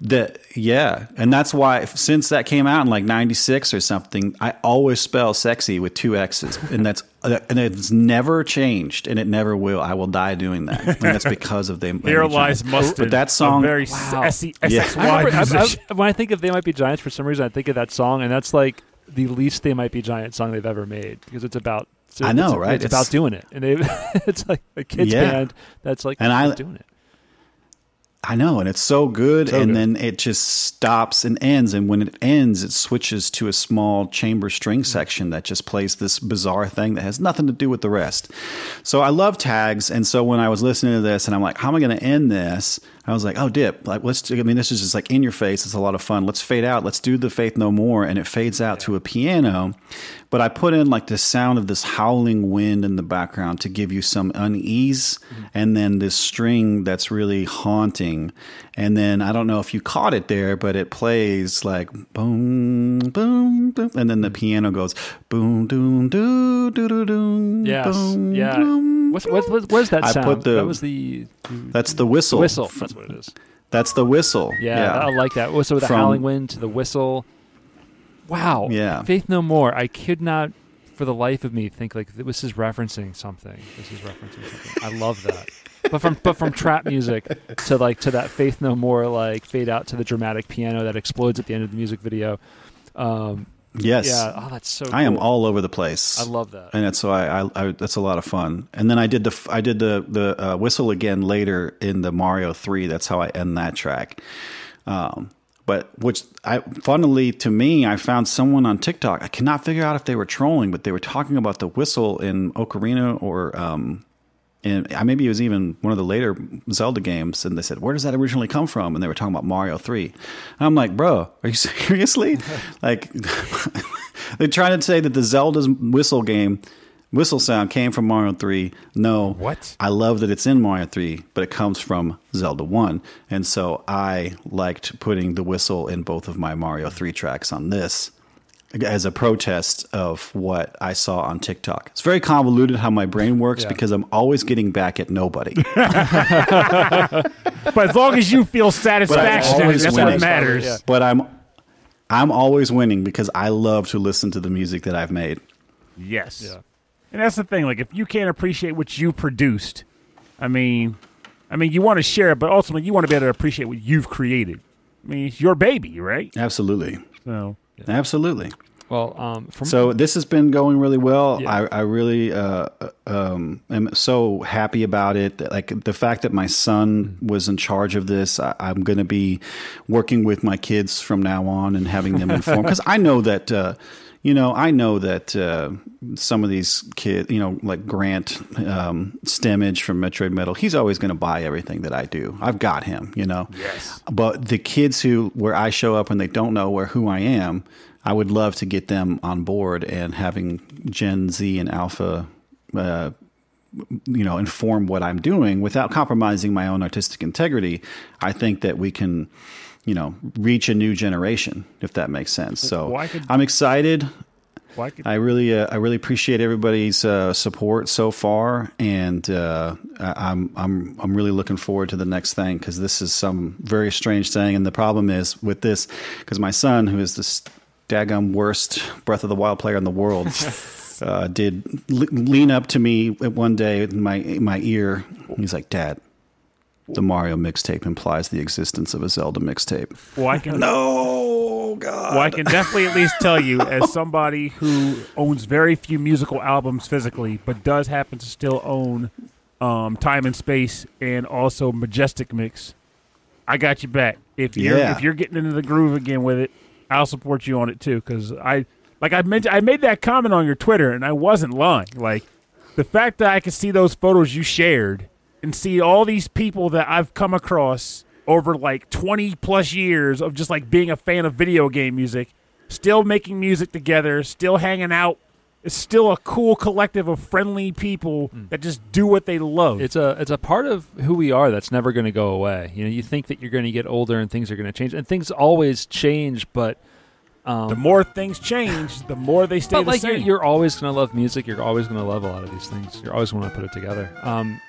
And that's why since that came out in like 96 or something, I always spell sexy with two X's, and it's never changed, and it never will. I will die doing that, and that's because of them. Here lies Mustin. But that song, very SXY. When I think of They Might Be Giants, for some reason I think of that song, and that's like the least They Might Be Giant song they've ever made, because it's about So I know, right? It's about doing it, and it's like a kids band that's like doing it. I know, and it's so good, then it just stops and ends, and when it ends, it switches to a small chamber string section that just plays this bizarre thing that has nothing to do with the rest. So I love tags, and so when I was listening to this, and I'm like, how am I going to end this? I was like, oh, dip. Like, this is just like in your face. It's a lot of fun. Let's fade out. Let's do the Faith No More. And it fades out to a piano. But I put in like the sound of this howling wind in the background to give you some unease. And then this string that's really haunting. And then I don't know if you caught it there, but it plays like boom, boom, boom. And then the piano goes boom, doom, doo, doo, doo, doo. Yes. Boom, yeah. boom, What's that sound? That's the whistle. Whistle. That's what it is. That's the whistle. Yeah. I like that. So with the howling wind to the whistle. Wow. Yeah. Faith No More. I could not, for the life of me, think like this is referencing something. I love that. But from trap music to that Faith No More, like fade out to the dramatic piano that explodes at the end of the music video. Yes. Yeah. Oh, that's so cool. I am all over the place. I love that. And that's why that's a lot of fun. And then I did the whistle again later in the Mario 3. That's how I end that track. Funnily to me, I found someone on TikTok. I cannot figure out if they were trolling, but they were talking about the whistle in Ocarina or and maybe it was even one of the later Zelda games, and they said, where does that originally come from? And they were talking about Mario 3. And I'm like, bro, are you seriously? Like, they're trying to say that the Zelda's whistle sound came from Mario 3. No. What? I love that it's in Mario 3, but it comes from Zelda 1. And so I liked putting the whistle in both of my Mario 3 tracks on this, as a protest of what I saw on TikTok. It's very convoluted how my brain works because I'm always getting back at nobody. But as long as you feel satisfaction, that's what matters. Yeah. But I'm always winning because I love to listen to the music that I've made. Yes. Yeah. And that's the thing. Like, if you can't appreciate what you produced, I mean, you want to share it, but ultimately you want to be able to appreciate what you've created. I mean, it's your baby, right? Absolutely. So. Absolutely. Well, so this has been going really well. Yeah. I really am so happy about it. Like the fact that my son was in charge of this, I'm going to be working with my kids from now on and having them informed, because I know that some of these kids, like Grant Stemage from Metroid Metal, he's always going to buy everything that I do. I've got him, Yes. But the kids where I show up and they don't know who I am, I would love to get them on board, and having Gen Z and Alpha, inform what I'm doing without compromising my own artistic integrity. I think that we can, reach a new generation, if that makes sense. So I'm excited. I really appreciate everybody's support so far, and I'm really looking forward to the next thing, because this is some very strange thing. And the problem is with this, because my son, who is the daggum worst Breath of the Wild player in the world, did lean up to me one day in my ear. He's like, "Dad, the Mario mixtape implies the existence of a Zelda mixtape." Well, I can God. Well, I can definitely at least tell you, as somebody who owns very few musical albums physically, but does happen to still own Time and Space and also Majestic Mix, I got you back. If you're getting into the groove again with it, I'll support you on it too. Because I made that comment on your Twitter, and I wasn't lying. Like, the fact that I could see those photos you shared and see all these people that I've come across over like 20 plus years of just like being a fan of video game music, still making music together, still hanging out. It's still a cool collective of friendly people that just do what they love. It's a part of who we are that's never going to go away. You think that you're going to get older and things are going to change, and things always change, but the more things change, the more they stay the same. You're always going to love music. You're always going to love a lot of these things. You're always going to put it together.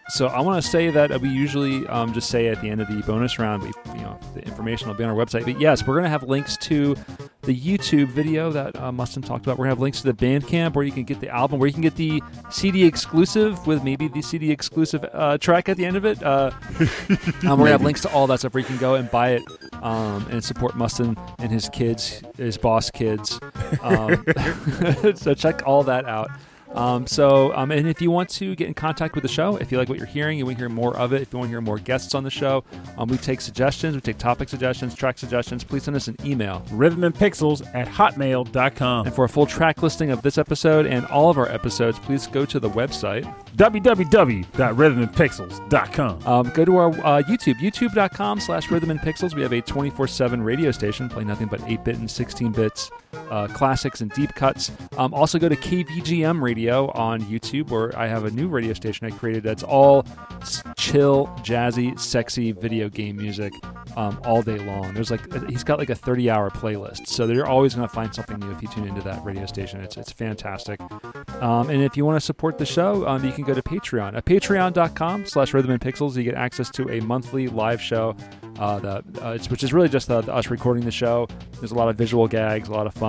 So I want to say that we usually just say at the end of the bonus round, the information will be on our website. But yes, we're going to have links to the YouTube video that Mustin talked about. We're going to have links to the Bandcamp where you can get the album, where you can get the CD exclusive with maybe the CD exclusive track at the end of it. We're going to have links to all that stuff where you can go and buy it and support Mustin and his kids, his boss kids. So check all that out. And if you want to get in contact with the show, if you like what you're hearing, you want to hear more of it, if you want to hear more guests on the show, we take suggestions, we take topic suggestions, track suggestions. Please send us an email. rhythmandpixels@hotmail.com. And for a full track listing of this episode and all of our episodes, please go to the website www.rhythmandpixels.com. Go to our YouTube, youtube.com/rhythmandpixels. We have a 24/7 radio station playing nothing but 8-bit and 16-bit classics and deep cuts. Also go to KVGM Radio on YouTube, where I have a new radio station I created that's all chill, jazzy, sexy video game music all day long. He's got like a 30-hour playlist, so you're always going to find something new if you tune into that radio station. It's fantastic. And if you want to support the show, you can go to Patreon. At patreon.com/rhythmandpixels, you get access to a monthly live show, which is really just us recording the show. There's a lot of visual gags, a lot of fun.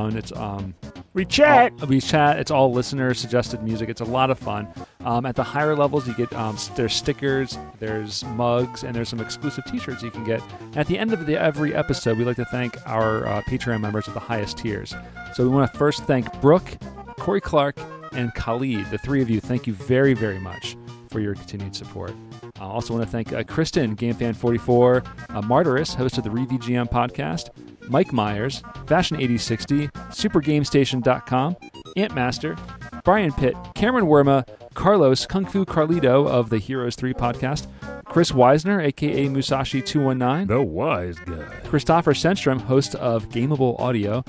We chat. It's all listener-suggested music. It's a lot of fun. At the higher levels, you get there's stickers, there's mugs, and there's some exclusive T-shirts you can get. At the end of every episode, we like to thank our Patreon members at the highest tiers. So we want to first thank Brooke, Corey Clark, and Khalid. The three of you, thank you very, very much for your continued support. I also want to thank Kristen, GameFan44, Martyrus, host of the ReVGM podcast, Mike Myers, Fashion8060, SuperGameStation.com, Antmaster, Brian Pitt, Cameron Werma, Carlos, Kung Fu Carlito of the Heroes 3 podcast, Chris Weisner, a.k.a. Musashi219. The wise guy. Christopher Senstrom, host of Gameable Audio,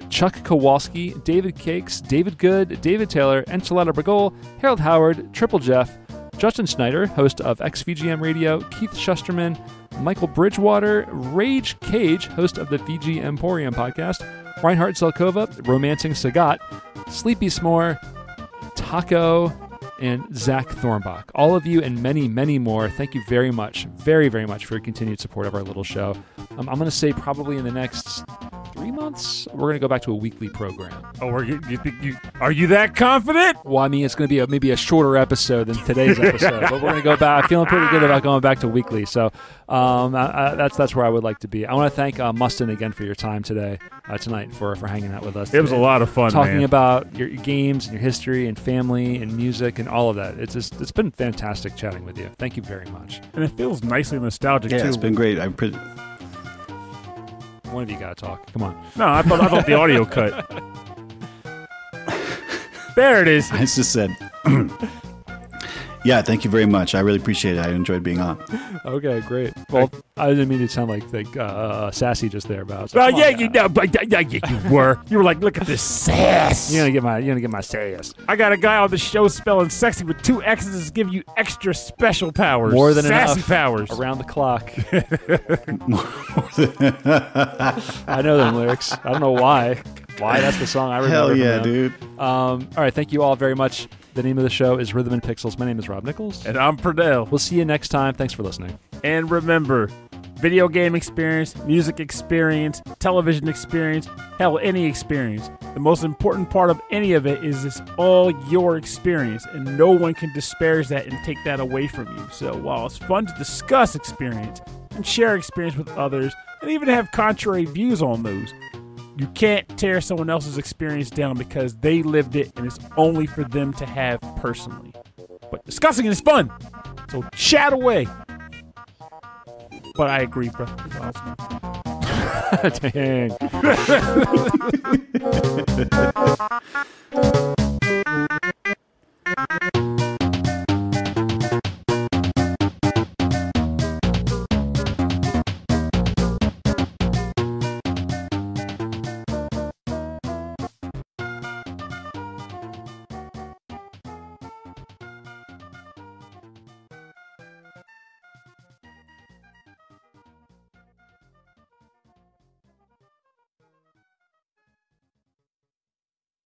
Chuck Kowalski, David Cakes, David Good, David Taylor, Enchilada Bagol, Harold Howard, Triple Jeff, Justin Schneider, host of XVGM Radio, Keith Shusterman, Michael Bridgewater, Rage Cage, host of the VG Emporium podcast, Reinhard Zelkova, Romancing Sagat, Sleepy S'more, Taco, and Zach Thornbach. All of you and many, many more, thank you very much, very, very much for your continued support of our little show. I'm going to say probably in the next 3 months, we're going to go back to a weekly program. Oh, are you that confident? Well, I mean, it's going to be maybe a shorter episode than today's episode, but we're going to go back. I'm feeling pretty good about going back to weekly. So that's where I would like to be. I want to thank Mustin again for your time tonight for hanging out with us. It was a lot of fun, talking about your games and your history and family and music and all of that. It's been fantastic chatting with you. Thank you very much. And it feels nicely nostalgic too. Yeah, it's been great. One of you got to talk. Come on. No, I thought the audio cut. There it is. I just said, yeah, thank you very much. I really appreciate it. I enjoyed being on. Okay, great. Well, I didn't mean to sound like sassy just there, but you were. You were like, look at this sass. You're gonna get my sass. I got a guy on the show spelling sexy with 2 X's to give you extra special powers. More than sassy enough powers. Around the clock. I know them lyrics. I don't know why. That's the song I remember. Hell yeah, from dude. All right, thank you all very much. The name of the show is Rhythm and Pixels. My name is Rob Nichols. And I'm Pernell. We'll see you next time. Thanks for listening. And remember, video game experience, music experience, television experience, hell, any experience. The most important part of any of it is it's all your experience, and no one can disparage that and take that away from you. So while it's fun to discuss experience and share experience with others, and even have contrary views on those, you can't tear someone else's experience down because they lived it and it's only for them to have personally. But discussing it is fun, so chat away. But I agree, bro. Dang.